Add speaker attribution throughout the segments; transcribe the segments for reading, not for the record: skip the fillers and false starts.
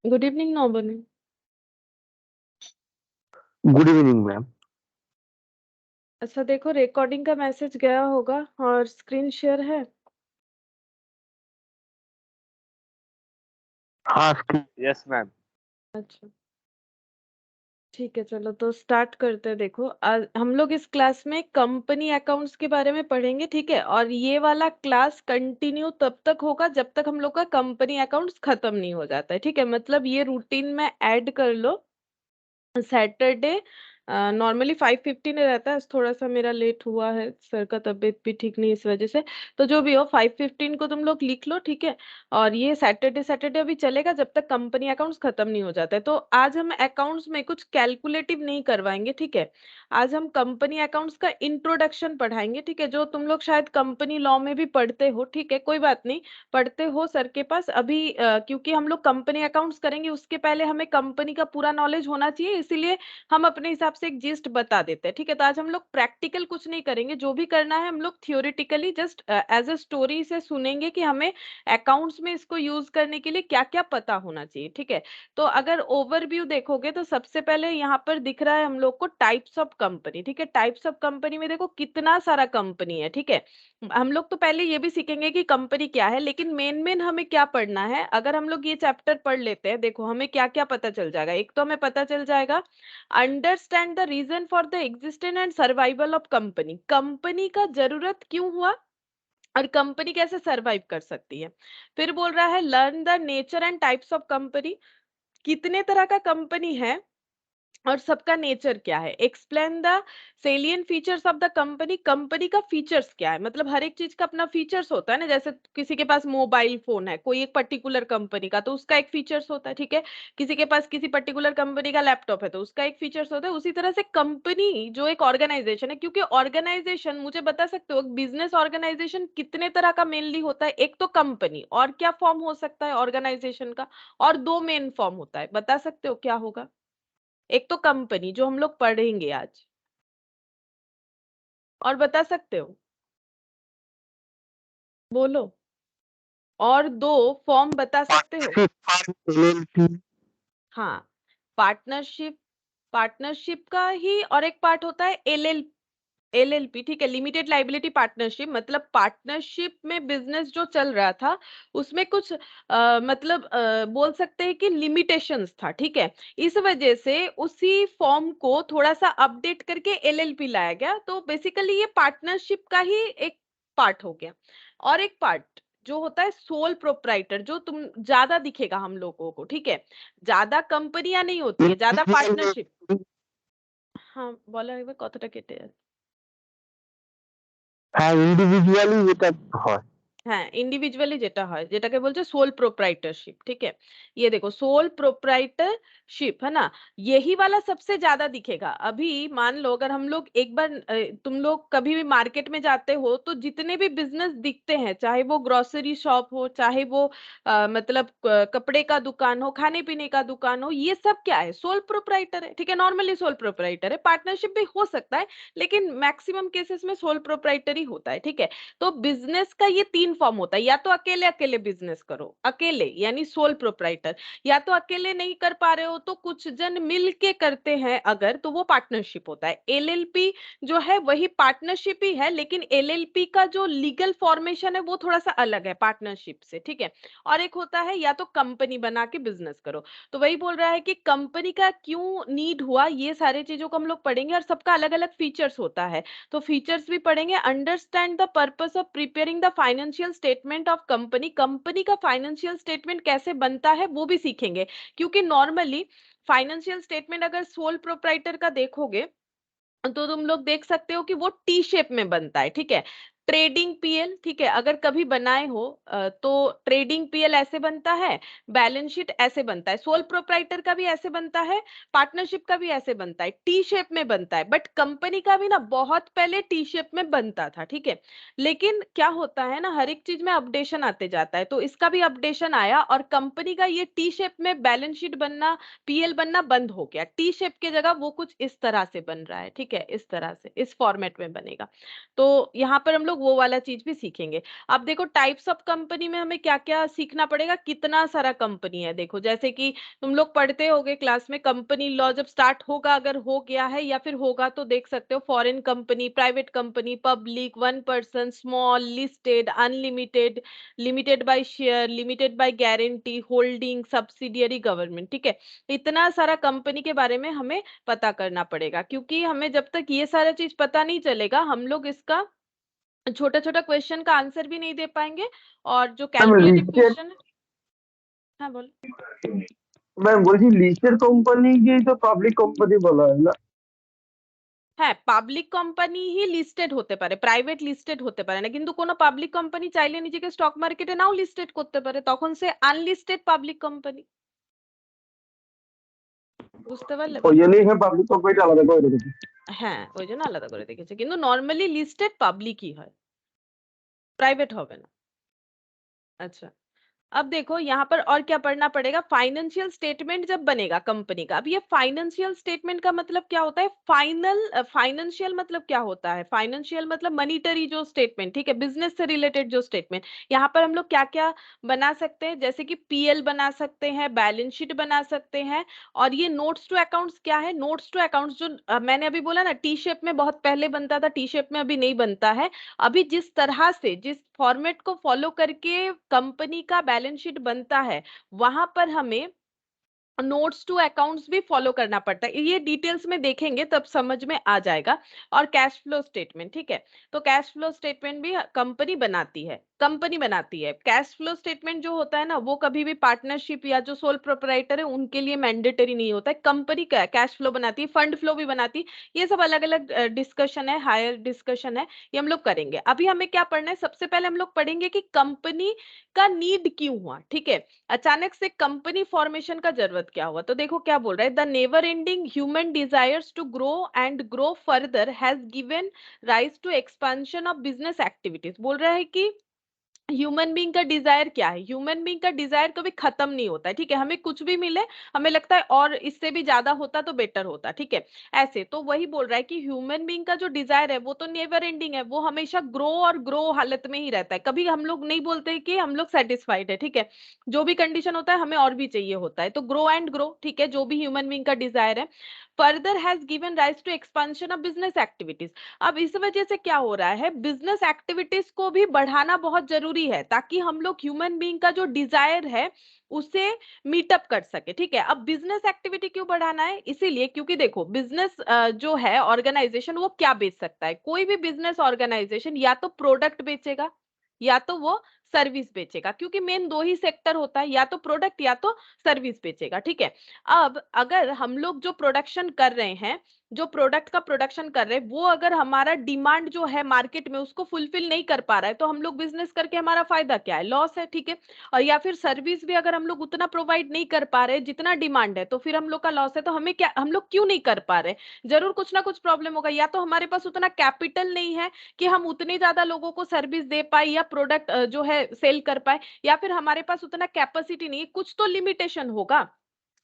Speaker 1: Good evening Naubani.
Speaker 2: Good evening ma'am.
Speaker 1: अच्छा देखो, recording का मैसेज गया होगा और स्क्रीन शेयर है।
Speaker 2: हाँ
Speaker 3: यस मैम।
Speaker 1: अच्छा ठीक है, चलो तो स्टार्ट करते हैं। देखो, आज हम लोग इस क्लास में कंपनी अकाउंट्स के बारे में पढ़ेंगे, ठीक है। और ये वाला क्लास कंटिन्यू तब तक होगा जब तक हम लोग का कंपनी अकाउंट्स खत्म नहीं हो जाता है, ठीक है। मतलब ये रूटीन में ऐड कर लो। सैटरडे नॉर्मली 5:15 रहता है, थोड़ा सा मेरा लेट हुआ है, सर का तबीयत भी ठीक नहीं इस वजह से। तो जो भी हो, 5:15 को तुम लोग लिख लो, ठीक है। और ये सैटरडे सैटरडे अभी चलेगा जब तक कंपनी अकाउंट्स खत्म नहीं हो जाता है। तो आज हम अकाउंट्स में कुछ कैलकुलेटिव नहीं करवाएंगे, ठीक है। आज हम कंपनी अकाउंट्स का इंट्रोडक्शन पढ़ाएंगे, ठीक है। जो तुम लोग शायद कंपनी लॉ में भी पढ़ते हो, ठीक है, कोई बात नहीं। पढ़ते हो सर के पास अभी, क्योंकि हम लोग कंपनी अकाउंट्स करेंगे उसके पहले हमें कंपनी का पूरा नॉलेज होना चाहिए, इसीलिए हम अपने हिसाब से एक जिस्ट बता देते हैं, ठीक है। तो आज हम लोग प्रैक्टिकल कुछ नहीं करेंगे, जो भी करना है हम लोग theoretically just as a story से सुनेंगे कि हमें अकाउंट्स में इसको यूज करने के लिए क्या क्या पता होना चाहिए, ठीक है। तो अगर ओवरव्यू देखोगे तो सबसे पहले यहाँ पर दिख रहा है हम लोग को टाइप्स ऑफ कंपनी, ठीक है। टाइप्स ऑफ कंपनी में देखो कितना सारा कंपनी है, ठीक है। हम लोग तो पहले ये भी सीखेंगे कि कंपनी क्या है, लेकिन मेन मेन हमें क्या पढ़ना है, अगर हम लोग ये चैप्टर पढ़ लेते हैं, देखो हमें क्या क्या पता चल जाएगा। एक तो हमें पता चल जाएगा understand the reason for the existence and survival of company. Company का जरूरत क्यों हुआ और कंपनी कैसे सरवाइव कर सकती है। फिर बोल रहा है learn the nature and types of company, कितने तरह का कंपनी है और सबका नेचर क्या है। Explain the salient features of the company, company का फीचर्स क्या है। मतलब हर एक चीज का अपना फीचर्स होता है ना, जैसे किसी के पास मोबाइल फोन है कोई एक पर्टिकुलर कंपनी का, तो उसका एक फीचर्स होता है, ठीक है। किसी के पास किसी पर्टिकुलर कंपनी का लैपटॉप है तो उसका एक फीचर्स होता है। उसी तरह से कंपनी जो एक ऑर्गेनाइजेशन है, क्योंकि ऑर्गेनाइजेशन मुझे बता सकते हो बिजनेस ऑर्गेनाइजेशन कितने तरह का मेनली होता है। एक तो कंपनी, और क्या फॉर्म हो सकता है ऑर्गेनाइजेशन का, और दो मेन फॉर्म होता है, बता सकते हो क्या होगा। एक तो कंपनी जो हम लोग पढ़ेंगे आज, और बता सकते हो, बोलो, और दो फॉर्म बता सकते हो।
Speaker 2: LLP।
Speaker 1: हाँ, पार्टनरशिप, पार्टनरशिप का ही और एक पार्ट होता है एलएलपी, ठीक है, लिमिटेड लाइबिलिटी पार्टनरशिप। मतलब पार्टनरशिप में बिजनेस जो चल रहा था उसमें कुछ मतलब बोल सकते हैं कि लिमिटेशंस था, ठीक है। इस वजह से उसी फॉर्म को थोड़ा सा अपडेट करके एलएलपी लाया गया। तो बेसिकली ये पार्टनरशिप का ही एक पार्ट हो गया। और एक पार्ट जो होता है सोल प्रोप्राइटर, जो तुम ज्यादा दिखेगा हम लोगों को, ठीक है। ज्यादा कंपनियां नहीं होती है, ज्यादा पार्टनरशिप। हाँ बोला एक बार, कतटा केटे আছে?
Speaker 2: হ্যাঁ ইন্ডিভিজুয়ালি যেটা হয়।
Speaker 1: হ্যাঁ, ইন্ডিভিজুয়ালি যেটা হয় যেটাকে বলছে সোল प्रोप्राइटरशिप, ठीक है। ये देखो सोल प्रोप्राइटरशिप है ना, यही वाला सबसे ज्यादा दिखेगा। अभी मान लो अगर हम लोग एक बार तुम लोग कभी भी मार्केट में जाते हो तो जितने भी बिजनेस दिखते हैं, चाहे वो ग्रोसरी शॉप हो, चाहे वो मतलब कपड़े का दुकान हो, खाने पीने का दुकान हो, ये सब क्या है, सोल प्रोप्राइटर है, ठीक है। नॉर्मली सोल प्रोप्राइटर है, पार्टनरशिप भी हो सकता है लेकिन मैक्सिमम केसेस में सोल प्रोप्राइटर ही होता है, ठीक है। तो बिजनेस का ये तीन फॉर्म होता है, या तो अकेले अकेले बिजनेस करो, अकेले यानी सोल प्रोप्राइटर, या तो अकेले नहीं कर पा रहे हो तो कुछ जन मिल के करते हैं अगर, तो वो पार्टनरशिप होता है। एलएलपी जो है वही पार्टनरशिप ही है, लेकिन एलएलपी का जो लीगल फॉर्मेशन है वो थोड़ा सा अलग है पार्टनरशिप से, ठीक है। और एक होता है या तो कंपनी बना के बिजनेस करो। तो वही बोल रहा है कि कंपनी का क्यों नीड हुआ, ये सारे चीजों को हम लोग पढ़ेंगे और सबका अलग अलग फीचर्स होता है। तो फीचर्स भी पढ़ेंगे। Understand the purpose of preparing the financial statement of company, company का फाइनेंशियल स्टेटमेंट कैसे बनता है वो भी सीखेंगे। क्योंकि नॉर्मली फाइनेंशियल स्टेटमेंट अगर सोल प्रोप्राइटर का देखोगे तो तुम लोग देख सकते हो कि वो टी शेप में बनता है, ठीक है। ट्रेडिंग पीएल, ठीक है, अगर कभी बनाए हो तो ट्रेडिंग पीएल ऐसे बनता है, बैलेंस शीट ऐसे बनता है, सोल प्रोप्राइटर का भी ऐसे बनता है, पार्टनरशिप का भी ऐसे बनता है, टी शेप में बनता है। बट कंपनी का भी ना बहुत पहले टी शेप में बनता था, ठीक है। लेकिन क्या होता है ना, हर एक चीज में अपडेशन आते जाता है, तो इसका भी अपडेशन आया और कंपनी का ये टी शेप में बैलेंस शीट बनना, पीएल बनना बंद हो गया। टी शेप की जगह वो कुछ इस तरह से बन रहा है, ठीक है, इस तरह से इस फॉर्मेट में बनेगा। तो यहाँ पर हम लोग लोग वो वाला चीज भी सीखेंगे। अब देखो टाइप्स ऑफ कंपनी में हमें क्या क्या सीखना पड़ेगा, कितना सारा कंपनी है। देखो जैसे कि तुम लोग पढ़ते होगे क्लास में, कंपनी लॉ जब स्टार्ट होगा, अगर हो गया है या फिर होगा तो देख सकते हो, foreign company, private company, public, one person, small, listed, unlimited, limited by share, limited by guarantee, holding, subsidiary, government. ठीक है, इतना सारा कंपनी के बारे में हमें पता करना पड़ेगा, क्योंकि हमें जब तक ये सारा चीज पता नहीं चलेगा हम लोग इसका छोटा छोटा क्वेश्चन का आंसर भी नहीं दे पाएंगे, और जो
Speaker 2: मैम
Speaker 1: कैलकुलेटिव
Speaker 2: लिस्टेड
Speaker 1: क्वेश्चन है। हाँ बोलो।
Speaker 2: मैम বলছি লিস্টেড কোম্পানিকেই তো পাবলিক কোম্পানি বলা হয় না?
Speaker 1: হ্যাঁ, পাবলিক কোম্পানি হি লিস্টেড হতে পারে, প্রাইভেট লিস্টেড হতে পারে না, কিন্তু কোনো পাবলিক কোম্পানি চাইলে নিজেকে স্টক মার্কেটে নাও লিস্টেড করতে পারে, তখন সে আনলিস্টেড পাবলিক কোম্পানি। বুঝতে পারলে
Speaker 2: ওই
Speaker 1: ব্যাপারটা?
Speaker 2: জন্যই এখানে পাবলিক কোম্পানিটা আলাদা করে রেখেছি।
Speaker 1: হ্যাঁ, ওই জন্য আলাদা করে দেখেছে, কিন্তু নর্মালি লিস্টেড পাবলিকই হয়, প্রাইভেট হবে না। আচ্ছা, अब देखो यहाँ पर और क्या पढ़ना पड़ेगा, फाइनेंशियल स्टेटमेंट जब बनेगा कंपनी का। अब ये फाइनेंशियल स्टेटमेंट का मतलब क्या होता है, फाइनेंशियल मतलब क्या होता है, फाइनेंशियल मतलब मनीटरी जो स्टेटमेंट, ठीक है, बिजनेस से रिलेटेड जो स्टेटमेंट। यहाँ पर हम लोग क्या क्या बना सकते हैं, जैसे कि पीएल बना सकते हैं, बैलेंस शीट बना सकते हैं, और ये नोट्स टू अकाउंट्स क्या है, नोट्स टू अकाउंट्स जो मैंने अभी बोला ना, टी शेप में बहुत पहले बनता था, टी शेप में अभी नहीं बनता है। अभी जिस तरह से, जिस फॉर्मेट को फॉलो करके कंपनी का बैलेंस शीट बनता है, वहां पर हमें नोट्स टू अकाउंट्स भी फॉलो करना पड़ता है। ये डिटेल्स में देखेंगे तब समझ में आ जाएगा। और कैश फ्लो स्टेटमेंट, ठीक है, तो कैश फ्लो स्टेटमेंट भी कंपनी बनाती है, कंपनी बनाती है। कैश फ्लो स्टेटमेंट जो होता है ना, वो कभी भी पार्टनरशिप या जो सोल प्रोप्राइटर है उनके लिए मैंडेटरी नहीं होता है, कंपनी का कैश फ्लो बनाती है, फंड फ्लो भी बनाती है। ये सब अलग अलग डिस्कशन है, हायर डिस्कशन है, ये हम लोग करेंगे। अभी हमें क्या पढ़ना है, सबसे पहले हम लोग पढ़ेंगे कि कंपनी का नीड क्यों हुआ, ठीक है, अचानक से कंपनी फॉर्मेशन का जरूरत क्या हुआ। तो देखो क्या बोल रहा है, the never ending human desires to grow and grow further has given rise to expansion of business activities. बोल रहा है कि ह्यूमन बीइंग का डिजायर क्या है, ह्यूमन बीइंग का डिजायर कभी खत्म नहीं होता है, ठीक है, हमें कुछ भी मिले, हमें लगता है और इससे भी ज्यादा होता तो बेटर होता, ठीक है। ऐसे तो वही बोल रहा है कि ह्यूमन बीइंग का जो डिजायर है वो तो नेवर एंडिंग है, वो हमेशा ग्रो और ग्रो हालत में ही रहता है, कभी हम लोग नहीं बोलते कि हम लोग सेटिस्फाइड है, ठीक है, जो भी कंडीशन होता है हमें और भी चाहिए होता है, तो ग्रो एंड ग्रो, ठीक है, जो भी ह्यूमन बीइंग का डिजायर है। Further has given rise to expansion of business activities. अब इस वजह से क्या हो रहा है, बिजनेस एक्टिविटीज को भी बढ़ाना बहुत जरूरी है, ताकि हम लोग ह्यूमन बीइंग का जो डिजायर है उसे मीटअप कर सके, ठीक है। अब बिजनेस एक्टिविटी क्यों बढ़ाना है, इसीलिए क्योंकि देखो बिजनेस जो है ऑर्गेनाइजेशन, वो क्या बेच सकता है, कोई भी बिजनेस ऑर्गेनाइजेशन या तो प्रोडक्ट बेचेगा या तो वो सर्विस बेचेगा, क्योंकि मेन दो ही सेक्टर होता है, या तो प्रोडक्ट या तो सर्विस बेचेगा, ठीक है। अब अगर हम लोग जो प्रोडक्शन कर रहे हैं, जो प्रोडक्ट का प्रोडक्शन कर रहे हैं, वो अगर हमारा डिमांड जो है मार्केट में उसको फुलफिल नहीं कर पा रहा है, तो हम लोग बिजनेस करके हमारा फायदा क्या है, लॉस है, ठीक है। और या फिर सर्विस भी अगर हम लोग उतना प्रोवाइड नहीं कर पा रहे जितना डिमांड है, तो फिर हम लोग का लॉस है। तो हमें क्या, हम लोग क्यों नहीं कर पा रहे, जरूर कुछ ना कुछ प्रॉब्लम होगा, या तो हमारे पास उतना कैपिटल नहीं है कि हम उतने ज्यादा लोगों को सर्विस दे पाए या प्रोडक्ट जो है सेल कर पाए, या फिर हमारे पास उतना कैपेसिटी नहीं है, कुछ तो लिमिटेशन होगा।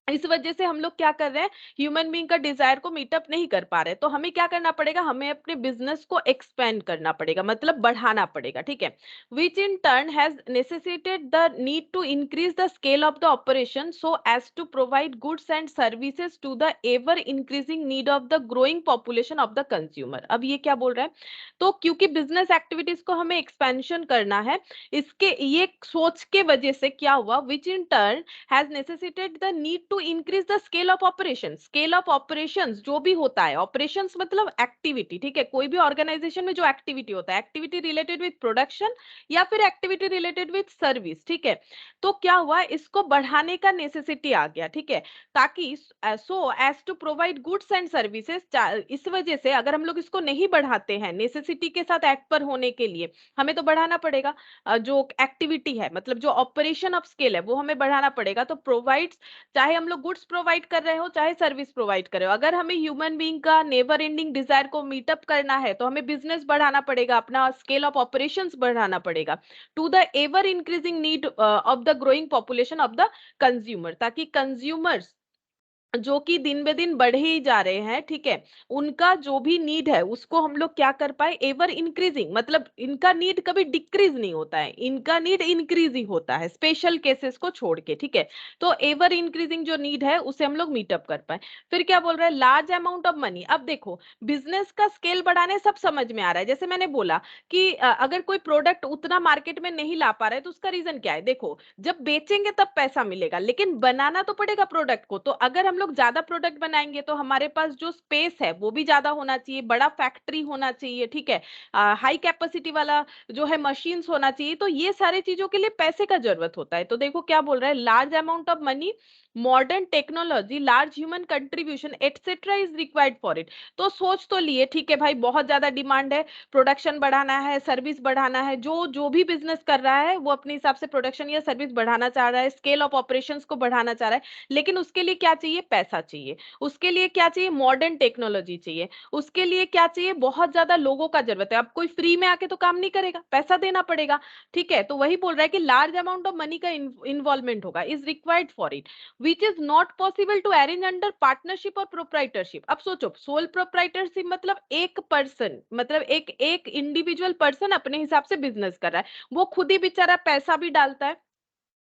Speaker 1: इस वजह से हम लोग क्या कर रहे हैं, ह्यूमन बीइंग का डिजायर को मीटअप नहीं कर पा रहे, तो हमें क्या करना पड़ेगा, हमें अपने बिजनेस को एक्सपेंड करना पड़ेगा, मतलब बढ़ाना पड़ेगा, ठीक है। Which in turn has necessitated the need to increase the scale of the operation so as to provide goods and services to the ever increasing need of the growing population of the consumer. अब ये क्या बोल रहा है, तो क्योंकि business activities को हमें एक्सपेंशन करना है, इसके ये सोच के वजह से क्या हुआ, which in turn has necessitated the need to increase the scale of operations। scale of operations जो भी होता है, operations मतलब एक्टिविटी, ठीक है, कोई भी ऑर्गेनाइजेशन में जो एक्टिविटी होता है, एक्टिविटी रिलेटेड विद प्रोडक्शन या फिर एक्टिविटी रिलेटेड विद सर्विस, ठीक है। तो क्या हुआ, इसको बढ़ाने का नेसेसिटी आ गया, ठीक है, ताकि so as to provide goods and services. इस वजह से अगर हम लोग इसको नहीं बढ़ाते हैं नेसेसिटी के साथ एक्ट पर होने के लिए, हमें तो बढ़ाना पड़ेगा, जो एक्टिविटी है मतलब जो ऑपरेशन ऑफ स्केल है वो हमें बढ़ाना पड़ेगा। तो प्रोवाइड्स, चाहे हम लोग गुड्स प्रोवाइड कर रहे हो चाहे सर्विस प्रोवाइड कर रहे हो, अगर हमें ह्यूमन बीइंग का नेवर एंडिंग डिजायर को मीटअप करना है तो हमें बिजनेस बढ़ाना पड़ेगा, अपना स्केल ऑफ ऑपरेशंस बढ़ाना पड़ेगा to the ever increasing need of the growing population of the consumer, ताकि कंज्यूमर्स जो कि दिन बे दिन बढ़े ही जा रहे हैं, ठीक है, उनका जो भी नीड है उसको हम लोग क्या कर पाए, एवर इंक्रीजिंग, मतलब इनका नीड कभी डिक्रीज नहीं होता है, इनका नीड इंक्रीज ही होता है, स्पेशल केसेस को छोड़ के, ठीक है। तो एवर इंक्रीजिंग जो नीड है उसे हम लोग मीटअप कर पाए। फिर क्या बोल रहा है, लार्ज अमाउंट ऑफ मनी। अब देखो, बिजनेस का स्केल बढ़ाने सब समझ में आ रहा है, जैसे मैंने बोला कि अगर कोई प्रोडक्ट उतना मार्केट में नहीं ला पा रहा है तो उसका रीजन क्या है, देखो, जब बेचेंगे तब पैसा मिलेगा, लेकिन बनाना तो पड़ेगा प्रोडक्ट को। तो अगर हम लोग ज्यादा प्रोडक्ट बनाएंगे तो हमारे पास जो स्पेस है वो भी ज्यादा होना चाहिए, बड़ा फैक्ट्री होना चाहिए, ठीक है, हाई कैपेसिटी वाला जो है मशीन्स होना चाहिए। तो ये सारी चीजों के लिए पैसे का जरूरत होता है। तो देखो क्या बोल रहा है, large amount of money, modern technology, large human contribution etcetera is required for it. तो सोच तो लिए, ठीक है भाई, बहुत ज्यादा डिमांड है, प्रोडक्शन बढ़ाना है, सर्विस बढ़ाना है, जो जो भी बिजनेस कर रहा है वो अपने हिसाब से प्रोडक्शन या सर्विस बढ़ाना चाह रहा है, स्केल ऑफ ऑपरेशंस को बढ़ाना चाह रहा है। लेकिन उसके लिए क्या चाहिए, पैसा चाहिए। उसके लिए क्या चाहिए, मॉडर्न टेक्नोलॉजी चाहिए। उसके लिए क्या चाहिए, बहुत ज्यादा लोगों का जरूरत है। अब कोई फ्री में आके तो काम नहीं करेगा, पैसा देना पड़ेगा, ठीक है। तो वही बोल रहा है कि लार्ज अमाउंट ऑफ मनी का इन्वॉल्वमेंट होगा, is required for it, which is not possible to arrange under partnership और प्रोप्राइटरशिप। अब सोचो, सोल प्रोप्राइटरशिप मतलब एक पर्सन, मतलब एक एक इंडिविजुअल पर्सन अपने हिसाब से बिजनेस कर रहा है, वो खुद ही बेचारा पैसा भी डालता है।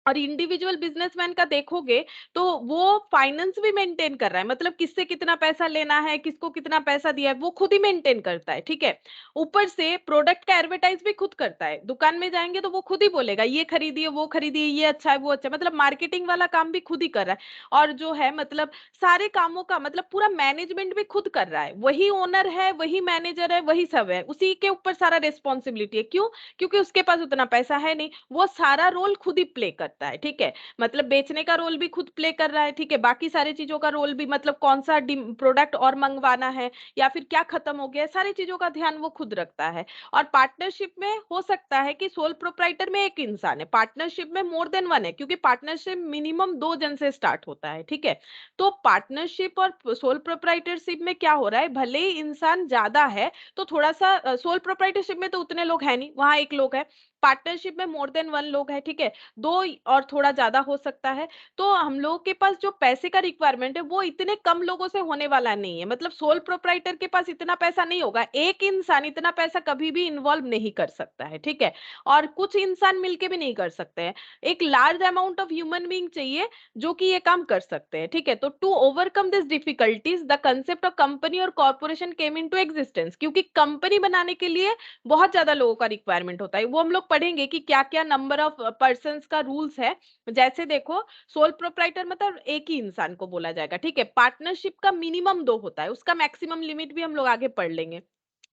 Speaker 1: और इंडिविजुअल बिजनेसमैन का देखोगे तो वो फाइनेंस भी मेंटेन कर रहा है, मतलब किससे कितना पैसा लेना है, किसको कितना पैसा दिया है, वो खुद ही मेंटेन करता है, ठीक है। ऊपर से प्रोडक्ट का एडवर्टाइज भी खुद करता है, दुकान में जाएंगे तो वो खुद ही बोलेगा ये खरीदिए, वो खरीदिए, ये अच्छा है, वो अच्छा है, मतलब मार्केटिंग वाला काम भी खुद ही कर रहा है। और जो है मतलब सारे कामों का मतलब पूरा मैनेजमेंट भी खुद कर रहा है, वही ओनर है, वही मैनेजर है, वही सब है, उसी के ऊपर सारा रिस्पॉन्सिबिलिटी है। क्यों? क्योंकि उसके पास उतना पैसा है नहीं, वो सारा रोल खुद ही प्ले करता है, ठीक है। मतलब बेचने का रोल भी खुद प्ले कर रहा है, ठीक है, बाकी सारी चीजों का रोल भी, मतलब कौन सा प्रोडक्ट और मंगवाना है या फिर क्या खत्म हो गया है, सारी चीजों का ध्यान वो खुद रखता है। और पार्टनरशिप में हो सकता है कि सोल प्रोप्राइटर में एक इंसान है, पार्टनरशिप में मोर देन वन है, क्योंकि पार्टनरशिप मिनिमम दो जन से स्टार्ट होता है, ठीक है। तो पार्टनरशिप और सोल प्रोप्राइटरशिप में क्या हो रहा है, भले ही इंसान ज्यादा है तो थोड़ा सा, सोल प्रोप्राइटरशिप में तो उतने लोग हैं नहीं, वहां एक लोग है, पार्टनरशिप में मोर देन वन लोग है, ठीक है, दो और थोड़ा ज्यादा हो सकता है। तो हम लोगों के पास जो पैसे का रिक्वायरमेंट है वो इतने कम लोगों से होने वाला नहीं है, मतलब सोल प्रोप्राइटर के पास इतना पैसा नहीं होगा, एक इंसान इतना पैसा कभी भी इन्वॉल्व नहीं कर सकता है, ठीक है। और कुछ इंसान मिलके भी नहीं कर सकते हैं, एक large amount of human being चाहिए जो कि ये काम कर सकते हैं, ठीक है। तो to overcome this difficulties the concept of company और कॉर्पोरेशन केम इनटू एग्जिस्टेंस, क्योंकि कंपनी बनाने के लिए बहुत ज्यादा लोगों का रिक्वायरमेंट होता है, वो हम लोग पढ़ेंगे कि क्या क्या नंबर ऑफ पर्सन का रूल्स है। जैसे देखो, सोल प्रोप्राइटर मतलब एक ही इंसान को बोला जाएगा, ठीक है, पार्टनरशिप का मिनिमम दो होता है, उसका मैक्सिमम लिमिट भी हम लोग आगे पढ़ लेंगे।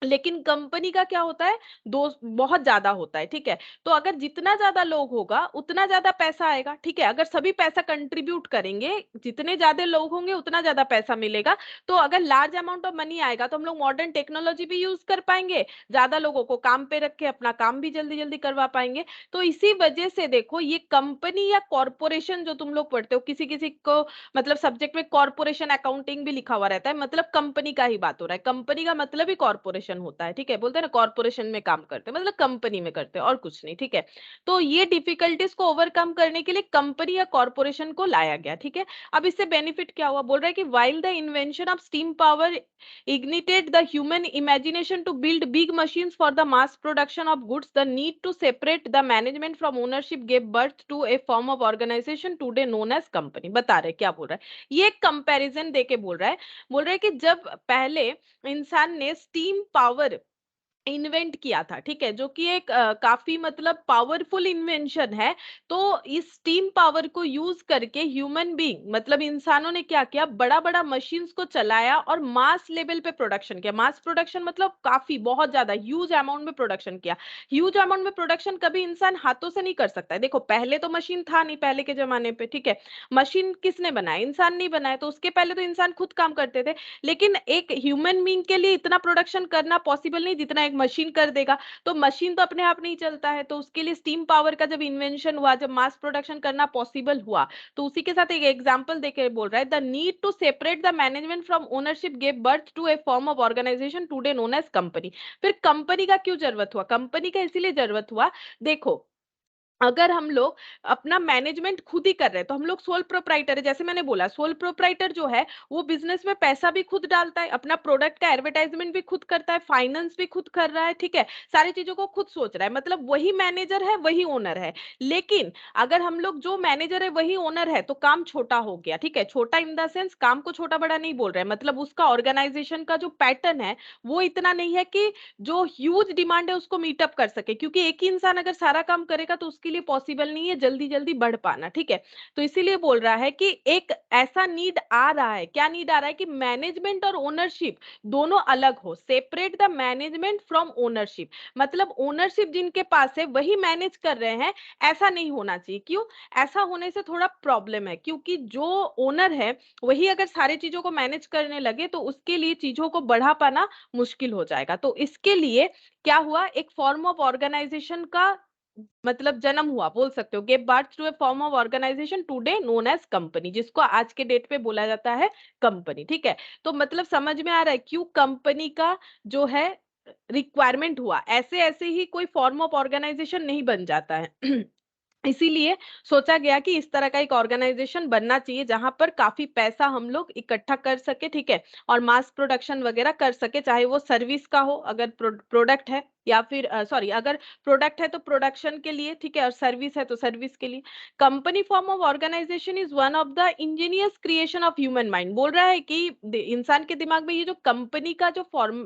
Speaker 1: लेकिन कंपनी का क्या होता है, दो, बहुत ज्यादा होता है, ठीक है। तो अगर जितना ज्यादा लोग होगा उतना ज्यादा पैसा आएगा, ठीक है, अगर सभी पैसा कंट्रीब्यूट करेंगे, जितने ज्यादा लोग होंगे उतना ज्यादा पैसा मिलेगा। तो अगर लार्ज अमाउंट ऑफ मनी आएगा तो हम लोग मॉडर्न टेक्नोलॉजी भी यूज कर पाएंगे, ज्यादा लोगों को काम पे रख के अपना काम भी जल्दी जल्दी करवा पाएंगे। तो इसी वजह से देखो, ये कंपनी या कॉरपोरेशन जो तुम लोग पढ़ते हो, किसी किसी को मतलब सब्जेक्ट में कॉरपोरेशन अकाउंटिंग भी लिखा हुआ रहता है, मतलब कंपनी का ही बात हो रहा है, कंपनी का मतलब ही कॉरपोरेशन होता है, ठीक है, बोलते हैं ना कॉरपोरेशन में काम करते हैं, मतलब कंपनी में करते हैं और कुछ नहीं, ठीक है। तो ये डिफिकल्टीज को ओवरकम करने के लिए कंपनी या कॉरपोरेशन को लाया गया, ठीक है। अब इससे बेनिफिट क्या हुआ, बोल रहा है कि while the invention of steam power ignited the human imagination to build big machines for the mass production of goods, the need to separate the management from ownership gave birth to a form of organization today known as company। बता रहे क्या बोल रहा है, ये एक comparison देके बोल रहा है, बोल रहा है कि जब पहले इंसान ने स्टीम पावर इन्वेंट किया था, ठीक है, जो कि एक काफी मतलब पावरफुल इन्वेंशन है। तो इस स्टीम पावर को यूज करके ह्यूमन बीइंग मतलब इंसानों ने क्या किया, बड़ा बड़ा मशीन्स को चलाया और मास लेवल पे प्रोडक्शन किया। मास प्रोडक्शन मतलब काफी बहुत ज्यादा ह्यूज अमाउंट में प्रोडक्शन किया। ह्यूज अमाउंट में प्रोडक्शन कभी इंसान हाथों से नहीं कर सकता है, देखो पहले तो मशीन था नहीं पहले के जमाने पे, ठीक है, मशीन किसने बनाया, इंसान नहीं बनाया, तो उसके पहले तो इंसान खुद काम करते थे। लेकिन एक ह्यूमन बीइंग के लिए इतना प्रोडक्शन करना पॉसिबल नहीं जितना एक मशीन कर देगा। तो मशीन तो अपने आप नहीं चलता है, तो उसके लिए स्टीम पावर का जब इन्वेंशन हुआ, जब मास प्रोडक्शन करना पॉसिबल हुआ, तो उसी के साथ एक एग्जांपल देके बोल रहा है, the need to separate the management from ownership gave birth to a form of organisation today known as company. फिर कंपनी का क्यों जरूरत हुआ, कंपनी का इसीलिए जरूरत हुआ, देखो अगर हम लोग अपना मैनेजमेंट खुद ही कर रहे हैं तो हम लोग सोल प्रोप्राइटर है। जैसे मैंने बोला, सोल प्रोप्राइटर जो है वो बिजनेस में पैसा भी खुद डालता है, अपना प्रोडक्ट का एडवर्टाइजमेंट भी खुद करता है, फाइनेंस भी खुद कर रहा है, ठीक है, सारी चीजों को खुद सोच रहा है, मतलब वही मैनेजर है, वही ओनर है। लेकिन अगर हम लोग जो मैनेजर है वही ओनर है तो काम छोटा हो गया, ठीक है, छोटा इन द सेंस काम को छोटा बड़ा नहीं बोल रहे हैं, मतलब उसका ऑर्गेनाइजेशन का जो पैटर्न है वो इतना नहीं है कि जो ह्यूज डिमांड है उसको मीटअप कर सके, क्योंकि एक ही इंसान अगर सारा काम करेगा तो उसके लिए पॉसिबल नहीं है जल्दी जल्दी बढ़ पाना, ठीक है। तो इसीलिए बोल रहा है कि एक ऐसा नीड आ रहा है, क्या नीड आ रहा है कि मैनेजमेंट और ओनरशिप दोनों अलग हो, separate the management from ownership, मतलब ओनरशिप जिनके पास है वही मैनेज कर रहे हैं, ऐसा नहीं होना चाहिए। क्यों? ऐसा होने से थोड़ा प्रॉब्लम है, क्योंकि जो ओनर है वही अगर सारी चीजों को मैनेज करने लगे तो उसके लिए चीजों को बढ़ा पाना मुश्किल हो जाएगा। तो इसके लिए क्या हुआ, एक फॉर्म ऑफ ऑर्गेनाइजेशन का मतलब जन्म हुआ, बोल सकते हो, gave birth to a form of organisation today known as company, जिसको आज के डेट पे बोला जाता है कंपनी, ठीक है। तो मतलब समझ में आ रहा है क्यों कंपनी का जो है रिक्वायरमेंट हुआ, ऐसे ऐसे ही कोई फॉर्म ऑफ ऑर्गेनाइजेशन नहीं बन जाता है। इसीलिए सोचा गया कि इस तरह का एक ऑर्गेनाइजेशन बनना चाहिए जहां पर काफी पैसा हम लोग इकट्ठा कर सके, ठीक है, और मास प्रोडक्शन वगैरह कर सके, चाहे वो सर्विस का हो, अगर प्रोडक्ट है, या फिर सॉरी, अगर प्रोडक्ट है तो प्रोडक्शन के लिए, ठीक है, और सर्विस है तो सर्विस के लिए। Company form of organisation is one of the ingenious creation of human mind, बोल रहा है कि इंसान के दिमाग में ये जो कंपनी का जो form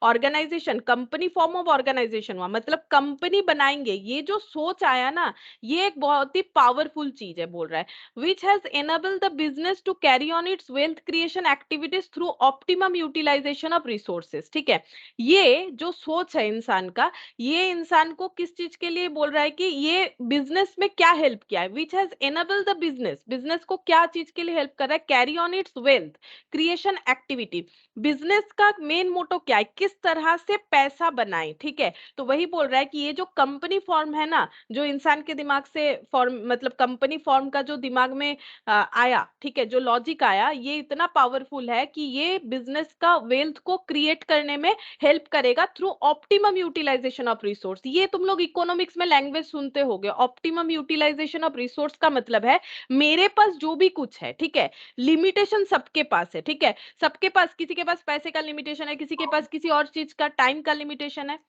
Speaker 1: organisation, company form of organisation हुआ, मतलब कंपनी बनाएंगे, ये जो सोच आया ना, ये एक बहुत ही पावरफुल चीज है, बोल रहा है, which has enabled the business to carry on its wealth creation activities through optimum utilisation of resources, ठीक है। ये जो सोच है इंसान का, ये इंसान को किस चीज के लिए बोल रहा है कि ये बिजनेस में क्या हेल्प किया है, which has enabled the business, business को क्या चीज के लिए हेल्प कर रहा है, carry on its wealth creation activity, business का मेन मोटो क्या है, किस तरह से पैसा बनाए, ठीक है। तो वही बोल रहा है कि ये जो कंपनी फॉर्म है ना, जो इंसान के दिमाग से फॉर्म, मतलब कंपनी फॉर्म का जो दिमाग में आया, ठीक है, जो लॉजिक आया, ये इतना पावरफुल है कि ये बिजनेस का वेल्थ को क्रिएट करने में हेल्प करेगा through optimum utilisation of resource. ये तुम लोग इकोनॉमिक्स में लैंग्वेज सुनते होगे, ऑप्टिमम यूटिलाइजेशन ऑफ रिसोर्स का मतलब है मेरे पास जो भी कुछ है, ठीक है, लिमिटेशन सबके पास है, ठीक है, सबके पास, किसी के पास पैसे का लिमिटेशन है, किसी के पास किसी और चीज का, टाइम का लिमिटेशन है।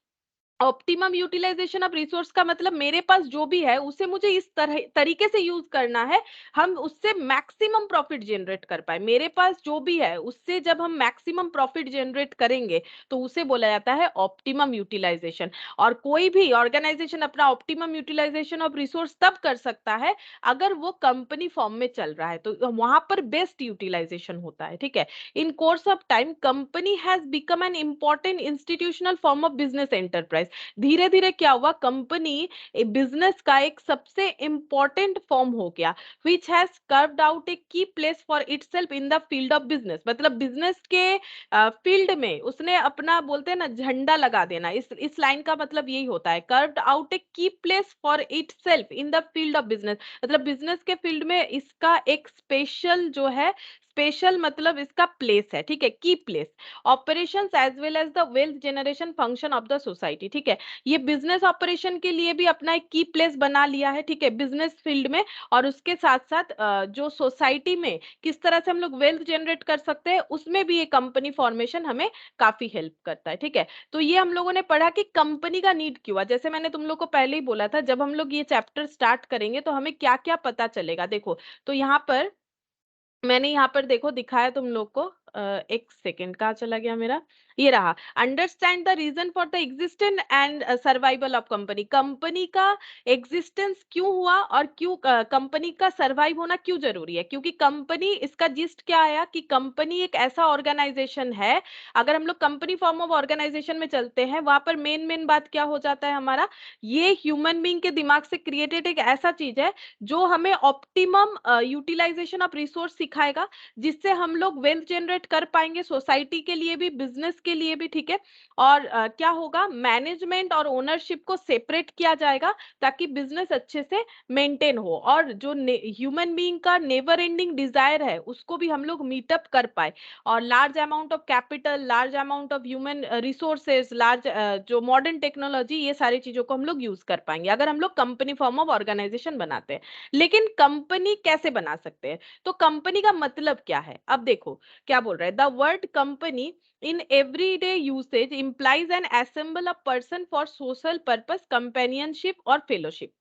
Speaker 1: ऑप्टिमम यूटिलाइजेशन ऑफ रिसोर्स का मतलब मेरे पास जो भी है उसे मुझे इस तरह तरीके से यूज करना है, हम उससे मैक्सिमम प्रॉफिट जनरेट कर पाए, मेरे पास जो भी है उससे जब हम मैक्सिमम प्रॉफिट जनरेट करेंगे तो उसे बोला जाता है ऑप्टिमम यूटिलाइजेशन। और कोई भी ऑर्गेनाइजेशन अपना ऑप्टिमम यूटिलाइजेशन ऑफ रिसोर्स तब कर सकता है अगर वो कंपनी फॉर्म में चल रहा है, तो वहां पर बेस्ट यूटिलाइजेशन होता है, ठीक है। In course of time company has become an important institutional form of business enterprise, धीरे धीरे क्या हुआ, कंपनी बिजनेस का एक सबसे इंपॉर्टेंट फॉर्म हो गया, विच हैज कर्व्ड आउट ए की place for itself in the field of business, मतलब बिजनेस के फील्ड में उसने अपना, बोलते हैं ना, झंडा लगा देना, इस लाइन का मतलब यही होता है, कर्व्ड आउट ए की place for itself in the field of business, मतलब बिजनेस के फील्ड में इसका एक स्पेशल जो है, स्पेशल मतलब इसका प्लेस है, ठीक है, की place, operations as well as the wealth generation function of the society, ठीक है। ये बिजनेस ऑपरेशन के लिए भी अपना एक की प्लेस बना लिया है, ठीक है, बिजनेस फील्ड में, और उसके साथ साथ जो सोसाइटी में किस तरह से हम लोग वेल्थ जनरेट कर सकते हैं उसमें भी ये कंपनी फॉर्मेशन हमें काफी हेल्प करता है, ठीक है। तो ये हम लोगों ने पढ़ा कि कंपनी का नीड क्यों है, जैसे मैंने तुम लोग को पहले ही बोला था, जब हम लोग ये चैप्टर स्टार्ट करेंगे तो हमें क्या क्या पता चलेगा, देखो, तो यहाँ पर मैंने यहाँ पर देखो दिखाया तुम लोग को, एक सेकेंड, कहाँ चला गया मेरा, ये रहा, understand the reason for the existence and survival of company, company का एग्जिस्टेंस क्यों हुआ और क्यों कंपनी का सर्वाइव होना क्यों जरूरी है, क्योंकि कंपनी, इसका जिस्ट क्या आया कि कंपनी एक ऐसा ऑर्गेनाइजेशन है, अगर हम लोग कंपनी फॉर्म ऑफ ऑर्गेनाइजेशन में चलते हैं वहां पर मेन मेन बात क्या हो जाता है हमारा, ये ह्यूमन बीइंग के दिमाग से क्रिएटेड एक ऐसा चीज है जो हमें ऑप्टिमम यूटिलाइजेशन ऑफ रिसोर्स सिखाएगा, जिससे हम लोग वेल्थ जनरेट कर पाएंगे, सोसाइटी के लिए भी, बिजनेस के के लिए भी, ठीक है। और क्या होगा, मैनेजमेंट और ओनरशिप को सेपरेट किया जाएगा ताकि बिजनेस अच्छे से मेंटेन हो, और जो ह्यूमन बीइंग का नेवर एंडिंग डिजायर है उसको भी हम लोग मीटअप कर पाए, और large amount of capital, large amount of human resources, large जो मॉडर्न टेक्नोलॉजी, ये सारी चीजों को हम लोग यूज कर पाएंगे अगर हम लोग कंपनी फॉर्म ऑफ ऑर्गेनाइजेशन बनाते हैं। लेकिन कंपनी कैसे बना सकते हैं, तो कंपनी का मतलब क्या है, अब देखो क्या बोल रहा है, the word company in everyday usage implies an assemble of person for social purpose, companionship और fellowship।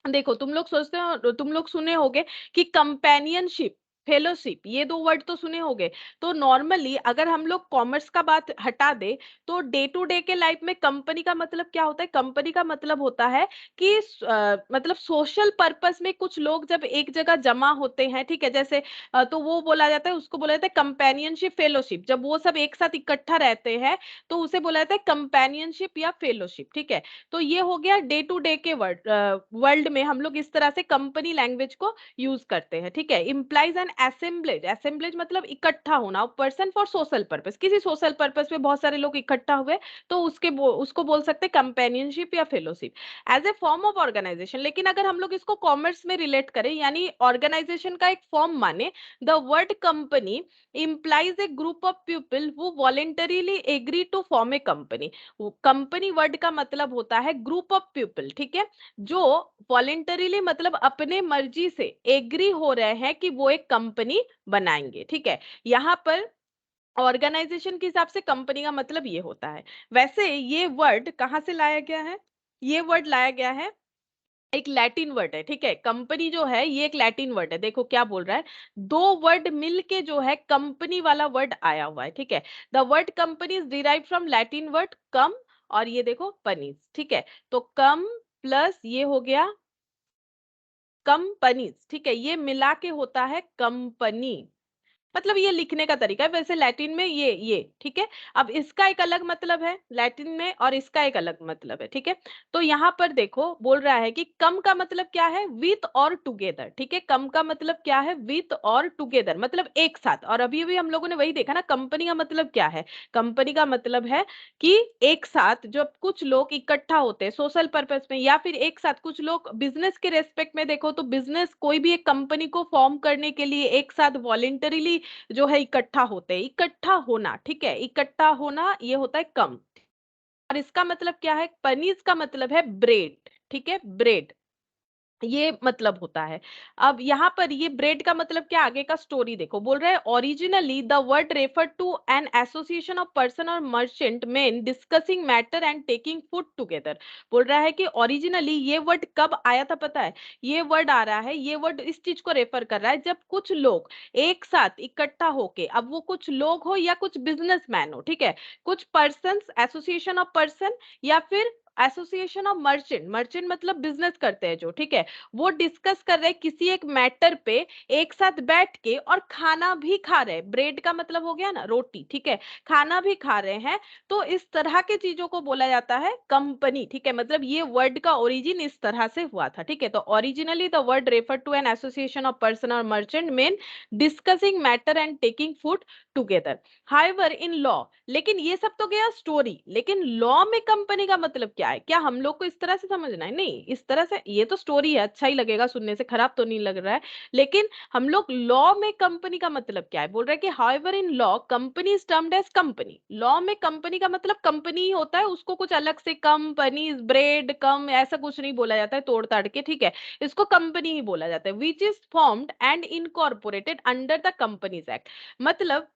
Speaker 1: देखो तुम लोग सोचते हो, तुम लोग सुने होगे कि कंपेनियनशिप, फेलोशिप, ये दो वर्ड तो सुने होगे। तो नॉर्मली अगर हम लोग कॉमर्स का बात हटा दे, तो डे टू डे के लाइफ में कंपनी का मतलब क्या होता है, कंपनी का मतलब होता है कि मतलब सोशल पर्पस में कुछ लोग जब एक जगह जमा होते हैं, ठीक है, जैसे तो वो बोला जाता है, उसको बोला जाता है कंपेनियनशिप फेलोशिप। जब वो सब एक साथ इकट्ठा रहते हैं तो उसे बोला जाता है कंपेनियनशिप या फेलोशिप, ठीक है। तो ये हो गया डे टू डे के वर्ल्ड में हम लोग इस तरह से कंपनी लैंग्वेज को यूज करते हैं, ठीक है। इंप्लाइज एन असेंबलेज, असेंबलेज मतलब इकट्ठा होना, पर्सन फॉर सोशल पर्पस, किसी सोशल पर्पस पे बहुत सारे लोग इकट्ठा हुए तो उसको बोल सकते हैं कंपेनियनशिप या fellowship as a form of organisation. लेकिन अगर हम लोग इसको कॉमर्स में रिलेट करें, यानी ऑर्गेनाइजेशन का एक फॉर्म माने, the word company implies a group of people who voluntarily agree to form a company। Company word का मतलब होता है ग्रुप ऑफ पीपल, ठीक है, जो वॉलेंटरीली मतलब अपने मर्जी से एग्री हो रहे हैं कि वो एक कंपनी बनाएंगे, ठीक है। यहाँ पर ऑर्गेनाइजेशन के हिसाब से कंपनी का मतलब ये होता है। वैसे ये वर्ड कहाँ से लाया गया है, ये वर्ड लाया गया है, एक लैटिन वर्ड है, ठीक है। कंपनी जो है ये एक लैटिन वर्ड है, देखो क्या बोल रहा है, दो वर्ड मिलके जो है कंपनी वाला वर्ड आया हुआ है, ठीक है। The word company is derive from Latin word com, और ये देखो पनीज, ठीक है। तो कम प्लस ये हो गया कंपनीज, ठीक है, ये मिला के होता है कंपनी। मतलब ये लिखने का तरीका है, वैसे लैटिन में ये ठीक है। अब इसका एक अलग मतलब है लैटिन में, और इसका एक अलग मतलब है, ठीक है। तो यहाँ पर देखो बोल रहा है कि कम का मतलब क्या है, विथ और टुगेदर, ठीक है। कम का मतलब क्या है, विथ और टुगेदर, मतलब एक साथ। और अभी भी हम लोगों ने वही देखा ना, कंपनी का मतलब क्या है, कंपनी का मतलब है कि एक साथ जब कुछ लोग इकट्ठा होते हैं सोशल पर्पस में, या फिर एक साथ कुछ लोग बिजनेस के रेस्पेक्ट में देखो तो बिजनेस कोई भी एक कंपनी को फॉर्म करने के लिए एक साथ वॉलेंटरीली जो है इकट्ठा होते हैं, इकट्ठा होना, ठीक है, इकट्ठा होना ये होता है कम। और इसका मतलब क्या है, पनीज का मतलब है ब्रेड, ठीक है, ब्रेड, ये मतलब होता है। अब यहाँ पर ये ब्रेड का मतलब क्या, आगे का स्टोरी देखो, बोल रहे हैं originally the word refer to an association of person और merchant men discussing matter and taking food together. बोल रहा है कि ओरिजिनली ये वर्ड कब आया था पता है, ये वर्ड आ रहा है, ये वर्ड इस चीज को रेफर कर रहा है जब कुछ लोग एक साथ इकट्ठा होके, अब वो कुछ लोग हो या कुछ बिजनेसमैन हो, ठीक है, कुछ पर्सन, एसोसिएशन ऑफ पर्सन, या फिर एसोसिएशन ऑफ मर्चेंट, मर्चेंट मतलब बिजनेस करते हैं जो, ठीक है, वो डिस्कस कर रहे किसी एक मैटर पे, एक साथ बैठ के, और खाना भी खा रहे, ब्रेड का मतलब हो गया ना रोटी, ठीक है, खाना भी खा रहे हैं। तो इस तरह के चीजों को बोला जाता है कंपनी, ठीक है, मतलब ये वर्ड का ओरिजिन इस तरह से हुआ था, ठीक है। तो originally the word refer to an association of person और merchant men discussing matter and taking food together. However in law, लेकिन ये सब तो गया स्टोरी, लेकिन लॉ में कंपनी का मतलब क्या है, क्या हम लोग को इस तरह से समझना है, नहीं इस तरह से, ये तो स्टोरी है, अच्छा ही लगेगा सुनने से, खराब तो नहीं लग रहा है। लेकिन हम लोग लॉ में कंपनी का मतलब क्या है, बोल रहा है कि however in law company is termed as company. Law में कंपनी का मतलब कंपनी ही होता है, उसको कुछ अलग से कंपनी, ब्रेड, कम ऐसा कुछ नहीं बोला जाता है तोड़ ताड़ के, ठीक है, इसको कंपनी ही बोला जाता है। Which is formed and incorporated under the companies act, मतलब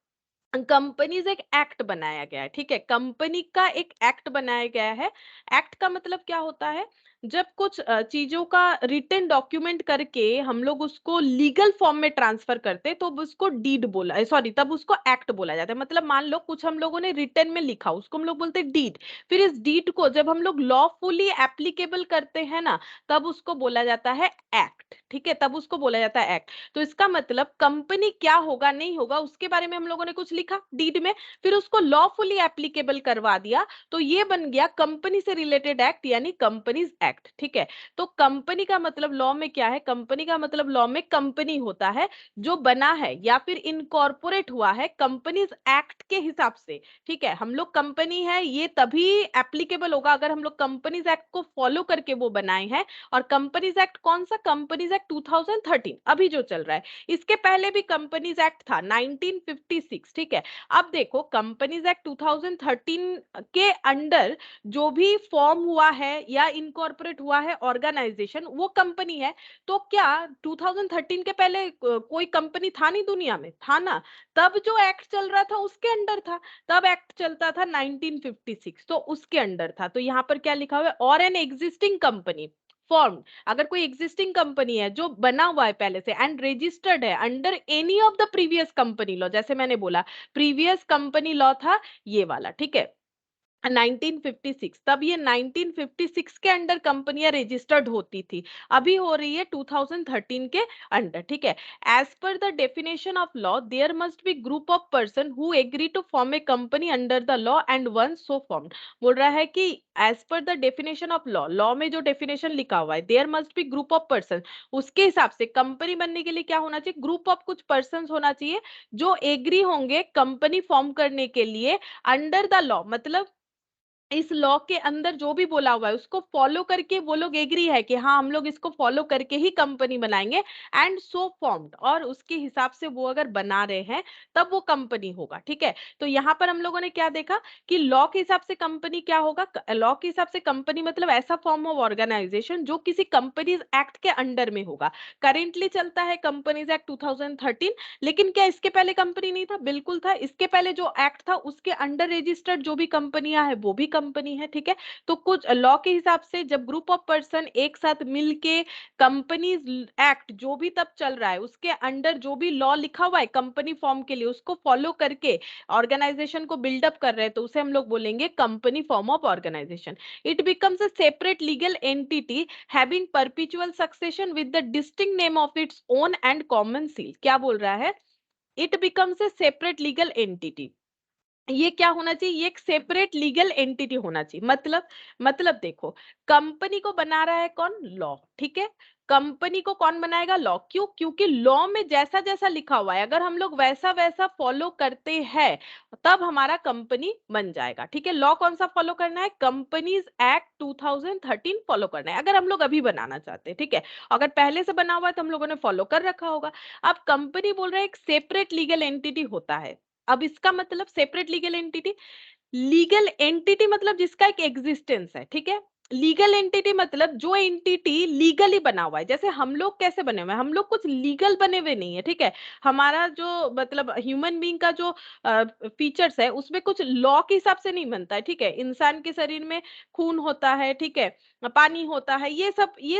Speaker 1: कंपनीज एक एक्ट बनाया गया है, ठीक है, कंपनी का एक एक्ट बनाया गया है। एक्ट का मतलब क्या होता है, जब कुछ चीजों का रिटन डॉक्यूमेंट करके हम लोग उसको लीगल फॉर्म में ट्रांसफर करते हैं तो उसको डीड बोला, सॉरी, तब उसको एक्ट बोला जाता है। मतलब मान लो कुछ हम लोगों ने रिटन में लिखा, उसको हम लोग बोलते हैं डीड। फिर इस डीड को जब हम लोग लॉफुली एप्लीकेबल करते हैं ना, तब उसको बोला जाता है एक्ट, ठीक है, तब उसको बोला जाता है एक्ट। तो इसका मतलब कंपनी क्या होगा नहीं होगा उसके बारे में हम लोगों ने कुछ लिखा डीड में, फिर उसको लॉफुली एप्लीकेबल करवा दिया, तो ये बन गया कंपनी से रिलेटेड एक्ट, यानी कंपनीज एक्ट। एक्ट, ठीक है। तो कंपनी का मतलब लॉ में क्या है, कंपनी का मतलब लॉ में कंपनी होता है जो बना है या फिर इनकॉर्पोरेट हुआ है कंपनीज एक्ट के हिसाब से, ठीक है। हम लोग कंपनी है ये तभी एप्लीकेबल होगा अगर हम लोग कंपनीज एक्ट को फॉलो करके वो बनाए हैं। और कंपनीज एक्ट कौन सा, कंपनीज एक्ट 2013 अभी जो चल रहा है। इसके पहले भी कंपनीज एक्ट था 1956, ठीक है। अब देखो कंपनीज एक्ट 2013 के अंडर जो भी फॉर्म हुआ है या इनकॉर्पोरेट हुआ है ऑर्गेनाइजेशन वो कंपनी है। तो क्या 2013 के पहले कोई कंपनी था नहीं दुनिया में, था ना। तब जो एक्ट चल रहा था उसके अंडर था, तब एक्ट चलता था 1956, तो उसके अंडर था। तो यहाँ पर क्या लिखा हुआ है, और एन एग्जिस्टिंग कंपनी फॉर्म, अगर कोई एग्जिस्टिंग कंपनी है जो बना हुआ है पहले से एंड रजिस्टर्ड है under any of the previous company law, जैसे मैंने बोला प्रीवियस कंपनी लॉ था ये वाला, ठीक है 1956, तब ये 1956 के अंडर कंपनियां रजिस्टर्ड होती थी। अभी हो रही है 2013 के अंडर, ठीक है। As per the definition of law there must be group of person who agree to form a company under the law and one so formed. बोल रहा है कि as per the definition of law, law में जो definition लिखा हुआ है there must be group of person, उसके हिसाब से कंपनी बनने के लिए क्या होना चाहिए, ग्रुप ऑफ कुछ पर्सन होना चाहिए जो एग्री होंगे कंपनी फॉर्म करने के लिए अंडर द लॉ, मतलब इस लॉ के अंदर जो भी बोला हुआ है उसको फॉलो करके वो लोग एग्री है कि हाँ हम लोग इसको फॉलो करके ही कंपनी बनाएंगे एंड सो फॉर्म्ड, और उसके हिसाब से वो अगर बना रहे हैं तब वो कंपनी होगा, ठीक है। तो यहाँ पर हम लोगों ने क्या देखा कि लॉ के हिसाब से कंपनी क्या होगा, लॉ के हिसाब से कंपनी मतलब ऐसा फॉर्म ऑफ ऑर्गेनाइजेशन जो किसी कंपनीज एक्ट के अंडर में होगा। करेंटली चलता है कंपनीज एक्ट 2013, लेकिन क्या इसके पहले कंपनी नहीं था, बिल्कुल था। इसके पहले जो एक्ट था उसके अंडर रजिस्टर्ड जो भी कंपनियां है वो भी कंपनी है, ठीक है। तो कुछ लॉ के हिसाब से जब ग्रुप ऑफ पर्सन एक साथ मिलके कंपनीज एक्ट जो भी तब चल रहा है उसके अंडर जो भी लॉ लिखा हुआ है कंपनी फॉर्म के लिए उसको फॉलो करके ऑर्गेनाइजेशन को बिल्डअप कर रहे हैं, तो उसे हम लोग बोलेंगे company form of organisation. It becomes a separate legal entity having perpetual succession with the distinct name of its own and common seal. क्या बोल रहा है, it becomes a separate legal entity, ये क्या होना चाहिए, ये एक सेपरेट लीगल एंटिटी होना चाहिए। मतलब देखो कंपनी को बना रहा है कौन, लॉ, ठीक है। कंपनी को कौन बनाएगा, लॉ, क्यों, क्योंकि लॉ में जैसा जैसा लिखा हुआ है अगर हम लोग वैसा वैसा फॉलो करते हैं तब हमारा कंपनी बन जाएगा, ठीक है। लॉ कौन सा फॉलो करना है, कंपनीज एक्ट 2013 फॉलो करना है अगर हम लोग अभी बनाना चाहते हैं, ठीक है। अगर पहले से बना हुआ है तो हम लोगों ने फॉलो कर रखा होगा। अब कंपनी बोल रहा है एक सेपरेट लीगल एंटिटी होता है। अब इसका मतलब separate legal entity, legal entity मतलब जिसका एक एग्जिस्टेंस है, ठीक है। लीगल एंटिटी मतलब जो एंटिटी लीगली बना हुआ है, जैसे हम लोग कैसे बने हुए हैं, हम लोग कुछ लीगल बने हुए नहीं है, ठीक है। हमारा जो मतलब ह्यूमन बीइंग का जो फीचर्स है उसमें कुछ लॉ के हिसाब से नहीं बनता है, ठीक है। इंसान के शरीर में खून होता है, ठीक है, पानी होता है, ये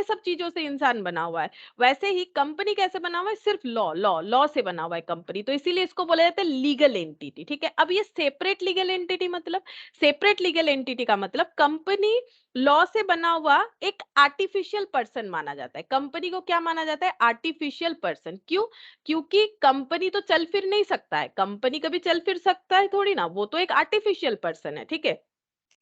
Speaker 1: सब चीजों से इंसान बना हुआ है। वैसे ही कंपनी कैसे बना हुआ है, सिर्फ लॉ लॉ लॉ से बना हुआ है कंपनी, तो इसीलिए इसको बोला जाता है लीगल एंटिटी, ठीक है। अब ये सेपरेट लीगल एंटिटी मतलब, सेपरेट लीगल एंटिटी का मतलब कंपनी लॉ से बना हुआ एक आर्टिफिशियल पर्सन माना जाता है। कंपनी को क्या माना जाता है, आर्टिफिशियल पर्सन, क्यों, क्योंकि कंपनी तो चल फिर नहीं सकता है, कंपनी कभी चल फिर सकता है थोड़ी ना, वो तो एक आर्टिफिशियल पर्सन है, ठीक है।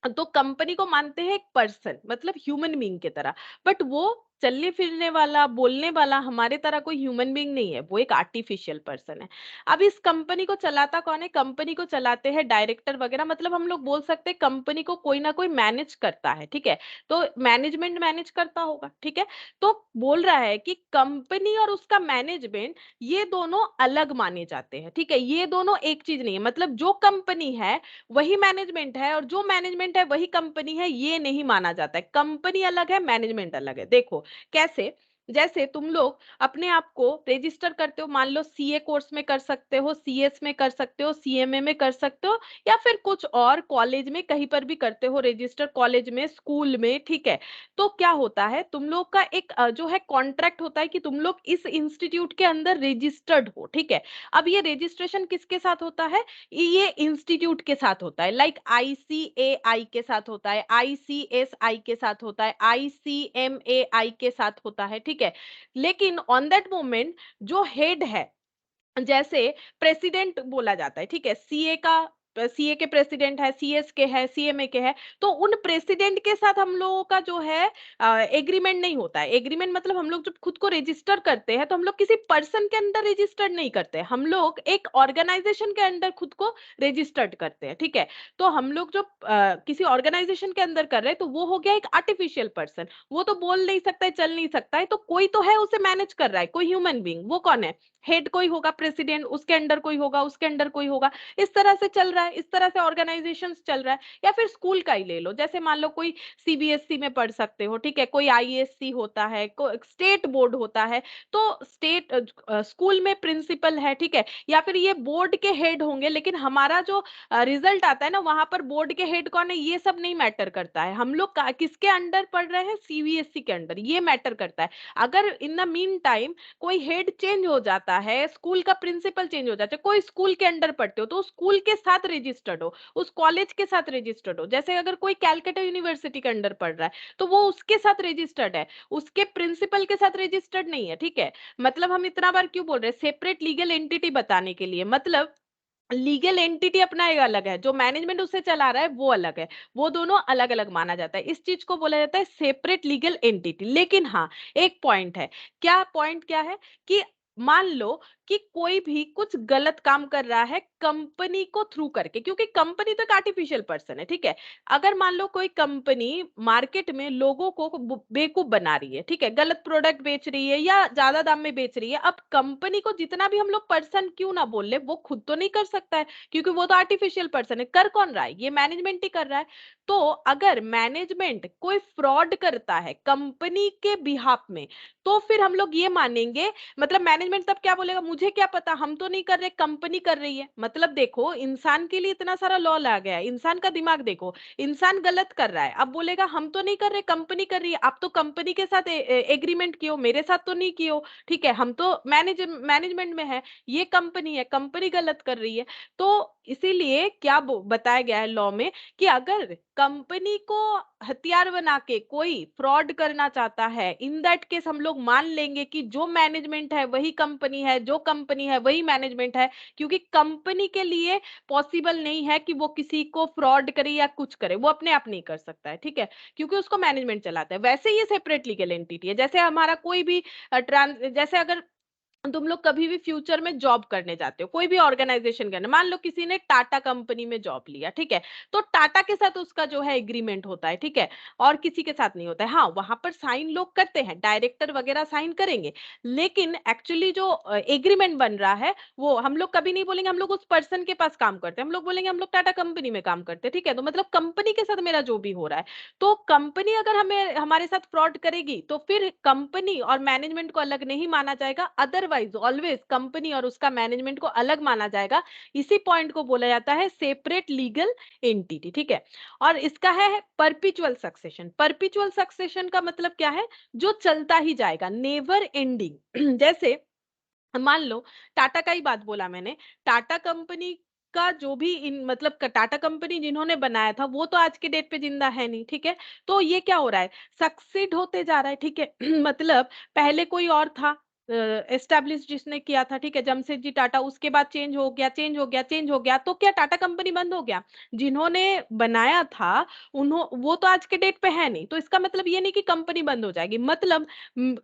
Speaker 1: तो कंपनी को मानते हैं एक पर्सन मतलब ह्यूमन बीइंग की तरह, बट वो चलने फिरने वाला बोलने वाला हमारे तरह कोई ह्यूमन बीइंग नहीं है, वो एक आर्टिफिशियल पर्सन है। अब इस कंपनी को चलाता कौन है, कंपनी को चलाते हैं डायरेक्टर वगैरह, मतलब हम लोग बोल सकते हैं कंपनी को कोई ना कोई मैनेज करता है, ठीक है। तो मैनेजमेंट मैनेज करता होगा, ठीक है। तो बोल रहा है कि कंपनी और उसका मैनेजमेंट ये दोनों अलग माने जाते हैं, ठीक है। ये दोनों एक चीज नहीं है, मतलब जो कंपनी है वही मैनेजमेंट है और जो मैनेजमेंट है वही कंपनी है, ये नहीं माना जाता है। कंपनी अलग है, मैनेजमेंट अलग है। देखो कैसे, जैसे तुम लोग अपने आप को रजिस्टर करते हो, मान लो सीए कोर्स में कर सकते हो, सीएस में कर सकते हो, सीएमए में कर सकते हो, या फिर कुछ और कॉलेज में कहीं पर भी करते हो रजिस्टर, कॉलेज में, स्कूल में, ठीक है। तो क्या होता है, तुम लोग का एक जो है कॉन्ट्रैक्ट होता है कि तुम लोग इस इंस्टीट्यूट के अंदर रजिस्टर्ड हो, ठीक है। अब ये रजिस्ट्रेशन किसके साथ होता है, ये इंस्टीट्यूट के साथ होता है, लाइक आईसीएआई के साथ होता है, आईसीएसआई के साथ होता है, आईसीएमएआई के साथ होता है, ठीक है। लेकिन ऑन दैट मोमेंट जो हेड है, जैसे प्रेसिडेंट बोला जाता है, ठीक है, सीए का सीए के प्रेसिडेंट है, सीएस के है, सीएमए के है, तो उन प्रेसिडेंट के साथ हम लोगों का जो है एग्रीमेंट नहीं होता है। एग्रीमेंट मतलब हम लोग जब खुद को रजिस्टर करते हैं तो हम लोग किसी पर्सन के अंडर रजिस्टर्ड नहीं करते, हम लोग एक ऑर्गेनाइजेशन के अंडर खुद को रजिस्टर्ड करते हैं, ठीक है। तो हम लोग जो किसी ऑर्गेनाइजेशन के अंदर कर रहे हैं तो वो हो गया एक आर्टिफिशियल पर्सन, वो तो बोल नहीं सकता है, चल नहीं सकता है, तो कोई तो है उसे मैनेज कर रहा है, कोई ह्यूमन बीइंग, वो कौन है? हेड कोई होगा, प्रेसिडेंट, उसके अंडर कोई होगा, उसके अंडर कोई होगा। इस तरह से चल रहा है, इस तरह से ऑर्गेनाइजेशंस चल रहा है। या फिर स्कूल का ही ले लो, जैसे मान लो कोई सीबीएसई में पढ़ सकते हो, ठीक है, कोई आईएससी होता है, स्टेट बोर्ड होता है, तो स्टेट स्कूल में प्रिंसिपल है, ठीक है, या फिर ये बोर्ड के हेड होंगे, लेकिन हमारा जो रिजल्ट आता है ना, वहां पर बोर्ड के हेड कौन है ये सब नहीं मैटर करता है, हम लोग किसके अंडर पढ़ रहे हैं, सीबीएसई के अंडर, ये मैटर करता है। अगर इन द मीन टाइम कोई हेड चेंज हो जाता है, स्कूल का प्रिंसिपल चेंज हो जाता है, कोई स्कूल के अंडर पढ़ते हो तो स्कूल के साथ रजिस्टर्ड हो, उस कॉलेज के साथ रजिस्टर्ड हो। जैसे अगर कोई कैलकाटा यूनिवर्सिटी के अंडर पढ़ रहा है तो वो उसके साथ रजिस्टर्ड है, उसके प्रिंसिपल के साथ रजिस्टर्ड नहीं है, ठीक है। मतलब हम इतना बार क्यों बोल रहे हैं, सेपरेट लीगल एंटिटी बताने के लिए, मतलब लीगल एंटिटी अपना एक अलग है, जो मैनेजमेंट उसे चला रहा है वो अलग है, वो दोनों अलग अलग माना जाता है, इस चीज को बोला जाता है सेपरेट लीगल एंटिटी। लेकिन हाँ, एक पॉइंट है, क्या पॉइंट क्या है, कि मान लो कि कोई भी कुछ गलत काम कर रहा है कंपनी को थ्रू करके, क्योंकि कंपनी तो एक आर्टिफिशियल पर्सन है, ठीक है। अगर मान लो कोई कंपनी मार्केट में लोगों को बेवकूफ बना रही है, ठीक है, गलत प्रोडक्ट बेच रही है या ज्यादा दाम में बेच रही है, अब कंपनी को जितना भी हम लोग पर्सन क्यों ना बोल ले, वो खुद तो नहीं कर सकता है, क्योंकि वो तो आर्टिफिशियल पर्सन है, कर कौन रहा है, ये मैनेजमेंट ही कर रहा है। तो अगर मैनेजमेंट कोई फ्रॉड करता है कंपनी के बिहाफ में, तो फिर हम लोग ये मानेंगे, मतलब मैनेजमेंट तब क्या बोलेगा, मुझे क्या पता, हम तो नहीं कर रहे, कंपनी कर रही है। मतलब देखो, इंसान के लिए इतना सारा लॉ ला गया है, इंसान का दिमाग देखो, इंसान गलत कर रहा है, अब बोलेगा हम तो नहीं कर रहे, कंपनी कर रही है, आप तो कंपनी के साथ एग्रीमेंट किए हो, मेरे साथ तो नहीं किए हो, ठीक है, हम तो मैनेजमेंट में है, ये कंपनी है, कंपनी गलत कर रही है। तो इसीलिए क्या बताया गया है लॉ में, कि अगर कंपनी को हथियार बना के कोई फ्रॉड करना चाहता है, इन दैट केस हम लोग मान लेंगे कि जो मैनेजमेंट है वही कंपनी है, जो कंपनी है वही मैनेजमेंट है, क्योंकि कंपनी के लिए पॉसिबल नहीं है कि वो किसी को फ्रॉड करे या कुछ करे, वो अपने आप नहीं कर सकता है, ठीक है, क्योंकि उसको मैनेजमेंट चलाता है। वैसे ये सेपरेट लीगल एंटिटी है, जैसे हमारा कोई भी ट्रांस, जैसे अगर तुम लोग कभी भी फ्यूचर में जॉब करने जाते हो कोई भी ऑर्गेनाइजेशन के अंदर, मान लो किसी ने टाटा कंपनी में जॉब लिया, ठीक है, तो टाटा के साथ उसका जो है एग्रीमेंट होता है, ठीक है, और किसी के साथ नहीं होता है। हाँ, वहां पर साइन लोग करते हैं, डायरेक्टर वगैरह साइन करेंगे, लेकिन एक्चुअली जो एग्रीमेंट बन रहा है, वो हम लोग कभी नहीं बोलेंगे हम लोग उस पर्सन के पास काम करते हैं, हम लोग बोलेंगे हम लोग टाटा कंपनी में काम करते हैं, ठीक है। तो मतलब कंपनी के साथ मेरा जो भी हो रहा है, तो कंपनी अगर हमें हमारे साथ फ्रॉड करेगी तो फिर कंपनी और मैनेजमेंट को अलग नहीं माना जाएगा, अदरवाइज ऑलवेज कंपनी और उसका मैनेजमेंट को अलग माना जाएगा। इसी पॉइंट को बोला जाता है सेपरेट लीगल एंटिटी, ठीक है। और इसका है परपिचुअल सक्सेशन। परपिचुअल सक्सेशन का मतलब क्या है, जो चलता ही जाएगा, नेवर एंडिंग। जैसे मान लो, टाटा का ही बात बोला मैंने, टाटा कंपनी का जो भी इन मतलब टाटा कंपनी जिन्होंने बनाया था वो तो आज के डेट पे जिंदा है नहीं, ठीक है। तो ये क्या हो रहा है, सक्सीड होते जा रहा है, ठीक है। मतलब पहले कोई और था एस्टेब्लिश जिसने किया था, ठीक है, जमशेदजी टाटा, उसके बाद चेंज हो गया, चेंज हो गया, चेंज हो गया, तो क्या टाटा कंपनी बंद हो गया? जिन्होंने बनाया था उन्हों वो तो आज के डेट पे है नहीं, तो इसका मतलब ये नहीं कि कंपनी बंद हो जाएगी, मतलब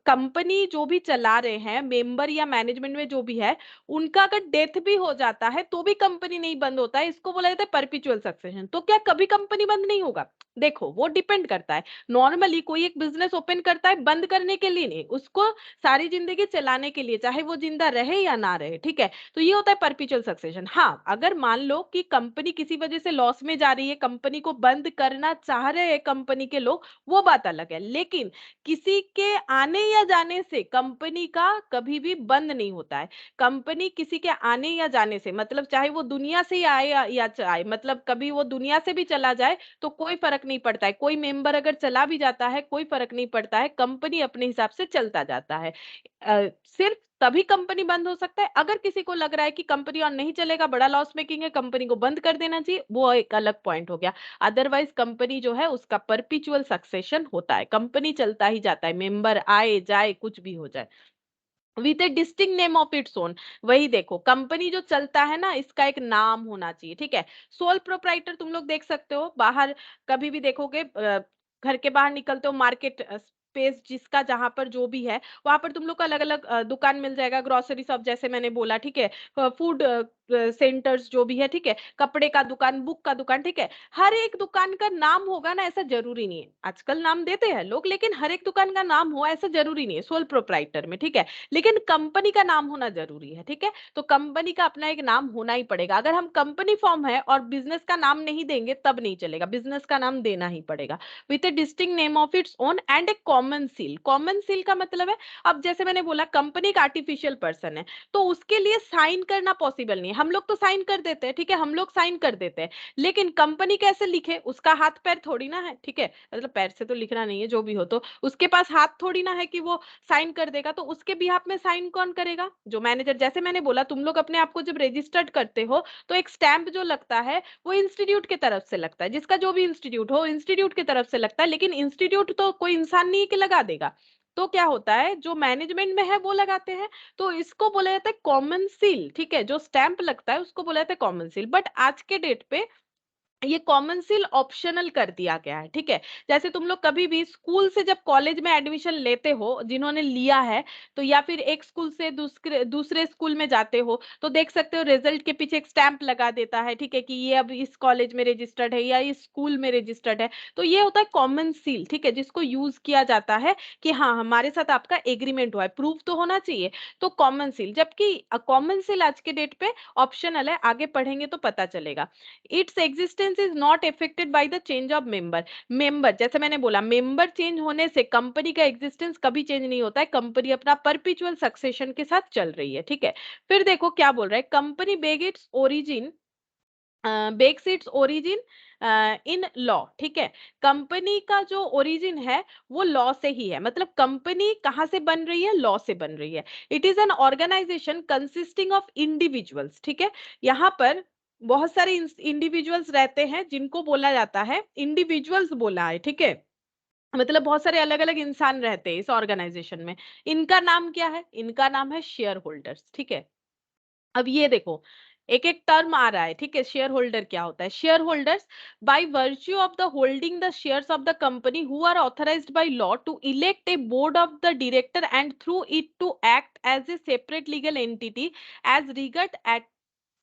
Speaker 1: कंपनी जो भी चला रहे हैं मेंबर या मैनेजमेंट में जो भी है, उनका अगर डेथ भी हो जाता है तो भी कंपनी नहीं बंद होता है, इसको बोला जाता है परपिचुअल सक्सेशन। तो क्या कभी कंपनी बंद नहीं होगा? देखो, वो डिपेंड करता है, नॉर्मली कोई एक बिजनेस ओपन करता है बंद करने के लिए नहीं, उसको सारी जिंदगी चलाने के लिए, चाहे वो जिंदा रहे या ना रहे, ठीक है। तो ये होता है परपिचुअल सक्सेशन। हाँ, अगर मान लो कि कंपनी किसी वजह से लॉस में जा रही है, कंपनी को बंद करना चाह रहे हैं कंपनी के लोग, वो बात अलग है, लेकिन किसी के आने या जाने से कंपनी का कभी भी बंद नहीं होता है। कंपनी किसी के आने या जाने से, मतलब चाहे वो दुनिया से ही आए या जाए, मतलब कभी वो दुनिया से भी चला जाए तो कोई फर्क नहीं पड़ता है, कोई मेंबर अगर चला भी जाता है कोई फर्क नहीं पड़ता है, कंपनी अपने हिसाब से चलता जाता है। सिर्फ तभी कंपनी बंद हो सकता है अगर किसी को लग रहा है कि कंपनी और नहीं चलेगा, बड़ा लॉस मेकिंग है, कंपनी को बंद कर देना चाहिए, वो एक अलग पॉइंट हो गया। अदरवाइज कंपनी जो है उसका परपिचुअल सक्सेशन होता है, कंपनी चलता ही जाता है, मेंबर आए जाए कुछ भी हो जाए। With a distinct name of its own. वही देखो, कंपनी जो चलता है ना, इसका एक नाम होना चाहिए, ठीक है। सोल प्रोप्राइटर तुम लोग देख सकते हो बाहर, कभी भी देखोगे घर के बाहर निकलते हो, मार्केट स्पेस जिसका, जहां पर जो भी है वहां पर तुम लोग को अलग अलग दुकान मिल जाएगा, ग्रोसरी शॉप जैसे मैंने बोला, ठीक है, फूड सेंटर्स जो भी है, ठीक है, कपड़े का दुकान, बुक का दुकान, ठीक है। हर एक दुकान का नाम होगा ना, ऐसा जरूरी नहीं है। आजकल नाम देते हैं लोग, लेकिन हर एक दुकान का नाम हो ऐसा जरूरी नहीं है सोल प्रोप्राइटर में, ठीक है। लेकिन कंपनी का नाम होना जरूरी है, ठीक है। तो कंपनी का अपना एक नाम होना ही पड़ेगा। अगर हम कंपनी फॉर्म है और बिजनेस का नाम नहीं देंगे तब नहीं चलेगा, बिजनेस का नाम देना ही पड़ेगा, with a distinct name of its own and a common seal. Common seal का मतलब है, अब जैसे मैंने बोला कंपनी का आर्टिफिशियल पर्सन है, तो उसके लिए साइन करना पॉसिबल नहीं है। हम लोग तो साइन कर देते हैं, ठीक है, हम लोग साइन कर देते हैं, लेकिन कंपनी कैसे लिखे, उसका हाथ पैर थोड़ी ना है, ठीक है, मतलब पैर से तो लिखना नहीं है, जो भी हो, तो उसके पास हाथ थोड़ी ना है कि वो साइन कर देगा। तो उसके बिहाफ में साइन कौन करेगा, जो मैनेजर। जैसे मैंने बोला, तुम लोग अपने आप को जब रजिस्टर्ड करते हो तो एक स्टैंप जो लगता है वो इंस्टीट्यूट की तरफ से लगता है, जिसका जो भी इंस्टीट्यूट हो इंस्टीट्यूट की तरफ से लगता है, लेकिन इंस्टीट्यूट तो कोई इंसान नहीं है कि लगा देगा। तो क्या होता है, जो मैनेजमेंट में है वो लगाते हैं। तो इसको बोला जाता है कॉमन सील, ठीक है, जो स्टैंप लगता है उसको बोला जाता है कॉमन सील। बट आज के डेट पे ये कॉमन सील ऑप्शनल कर दिया गया है, ठीक है। जैसे तुम लोग कभी भी स्कूल से जब कॉलेज में एडमिशन लेते हो, जिन्होंने लिया है, तो या फिर एक स्कूल से दूसरे दूसरे स्कूल में जाते हो, तो देख सकते हो रिजल्ट के पीछे एक स्टैंप लगा देता है, ठीक है, कि ये अब इस कॉलेज में रजिस्टर्ड है या इस स्कूल में रजिस्टर्ड है। तो ये होता है कॉमन सील, ठीक है, जिसको यूज किया जाता है कि हाँ, हमारे साथ आपका एग्रीमेंट हुआ है, प्रूफ तो होना चाहिए। तो कॉमन सील, जबकि कॉमन सील आज के डेट पे ऑप्शनल है, आगे पढ़ेंगे तो पता चलेगा। Its existence is not affected by the change of member. Member, जैसे मैंने बोला, मेंबर चेंज होने से कंपनी का एग्जिस्टेंस कभी चेंज नहीं होता है, कंपनी अपना परपिचुअल सक्सेशन के साथ चल रही है, ठीक है। फिर देखो क्या बोल रहा है, company beg its origin, begs its origin in law, ठीक है। कंपनी का जो ओरिजिन है वो लॉ से ही है, मतलब कंपनी कहाँ से बन रही है, लॉ से बन रही है। It is an organisation consisting of individuals, ठीक है। यहाँ पर बहुत सारे इंडिविजुअल्स रहते हैं जिनको बोला जाता है इंडिविजुअल्स, बोला है, ठीक है। मतलब बहुत सारे अलग अलग इंसान रहते हैं इस ऑर्गेनाइजेशन में। इनका नाम क्या है, इनका नाम है शेयर होल्डर्स, ठीक है। अब ये देखो, एक एक टर्म आ रहा है, ठीक है। शेयर होल्डर क्या होता है, share holders by virtue of the holding the shares of the company who are authorised by law to elect a board of the director and through it to act as a separate legal entity as regard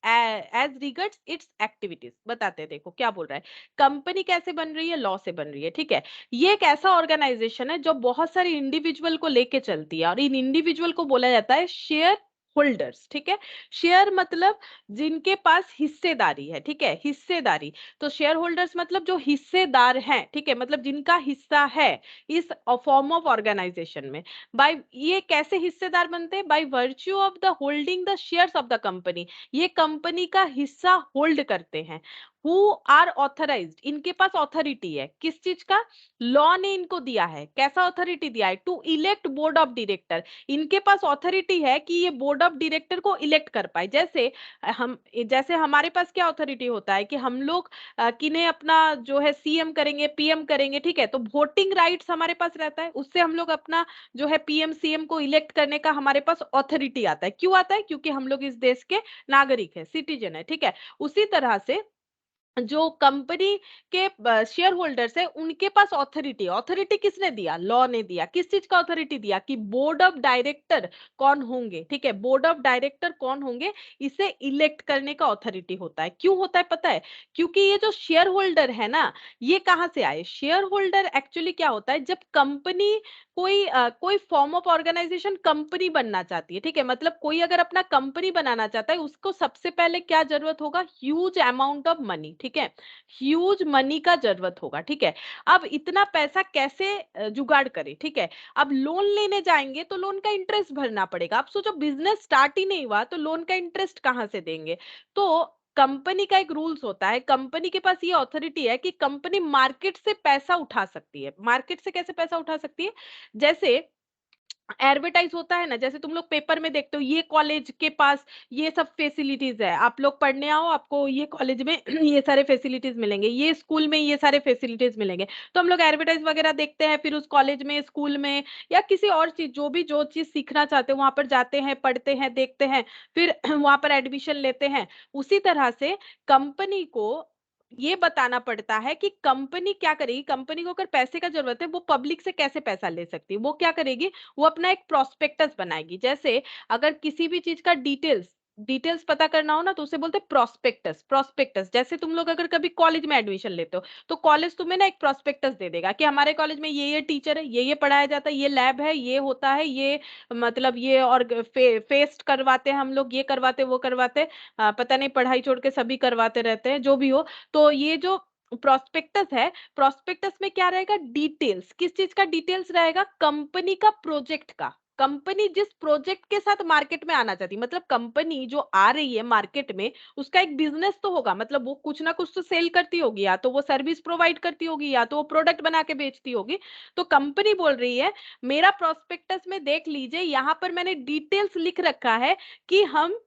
Speaker 1: as regards its activities. बताते हैं, देखो क्या बोल रहा है। Company कैसे बन रही है, लॉ से बन रही है, ठीक है। ये एक ऐसा ऑर्गेनाइजेशन है जो बहुत सारे इंडिविजुअल को लेके चलती है, और इन इंडिविजुअल को बोला जाता है शेयर होल्डर्स, ठीक है। शेयर मतलब जिनके पास हिस्सेदारी है, ठीक है, हिस्सेदारी। तो शेयर होल्डर्स मतलब जो हिस्सेदार हैं, ठीक है, मतलब जिनका हिस्सा है इस फॉर्म ऑफ ऑर्गेनाइजेशन में। बाय, ये कैसे हिस्सेदार बनते हैं, bye virtue of the holding the shares of the company. ये कंपनी का हिस्सा होल्ड करते हैं। हु आर ऑथराइज्ड, इनके पास ऑथोरिटी है, किस चीज का, लॉ ने इनको दिया है, कैसा ऑथोरिटी दिया है, to elect board of director. इनके पास ऑथोरिटी है कि ये बोर्ड ऑफ डायरेक्टर को इलेक्ट कर पाए। जैसे हम, जैसे हमारे पास क्या ऑथोरिटी होता है कि हम लोग किन्हें अपना जो है सीएम करेंगे, पीएम करेंगे, ठीक है। तो वोटिंग राइट्स हमारे पास रहता है, उससे हम लोग अपना जो है पीएम सीएम को इलेक्ट करने का हमारे पास ऑथोरिटी आता है। क्यों आता है, क्योंकि हम लोग इस देश के नागरिक है, सिटीजन है, ठीक है। उसी तरह से जो कंपनी के शेयर होल्डर्स है उनके पास ऑथोरिटी, ऑथोरिटी किसने दिया, लॉ ने दिया। किस चीज का ऑथोरिटी दिया, कि बोर्ड ऑफ डायरेक्टर कौन होंगे, ठीक है, बोर्ड ऑफ डायरेक्टर कौन होंगे, इसे इलेक्ट करने का ऑथोरिटी होता है। क्यों होता है पता है, क्योंकि ये जो शेयर होल्डर है ना, ये कहाँ से आए, शेयर होल्डर एक्चुअली क्या होता है, जब कंपनी कोई फॉर्म ऑफ ऑर्गेनाइजेशन कंपनी बनना चाहती है, ठीक है, मतलब कोई अगर अपना कंपनी बनाना चाहता है, उसको सबसे पहले क्या जरूरत होगा, ह्यूज अमाउंट ऑफ मनी, ठीक है, ह्यूज मनी का जरूरत होगा, ठीक है। अब इतना पैसा कैसे जुगाड़ करे, ठीक है। अब लोन लेने जाएंगे तो लोन का इंटरेस्ट भरना पड़ेगा। अब सोचो बिजनेस स्टार्ट ही नहीं हुआ तो लोन का इंटरेस्ट कहाँ से देंगे। तो कंपनी का एक रूल्स होता है, कंपनी के पास ये अथॉरिटी है कि कंपनी मार्केट से पैसा उठा सकती है। मार्केट से कैसे पैसा उठा सकती है, जैसे एडवर्टाइज होता है ना, जैसे तुम लोग पेपर में देखते हो ये कॉलेज के पास ये सब फैसिलिटीज है, आप लोग पढ़ने आओ, आपको ये कॉलेज में ये सारे फैसिलिटीज मिलेंगे, ये स्कूल में ये सारे फैसिलिटीज मिलेंगे। तो हम लोग एडवर्टाइज वगैरह देखते हैं, फिर उस कॉलेज में, स्कूल में, या किसी और चीज, जो चीज सीखना चाहते हैं वहां पर जाते हैं, पढ़ते हैं, देखते हैं, फिर वहां पर एडमिशन लेते हैं। उसी तरह से कंपनी को ये बताना पड़ता है कि कंपनी क्या करेगी। कंपनी को अगर पैसे का जरूरत है, वो पब्लिक से कैसे पैसा ले सकती है, वो क्या करेगी, वो अपना एक प्रोस्पेक्टस बनाएगी। जैसे अगर किसी भी चीज का डिटेल्स डिटेल्स पता करना हो ना, तो उसे बोलते हैं प्रोस्पेक्टस। प्रोस्पेक्टस जैसे तुम लोग अगर कभी कॉलेज में एडमिशन लेते हो, तो कॉलेज तुम्हें ना एक प्रोस्पेक्टस दे देगा कि हमारे कॉलेज में ये टीचर है, ये पढ़ाया जाता है, ये लैब है, ये होता है, ये मतलब ये, और फेस्ट करवाते हैं हम लोग, ये करवाते वो करवाते, पता नहीं पढ़ाई छोड़ के सभी करवाते रहते हैं, जो भी हो। तो ये जो प्रोस्पेक्टस है, प्रोस्पेक्टस में क्या रहेगा, डिटेल्स, किस चीज का डिटेल्स रहेगा, कंपनी का, प्रोजेक्ट का। कंपनी जिस प्रोजेक्ट के साथ मार्केट में आना चाहती, मतलब कंपनी जो आ रही है मार्केट में, उसका एक बिजनेस तो होगा, मतलब वो कुछ ना कुछ तो सेल करती होगी, या तो वो सर्विस प्रोवाइड करती होगी, या तो वो प्रोडक्ट बना के बेचती होगी। तो कंपनी बोल रही है, मेरा प्रोस्पेक्टस में देख लीजिए, यहां पर मैंने डिटेल्स लिख रखा है कि हम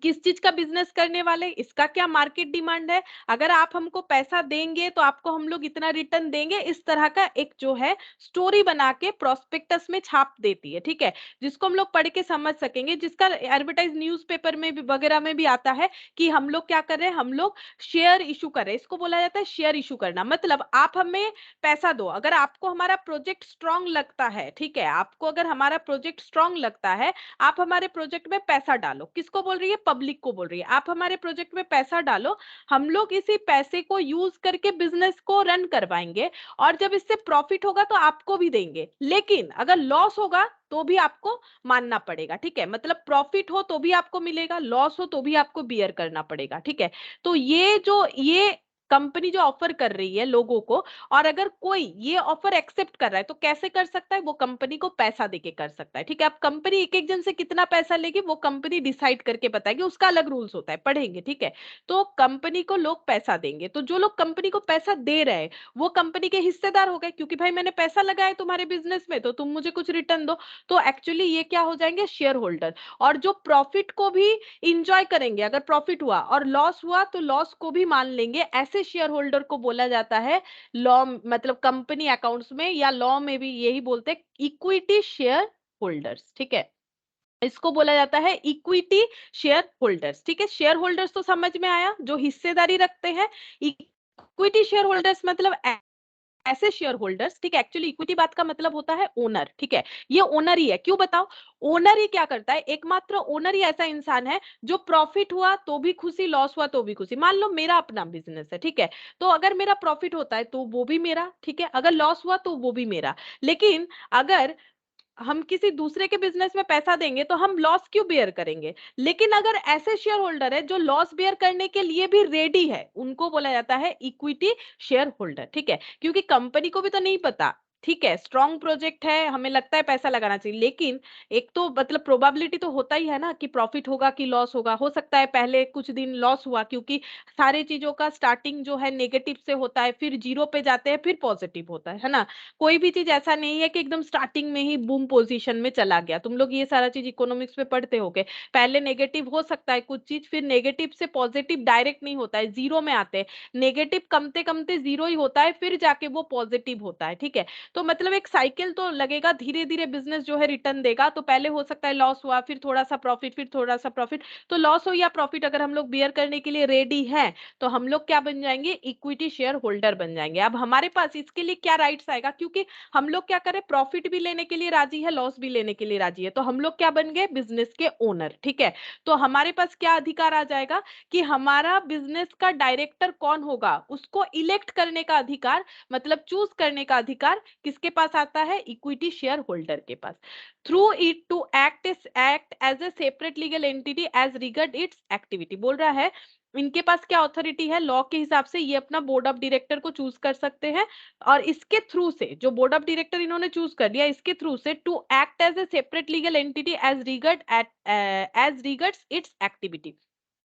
Speaker 1: किस चीज का बिजनेस करने वाले, इसका क्या मार्केट डिमांड है, अगर आप हमको पैसा देंगे तो आपको हम लोग इतना रिटर्न देंगे। इस तरह का एक जो है स्टोरी बना के प्रोस्पेक्टस में छाप देती है, ठीक है, जिसको हम लोग पढ़ के समझ सकेंगे, जिसका एडवर्टाइज न्यूज़पेपर में भी वगैरह में भी आता है कि हम लोग क्या कर रहे हैं, हम लोग शेयर इशू कर रहे हैं। इसको बोला जाता है शेयर इशू करना। मतलब आप हमें पैसा दो, अगर आपको हमारा प्रोजेक्ट स्ट्रांग लगता है, ठीक है, आपको अगर हमारा प्रोजेक्ट स्ट्रांग लगता है, आप हमारे प्रोजेक्ट में पैसा डालो। किसको बोल रही है, पब्लिक को बोल रही है, आप हमारे प्रोजेक्ट में पैसा डालो, हम लोग इसी पैसे को यूज करके बिजनेस को रन करवाएंगे, और जब इससे प्रॉफिट होगा तो आपको भी देंगे, लेकिन अगर लॉस होगा तो भी आपको मानना पड़ेगा, ठीक है। मतलब प्रॉफिट हो तो भी आपको मिलेगा, लॉस हो तो भी आपको बियर करना पड़ेगा, ठीक है। तो ये कंपनी जो ऑफर कर रही है लोगों को, और अगर कोई ये ऑफर एक्सेप्ट कर रहा है तो कैसे कर सकता है, वो कंपनी को पैसा देके कर सकता है, ठीक है। अब कंपनी एक एक जन से कितना पैसा लेगी, वो कंपनी डिसाइड करके बताएगी, उसका अलग रूल्स होता है, पढ़ेंगे, ठीक है। तो कंपनी को लोग पैसा देंगे, तो जो लोग कंपनी को पैसा दे रहे हैं, वो कंपनी के हिस्सेदार हो गए, क्योंकि भाई मैंने पैसा लगाया तुम्हारे बिजनेस में, तो तुम मुझे कुछ रिटर्न दो। तो एक्चुअली ये क्या हो जाएंगे, शेयर होल्डर। और जो प्रॉफिट को भी इंजॉय करेंगे, अगर प्रॉफिट हुआ और लॉस हुआ तो लॉस को भी मान लेंगे, ऐसे शेयर होल्डर को बोला जाता है लॉ, मतलब कंपनी अकाउंट्स में या लॉ में भी यही बोलते हैं, इक्विटी शेयर होल्डर्स, ठीक है। इसको बोला जाता है इक्विटी शेयर होल्डर्स, ठीक है। शेयर होल्डर्स तो समझ में आया, जो हिस्सेदारी रखते हैं। इक्विटी शेयर होल्डर्स मतलब ऐसे शेयर होल्डर्स, ठीक है। एक्चुअली इक्विटी बात का मतलब होता है ओनर, ठीक है। ये ओनर ही है, क्यों बताओ। ओनर ही क्या करता है, एकमात्र ओनर ही ऐसा इंसान है जो प्रॉफिट हुआ तो भी खुशी, लॉस हुआ तो भी खुशी। मान लो मेरा अपना बिजनेस है, ठीक है, तो अगर मेरा प्रॉफिट होता है तो वो भी मेरा, ठीक है, अगर लॉस हुआ तो वो भी मेरा। लेकिन अगर हम किसी दूसरे के बिजनेस में पैसा देंगे तो हम लॉस क्यों बेयर करेंगे। लेकिन अगर ऐसे शेयर होल्डर है जो लॉस बेयर करने के लिए भी रेडी है, उनको बोला जाता है इक्विटी शेयर होल्डर, ठीक है। क्योंकि कंपनी को भी तो नहीं पता, ठीक है, स्ट्रॉन्ग प्रोजेक्ट है, हमें लगता है पैसा लगाना चाहिए, लेकिन एक तो मतलब प्रोबेबिलिटी तो होता ही है ना कि प्रॉफिट होगा कि लॉस होगा। हो सकता है पहले कुछ दिन लॉस हुआ, क्योंकि सारी चीजों का स्टार्टिंग जो है नेगेटिव से होता है, फिर जीरो पे जाते हैं, फिर पॉजिटिव होता है ना। कोई भी चीज ऐसा नहीं है कि एकदम स्टार्टिंग में ही बूम पोजीशन में चला गया। तुम लोग ये सारा चीज इकोनॉमिक्स में पढ़ते होगे, पहले नेगेटिव हो सकता है कुछ चीज, फिर नेगेटिव से पॉजिटिव डायरेक्ट नहीं होता है, जीरो में आते हैं। नेगेटिव कमते कमते जीरो ही होता है, फिर जाके वो पॉजिटिव होता है, ठीक है। तो मतलब एक साइकिल तो लगेगा, धीरे धीरे बिजनेस जो है रिटर्न देगा। तो पहले हो सकता है लॉस हुआ, फिर थोड़ा सा प्रॉफिट, फिर थोड़ा सा प्रॉफिट। तो लॉस हो या प्रॉफिट, अगर हम लोग बियर करने के लिए रेडी हैं, तो हम लोग क्या बन जाएंगे, इक्विटी शेयर होल्डर बन जाएंगे। अब हमारे पास इसके लिए क्या राइट्स आएगा, क्योंकि हम लोग क्या करें, प्रॉफिट भी लेने के लिए राजी है, लॉस भी लेने के लिए राजी है, तो हम लोग क्या बन गए, बिजनेस के ओनर, ठीक है। तो हमारे पास क्या अधिकार आ जाएगा कि हमारा बिजनेस का डायरेक्टर कौन होगा, उसको इलेक्ट करने का अधिकार, मतलब चूज करने का अधिकार किसके पास आता है, इक्विटी शेयर होल्डर के पास। Through it to act as a separate legal entity as regard its activity, बोल रहा है इनके पास क्या अथॉरिटी है, लॉ के हिसाब से ये अपना बोर्ड ऑफ डायरेक्टर को चूज कर सकते हैं, और इसके थ्रू से जो बोर्ड ऑफ डायरेक्टर इन्होंने चूज कर लिया, इसके थ्रू से to act as a separate legal entity as regards its activity,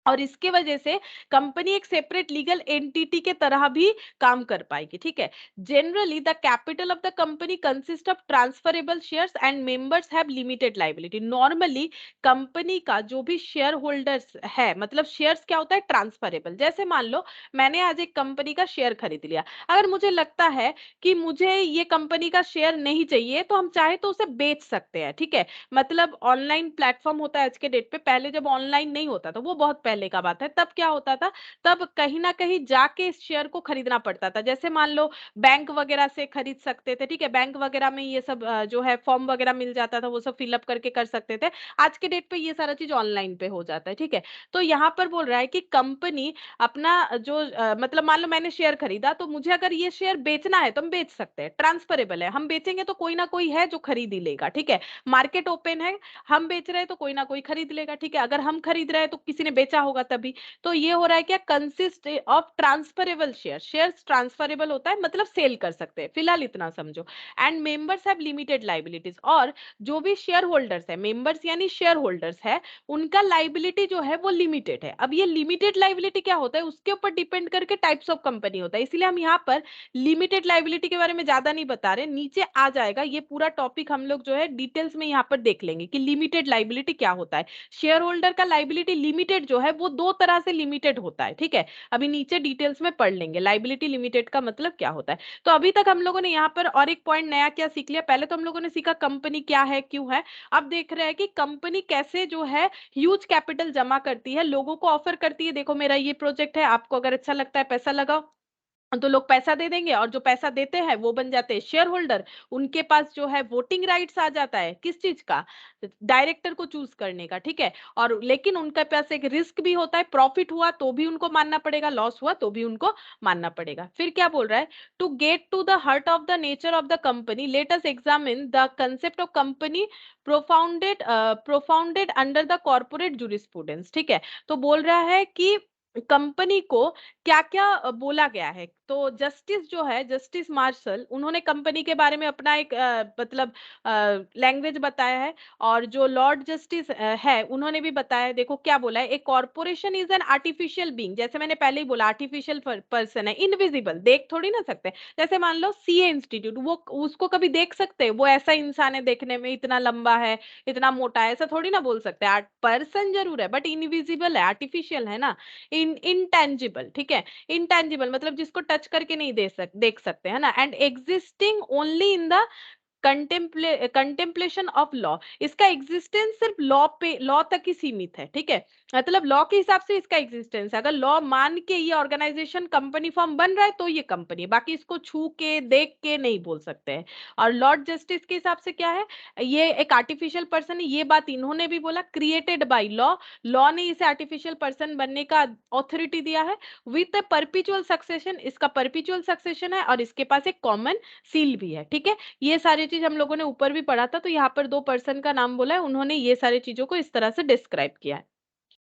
Speaker 1: और इसके वजह से कंपनी एक सेपरेट लीगल एंटिटी के तरह भी काम कर पाएगी, ठीक है। Generally the capital of the company consist of transferable shares and members have limited liability. Normally company का जो भी शेयर होल्डर्स है, मतलब शेयर्स क्या होता है, ट्रांसफरेबल। जैसे मान लो मैंने आज एक कंपनी का शेयर खरीद लिया, अगर मुझे लगता है कि मुझे ये कंपनी का शेयर नहीं चाहिए तो हम चाहे तो उसे बेच सकते हैं, ठीक है। मतलब ऑनलाइन प्लेटफॉर्म होता है आज के डेट पे, पहले जब ऑनलाइन नहीं होता था, वो बहुत पहले का बात है, तब क्या होता था, तब कहीं ना कहीं जाके इस शेयर को खरीदना पड़ता था। जैसे मान लो बैंक वगैरह से खरीद सकते थे, ठीक है, बैंक वगैरह में ये सब जो है फॉर्म वगैरह मिल जाता था, वो सब फिलअप करके कर सकते थे। आज के डेट पे ये सारा चीज ऑनलाइन पे हो जाता है, ठीक है। तो यहाँ पर बोल रहा है कि कंपनी अपना जो मतलब मान लो मैंने शेयर खरीदा, तो मुझे अगर ये शेयर बेचना है तो हम बेच सकते हैं, ट्रांसफरेबल है, हम बेचेंगे तो कोई ना कोई है जो खरीद ही लेगा, ठीक है। मार्केट ओपन है, हम बेच रहे हैं तो कोई ना कोई खरीद लेगा, ठीक है। अगर हम खरीद रहे हैं तो किसी ने बेचा होगा तभी। तो ये हो रहा है क्या, consist of transferable share, shares transferable होता है मतलब सेल कर सकते हैं, फिलहाल इतना समझो। And members have limited liabilities, और जो भी शेयर होल्डर्स है, मेंबर्स यानी शेयर होल्डर्स है, उनका लाइबिलिटी जो है वो लिमिटेड है। अब ये लिमिटेड लाइबिलिटी क्या होता है, उसके ऊपर डिपेंड करके टाइप्स ऑफ कंपनी होता है, इसलिए हम यहाँ पर लिमिटेड लाइबिलिटी के बारे में ज्यादा नहीं बता रहे, नीचे आ जाएगा ये पूरा टॉपिक, हम लोग जो है डिटेल्स में यहाँ पर देख लेंगे कि लिमिटेड लाइबिलिटी क्या होता है। शेयर होल्डर का लाइबिलिटी लिमिटेड जो है वो दो तरह से लिमिटेड होता है, ठीक है। अभी नीचे डिटेल्स में पढ़ लेंगे लाइबिलिटी लिमिटेड का मतलब क्या होता है। तो अभी तक हम लोगों ने यहाँ पर और एक पॉइंट नया क्या सीख लिया, पहले तो हम लोगों ने सीखा कंपनी क्या है, क्यों है। अब देख रहे हैं कि कंपनी कैसे जो है ह्यूज कैपिटल जमा करती है, लोगों को ऑफर करती है, देखो मेरा ये प्रोजेक्ट है, आपको अगर अच्छा लगता है पैसा लगाओ, तो लोग पैसा दे देंगे, और जो पैसा देते हैं वो बन जाते हैं शेयर होल्डर। उनके पास जो है वोटिंग राइट्स आ जाता है, किस चीज का, डायरेक्टर को चूज करने का, ठीक है। और लेकिन उनके पास एक रिस्क भी होता है, प्रॉफिट हुआ तो भी उनको मानना पड़ेगा, लॉस हुआ तो भी उनको मानना पड़ेगा। फिर क्या बोल रहा है, to get to the heart of the nature of the company let us examine the concept of company propounded under the corporate jurisprudence, ठीक है। तो बोल रहा है कि कंपनी को क्या क्या बोला गया है। तो जस्टिस जो है, जस्टिस मार्शल, उन्होंने कंपनी के बारे में अपना एक मतलब लैंग्वेज बताया है। और जो लॉर्ड जस्टिस है, उन्होंने भी बताया है, देखो क्या बोला है, a corporation is an artificial being, जैसे मैंने पहले ही बोला आर्टिफिशियल पर्सन है, इनविजिबल, देख थोड़ी ना सकते। जैसे मान लो सीए इंस्टीट्यूट, वो उसको कभी देख सकते हैं, वो ऐसा इंसान है देखने में, इतना लंबा है, इतना मोटा है, ऐसा थोड़ी ना बोल सकते हैं। पर्सन जरूर है बट इनविजिबल है, आर्टिफिशियल है ना, इनटेंजिबल, ठीक है। इंटेंजिबल मतलब जिसको टच करके नहीं देख सकते, है ना। And existing only in the contemplation of law, इसका एग्जिस्टेंस सिर्फ लॉ पे, लॉ तक ही सीमित है, ठीक है। मतलब लॉ के हिसाब से इसका एग्जिस्टेंस है, अगर लॉ मान के ये ऑर्गेनाइजेशन कंपनी फॉर्म बन रहा है तो ये कंपनी है, बाकी इसको छू के देख के नहीं बोल सकते हैं। और लॉर्ड जस्टिस के हिसाब से क्या है, ये एक आर्टिफिशियल पर्सन है, ये बात इन्होंने भी बोला, क्रिएटेड बाय लॉ, लॉ ने इसे आर्टिफिशियल पर्सन बनने का ऑथोरिटी दिया है, विथ परपिचुअल सक्सेशन, इसका परपिचुअल सक्सेशन है, और इसके पास एक कॉमन सील भी है, ठीक है। ये सारी चीज हम लोगों ने ऊपर भी पढ़ा था, तो यहाँ पर दो पर्सन का नाम बोला है, उन्होंने ये सारी चीजों को इस तरह से डिस्क्राइब किया है।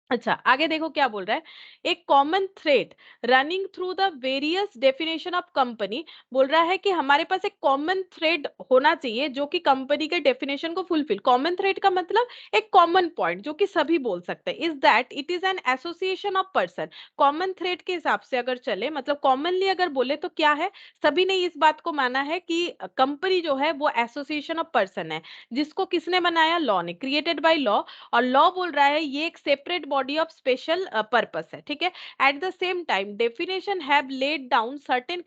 Speaker 1: अच्छा, आगे देखो क्या बोल रहा है, एक common thread running through the various definition of company, बोल रहा है कि हमारे पास एक कॉमन थ्रेड होना चाहिए जो कि कंपनी के डेफिनेशन को फुलफिल, कॉमन थ्रेड का मतलब एक कॉमन पॉइंट जो कि सभी बोल सकते हैं, is that it is N association of person. Common thread के हिसाब से अगर चले, मतलब कॉमनली अगर बोले तो क्या है, सभी ने इस बात को माना है कि कंपनी जो है वो एसोसिएशन ऑफ पर्सन है, जिसको किसने बनाया, लॉ ने, क्रिएटेड बाय लॉ। और लॉ बोल रहा है ये एक separate body of special purpose है, ठीक है। At the same time definition have laid down certain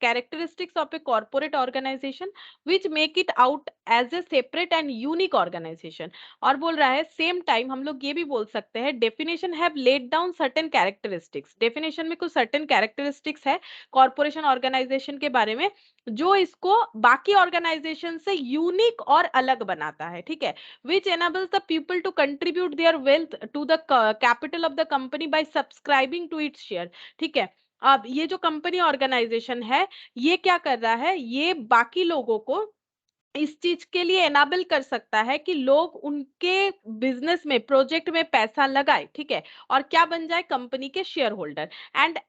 Speaker 1: characteristics of a corporate organization which make it out as a separate and unique organization। और बोल रहा है सेम टाइम हम लोग ये भी बोल सकते हैं definition have laid down certain characteristics, definition में कुछ सर्टेन कैरेक्टरिस्टिक्स है कॉर्पोरेशन ऑर्गेनाइजेशन के बारे में, जो इसको बाकी ऑर्गेनाइजेशन से यूनिक और अलग बनाता है, ठीक है। which enables the people to contribute their wealth to the capital of the company by subscribing to its share, ठीक है। अब ये जो कंपनी ऑर्गेनाइजेशन है, ये क्या कर रहा है, ये बाकी लोगों को इस चीज के लिए एनाबल कर सकता है कि लोग उनके बिजनेस में, प्रोजेक्ट में पैसा लगाए, ठीक है, और क्या बन जाए, कंपनी के share holder. And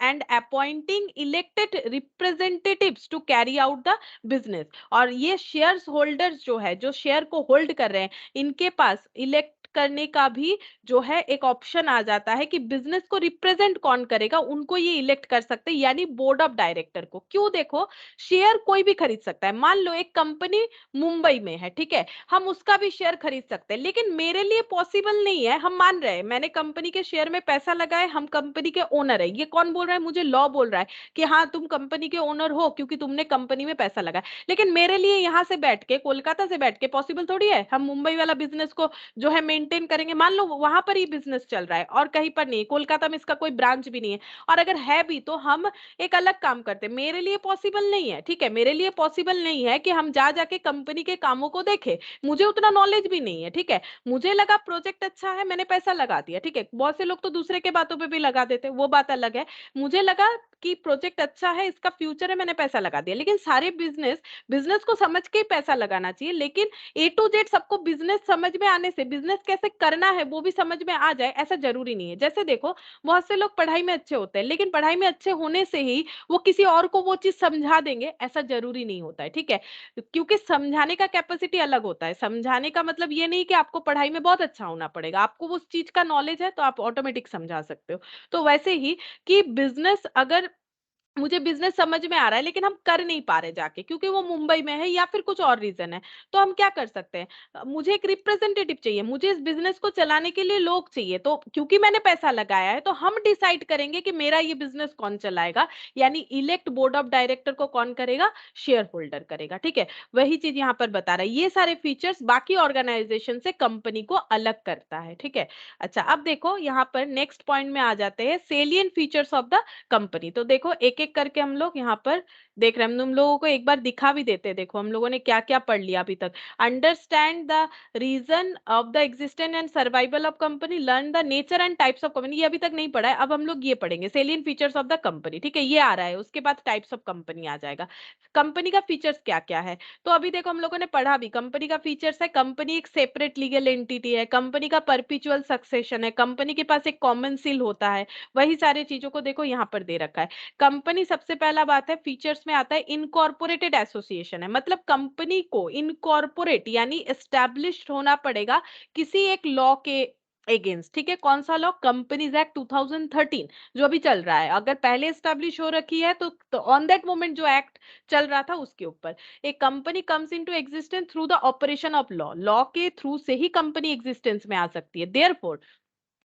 Speaker 1: and appointing elected representatives to carry out the business. और ये शेयर होल्डर्स जो है, जो शेयर को होल्ड कर रहे हैं, इनके पास इलेक्ट करने का भी जो है एक ऑप्शन आ जाता है कि बिजनेस को रिप्रेजेंट कौन करेगा, उनको ये इलेक्ट कर सकते हैं, यानी बोर्ड ऑफ डायरेक्टर को। क्यों? देखो, शेयर कोई भी खरीद सकता है। मान लो एक कंपनी मुंबई में है, ठीक है, हम उसका भी शेयर खरीद सकते हैं, लेकिन मेरे लिए पॉसिबल नहीं है। हम मान रहे हैं मैंने कंपनी के शेयर में पैसा लगाए, हम कंपनी के ओनर है, ये कौन बोल रहा है? मुझे लॉ बोल रहा है कि हाँ तुम कंपनी के ओनर हो क्योंकि तुमने कंपनी में पैसा लगाया। लेकिन मेरे लिए यहाँ से बैठ के, कोलकाता से बैठ के पॉसिबल थोड़ी है हम मुंबई वाला बिजनेस को जो है मेंटेन करेंगे। मान लो वहां पर ही बिजनेस चल रहा है और कहीं पर नहीं, कोलकाता में इसका कोई ब्रांच भी नहीं है, और अगर है भी तो हम एक अलग काम करते हैं। मेरे लिए पॉसिबल नहीं है, ठीक है, मेरे लिए पॉसिबल नहीं है कि हम जा जाके कंपनी के कामों को देखें। मुझे उतना नॉलेज भी नहीं है, ठीक है। मुझे लगा प्रोजेक्ट अच्छा है, मैंने पैसा लगा दिया, ठीक है। बहुत से लोग तो दूसरे के बातों पे भी लगा देते, वो बात अलग है। मुझे लगा कि प्रोजेक्ट अच्छा है, इसका फ्यूचर है, मैंने पैसा लगा दिया। लेकिन सारे बिजनेस बिजनेस को समझ के ही पैसा लगाना चाहिए। लेकिन ए टू जेड सबको बिजनेस समझ में आने से बिजनेस कैसे करना है वो भी समझ में आ जाए, ऐसा जरूरी नहीं है। जैसे देखो, बहुत से लोग पढ़ाई में अच्छे होते हैं, लेकिन पढ़ाई में अच्छे होने से ही वो किसी और को वो चीज समझा देंगे, ऐसा जरूरी नहीं होता है, ठीक है। क्योंकि समझाने का कैपेसिटी अलग होता है। समझाने का मतलब ये नहीं कि आपको पढ़ाई में बहुत अच्छा होना पड़ेगा, आपको उस चीज का नॉलेज है तो आप ऑटोमेटिक समझा सकते हो। तो वैसे ही कि बिजनेस, अगर मुझे बिजनेस समझ में आ रहा है लेकिन हम कर नहीं पा रहे जाके क्योंकि वो मुंबई में है या फिर कुछ और रीजन है, तो हम क्या कर सकते हैं? मुझे एक रिप्रेजेंटेटिव चाहिए, मुझे इस बिजनेस को चलाने के लिए लोग चाहिए। तो क्योंकि मैंने पैसा लगाया है तो हम डिसाइड करेंगे कि मेरा ये बिजनेस कौन चलाएगा, यानी इलेक्ट बोर्ड ऑफ डायरेक्टर को कौन करेगा? शेयर होल्डर करेगा, ठीक है। वही चीज यहाँ पर बता रहा है, ये सारे फीचर्स बाकी ऑर्गेनाइजेशन से कंपनी को अलग करता है, ठीक है। अच्छा, अब देखो यहाँ पर नेक्स्ट पॉइंट में आ जाते हैं, सेलियन फीचर्स ऑफ द कंपनी। तो देखो एक एक करके हम लोग यहाँ पर देख रहे हैं। हम तुम लोगों को एक बार दिखा भी देते हैं, देखो हम लोगों ने क्या क्या पढ़ लिया अभी तक। Understand the reason of the existence and survival of company, learn the nature and types of company, ये अभी तक नहीं पढ़ा है। अब हम लोग ये पढ़ेंगे सेलियन फीचर्स ऑफ द कंपनी, ठीक है, ये आ रहा है। उसके बाद टाइप्स ऑफ कंपनी आ जाएगा, कंपनी का फीचर्स क्या क्या है। तो अभी देखो हम लोगों ने पढ़ा भी, कंपनी का फीचर्स है, कंपनी एक सेपरेट लीगल एंटिटी है, कंपनी का परपिचुअल सक्सेशन है, कंपनी के पास एक कॉमन सील होता है, वही सारी चीजों को देखो यहाँ पर दे रखा है। कंपनी, सबसे पहला बात है फीचर्स में आता है इनकॉर्पोरेटेड एसोसिएशन है, मतलब कंपनी को इनकॉर्पोरेट यानी एस्टैब्लिश्ड होना पड़ेगा किसी एक लॉ के अगेंस्ट, ठीक है। कौन सा लॉ? कंपनीज एक्ट 2013 जो अभी चल रहा है। अगर पहले एस्टैब्लिश हो रखी है तो ऑन दैट मोमेंट जो एक्ट चल रहा था उसके ऊपर एक company comes into existence through the operation of law, law के थ्रू से ही कंपनी एग्जिस्टेंस में आ सकती है। Therefore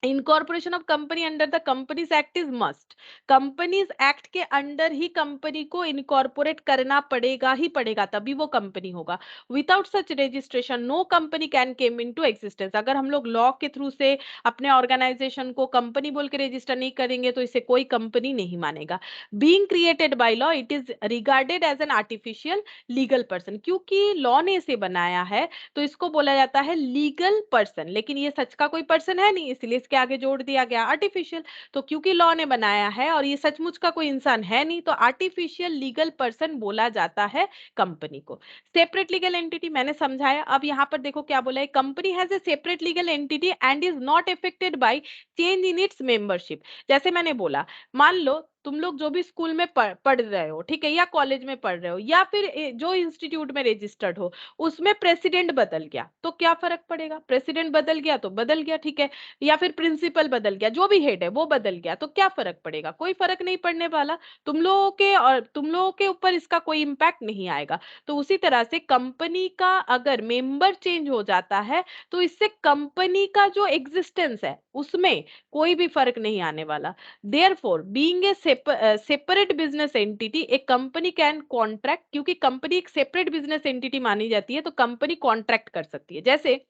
Speaker 1: incorporation of company under the companies act is must, companies act के अंडर ही कंपनी को इनकॉर्पोरेट करना पड़ेगा ही पड़ेगा, तभी वो कंपनी होगा। Without such registration no company can came into existence, अगर हम लोग लॉ के थ्रू से अपने ऑर्गेनाइजेशन को कंपनी बोल के रजिस्टर नहीं करेंगे तो इसे कोई कंपनी नहीं मानेगा। Being created by law it is regarded as an artificial legal person, क्योंकि लॉ ने इसे बनाया है तो इसको बोला जाता है लीगल पर्सन, लेकिन ये सच का कोई पर्सन है नहीं, इसलिए इसके आगे जोड़ दिया गया आर्टिफिशियल। तो क्योंकि लॉ ने बनाया है और ये सचमुच का कोई इंसान है नहीं, तो आर्टिफिशियल लीगल पर्सन बोला जाता है कंपनी को। सेपरेट लीगल एंटिटी मैंने समझाया। अब यहाँ पर देखो क्या बोला है, company has a separate legal entity and is not affected by change in its membership. जैसे मैंने बोला, मान लो तुम लोग जो भी स्कूल में पढ़ रहे हो, ठीक है, या कॉलेज में पढ़ रहे हो, या फिर जो इंस्टीट्यूट में रजिस्टर्ड हो, उसमें प्रेसिडेंट बदल गया तो क्या फर्क पड़ेगा? प्रेसिडेंट बदल गया तो बदल गया, ठीक है, या फिर प्रिंसिपल बदल गया, जो भी हेड है वो बदल गया, तो क्या फर्क पड़ेगा? कोई फर्क नहीं पड़ने वाला। तुम लोगों के ऊपर इसका कोई इम्पैक्ट नहीं आएगा। तो उसी तरह से कंपनी का अगर मेंबर चेंज हो जाता है तो इससे कंपनी का जो एग्जिस्टेंस है उसमें कोई भी फर्क नहीं आने वाला। Therefore being a separate business entity A company can contract, क्योंकि कंपनी एक सेपरेट बिजनेस एंटिटी मानी जाती है तो कंपनी कॉन्ट्रैक्ट कर सकती है। जैसे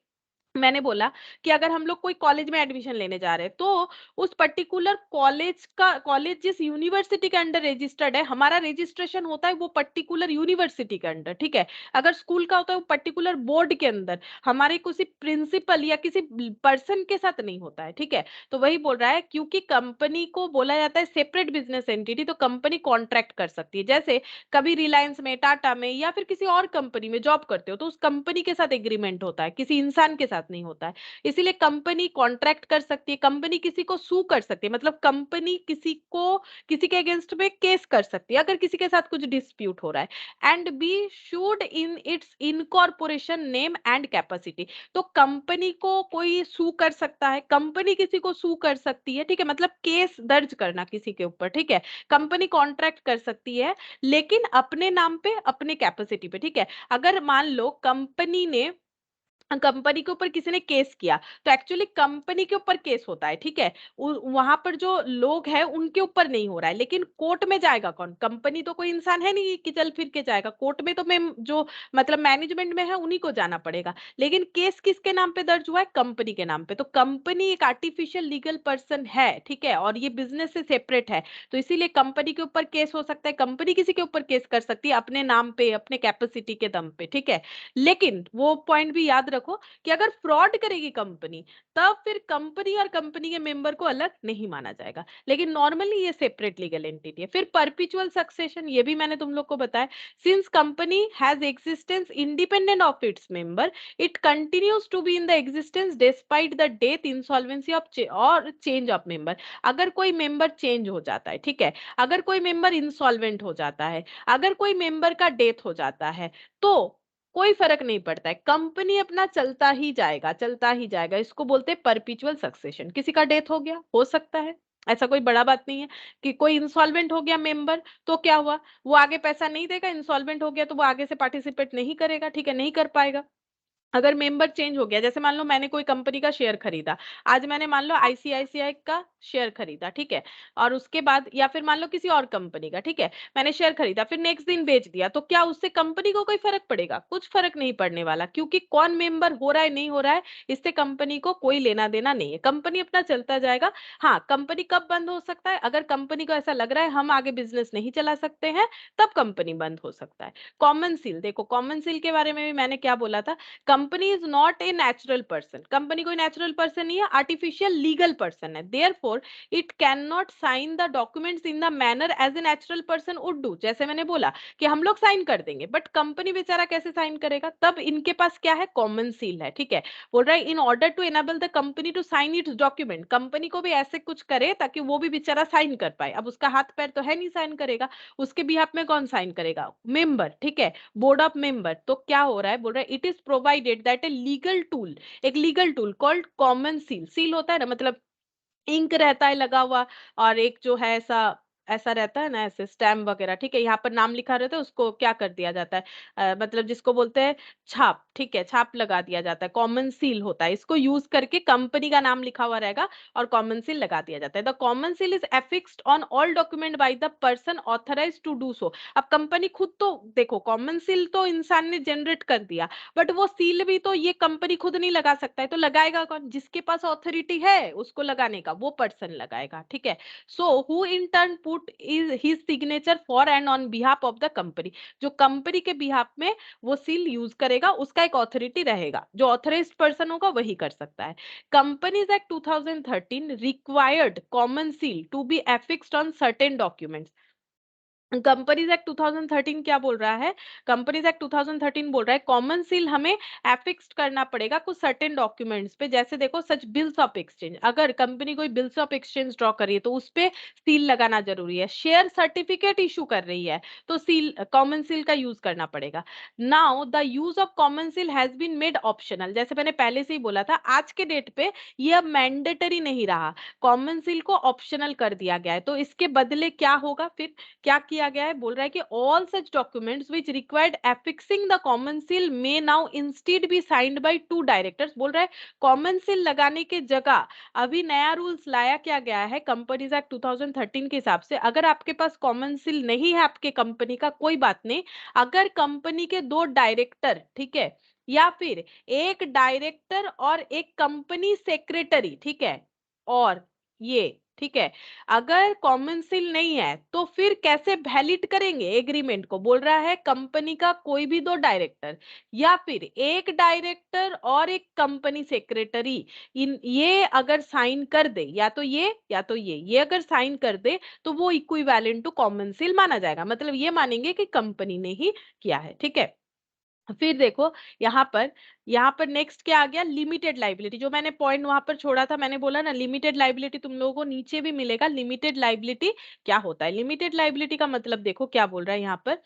Speaker 1: मैंने बोला कि अगर हम लोग कोई कॉलेज में एडमिशन लेने जा रहे हैं तो उस पर्टिकुलर कॉलेज जिस यूनिवर्सिटी के अंडर रजिस्टर्ड है, हमारा रजिस्ट्रेशन होता है वो पर्टिकुलर यूनिवर्सिटी के अंडर, ठीक है। अगर स्कूल का होता है वो पर्टिकुलर बोर्ड के अंदर, हमारे किसी प्रिंसिपल या किसी पर्सन के साथ नहीं होता है, ठीक है। तो वही बोल रहा है, क्योंकि कंपनी को बोला जाता है सेपरेट बिजनेस एंटिटी, तो कंपनी कॉन्ट्रैक्ट कर सकती है। जैसे कभी रिलायंस में, टाटा में या फिर किसी और कंपनी में जॉब करते हो तो उस कंपनी के साथ एग्रीमेंट होता है, किसी इंसान के साथ साथ नहीं होता है। इसीलिए कंपनी कॉन्ट्रैक्ट कर सकती है, कंपनी किसी को सू कर सकती है, मतलब कंपनी किसी के अगेंस्ट में केस कर सकती है अगर किसी के साथ कुछ डिस्प्यूट हो रहा है। And be should in its incorporation name and capacity. तो कंपनी को कोई सू कर सकता है, कंपनी किसी को सू कर सकती है, ठीक है, मतलब केस दर्ज करना किसी के ऊपर, ठीक है। कंपनी कॉन्ट्रैक्ट कर सकती है लेकिन अपने नाम पे, अपने कैपेसिटी पे, ठीक है। अगर मान लो कंपनी के ऊपर किसी ने केस किया, तो एक्चुअली कंपनी के ऊपर केस होता है, ठीक है। वहां पर जो लोग हैं उनके ऊपर नहीं हो रहा है, लेकिन कोर्ट में जाएगा कौन? कंपनी तो कोई इंसान है नहीं कि चल फिर के जाएगा कोर्ट में, तो मैं जो मतलब मैनेजमेंट में है उन्हीं को जाना पड़ेगा। लेकिन केस किसके नाम पे दर्ज हुआ है? कंपनी के नाम पे। तो कंपनी एक आर्टिफिशियल लीगल पर्सन है, ठीक है, और ये बिजनेस से सेपरेट है। तो इसीलिए कंपनी के ऊपर केस हो सकता है, कंपनी किसी के ऊपर केस कर सकती है अपने नाम पे, अपने कैपेसिटी के दम पे, ठीक है। लेकिन वो पॉइंट भी याद रखो कि अगर फ्रॉड करेगी कंपनी, तब फिर कंपनी और कंपनी के मेंबर को अलग नहीं माना जाएगा। लेकिन नॉर्मली ये सेपरेट लीगल एंटिटी है। फिर परपिचुअल सक्सेशन, ये भी मैंने तुम लोग को बताया। Since company has existence independent of its member, it continues to be in the existence despite the death, insolvency of और चेंज ऑफ मेंबर। अगर कोई मेंबर चेंज हो जाता है, ठीक है, अगर कोई मेंबर इंसॉल्वेंट हो जाता है, अगर कोई मेंबर का डेथ हो जाता है, तो कोई फर्क नहीं पड़ता है, कंपनी अपना चलता ही जाएगा, चलता ही जाएगा। इसको बोलते हैं परपिचुअल सक्सेशन। किसी का डेथ हो गया, हो सकता है, ऐसा कोई बड़ा बात नहीं है कि कोई इंसॉल्वेंट हो गया मेंबर, तो क्या हुआ, वो आगे पैसा नहीं देगा, इंसॉल्वेंट हो गया तो वो आगे से पार्टिसिपेट नहीं करेगा, ठीक है, नहीं कर पाएगा। अगर मेंबर चेंज हो गया, जैसे मान लो मैंने कोई कंपनी का शेयर खरीदा, आज मैंने मान लो आईसीआईसीआई का शेयर खरीदा, ठीक है, और उसके बाद या फिर मान लो किसी और कंपनी का, ठीक है, मैंने शेयर खरीदा, फिर नेक्स्ट दिन बेच दिया, तो क्या उससे कंपनी को कोई फर्क पड़ेगा? कुछ फर्क नहीं पड़ने वाला, क्योंकि कौन मेंबर हो रहा है नहीं हो रहा है इससे कंपनी को कोई लेना देना नहीं है, कंपनी अपना चलता जाएगा। हाँ, कंपनी कब बंद हो सकता है? अगर कंपनी को ऐसा लग रहा है हम आगे बिजनेस नहीं चला सकते हैं, तब कंपनी बंद हो सकता है। कॉमन सील देखो, कॉमन सील के बारे में भी मैंने क्या बोला था, company is not a natural person, company कोई नेचुरल पर्सन नहीं है, आर्टिफिशियल लीगल पर्सन है। Therefore it cannot sign the documents in the manner as a natural person would do. जैसे मैंने बोला कि हम लोग साइन कर देंगे, बट कंपनी बेचारा कैसे साइन करेगा? तब इनके पास क्या है? कॉमन सील है, ठीक है। बोल रहा है in order to enable the company to sign its document, company को भी ऐसे कुछ करे ताकि वो भी बेचारा साइन कर पाए। अब उसका हाथ पैर तो है नहीं साइन करेगा, उसके बिहाफ में कौन साइन करेगा? मेंबर, ठीक है, बोर्ड ऑफ मेंबर। तो क्या हो रहा है, बोल रहा है it is provided that a legal tool, एक legal tool called common seal, seal होता है ना, मतलब इंक रहता है लगा हुआ, और एक जो है ऐसा ऐसा रहता है ना, ऐसे स्टैम्प वगैरह, ठीक है, यहाँ पर नाम लिखा रहता है, उसको क्या कर दिया जाता है, मतलब जिसको बोलते हैं छाप, ठीक है, छाप लगा दिया जाता है, कॉमन सील होता है। इसको यूज करके कंपनी का नाम लिखा हुआ रहेगा और कॉमन सील लगा दिया जाता है। The common seal is affixed on all document by the person authorised to do so. अब कंपनी खुद तो देखो, कॉमन सील तो इंसान ने जनरेट कर दिया, बट वो सील भी तो ये कंपनी खुद नहीं लगा सकता है, तो लगाएगा कौन? जिसके पास ऑथोरिटी है उसको लगाने का, वो पर्सन लगाएगा, ठीक है। So who in turn put is his signature for and on behalf of the company, जो कंपनी के बिहाफ में वो सील यूज करेगा, उसका एक ऑथोरिटी रहेगा, जो ऑथराइज्ड पर्सन होगा वही कर सकता है। Companies act 2013 required common seal to be affixed on certain documents. Companies act 2013 क्या बोल रहा है? कंपनीज एक्ट 2013 बोल रहा है कॉमन सील हमें एफिक्स्ड करना पड़ेगा कुछ सर्टेन डॉक्यूमेंट्स पे। जैसे देखो, सच बिल्स ऑफ एक्सचेंज, अगर कंपनी कोई बिल्स ऑफ एक्सचेंज ड्रॉ कर रही है तो उस पे सील लगाना जरूरी है। शेयर सर्टिफिकेट इशू कर रही है तो सील, कॉमन सील का यूज करना पड़ेगा। Now the use of common seal has been made optional, जैसे मैंने पहले से ही बोला था, आज के डेट पे ये अब मैंडेटरी नहीं रहा, कॉमन सील को ऑप्शनल कर दिया गया है। तो इसके बदले क्या होगा फिर? क्या किया गया है? बोल रहा है कि all such documents which required affixing the common seal may now instead be signed by two directors. बोल रहा है कॉमन सील लगाने के जगह अभी नया रूल्स लाया क्या गया है कंपनीज एक्ट 2013 के हिसाब से, अगर आपके पास कॉमन सील नहीं है आपके कंपनी का, कोई बात नहीं, अगर कंपनी के दो डायरेक्टर, ठीक है, या फिर एक डायरेक्टर और एक कंपनी सेक्रेटरी, ठीक है, और ये, ठीक है, अगर कॉमन सील नहीं है तो फिर कैसे वैलिड करेंगे एग्रीमेंट को? बोल रहा है कंपनी का कोई भी दो डायरेक्टर या फिर एक डायरेक्टर और एक कंपनी सेक्रेटरी, इन ये अगर साइन कर दे, या तो ये या तो ये अगर साइन कर दे, तो वो इक्विवेलेंट टू कॉमन सील माना जाएगा, मतलब ये मानेंगे कि कंपनी ने ही किया है, ठीक है। फिर देखो यहाँ पर नेक्स्ट क्या आ गया, लिमिटेड लाइबिलिटी। जो मैंने पॉइंट वहां पर छोड़ा था, मैंने बोला ना लिमिटेड लाइबिलिटी तुम लोगों को नीचे भी मिलेगा। लिमिटेड लाइबिलिटी क्या होता है? लिमिटेड लाइबिलिटी का मतलब देखो क्या बोल रहा है यहाँ पर,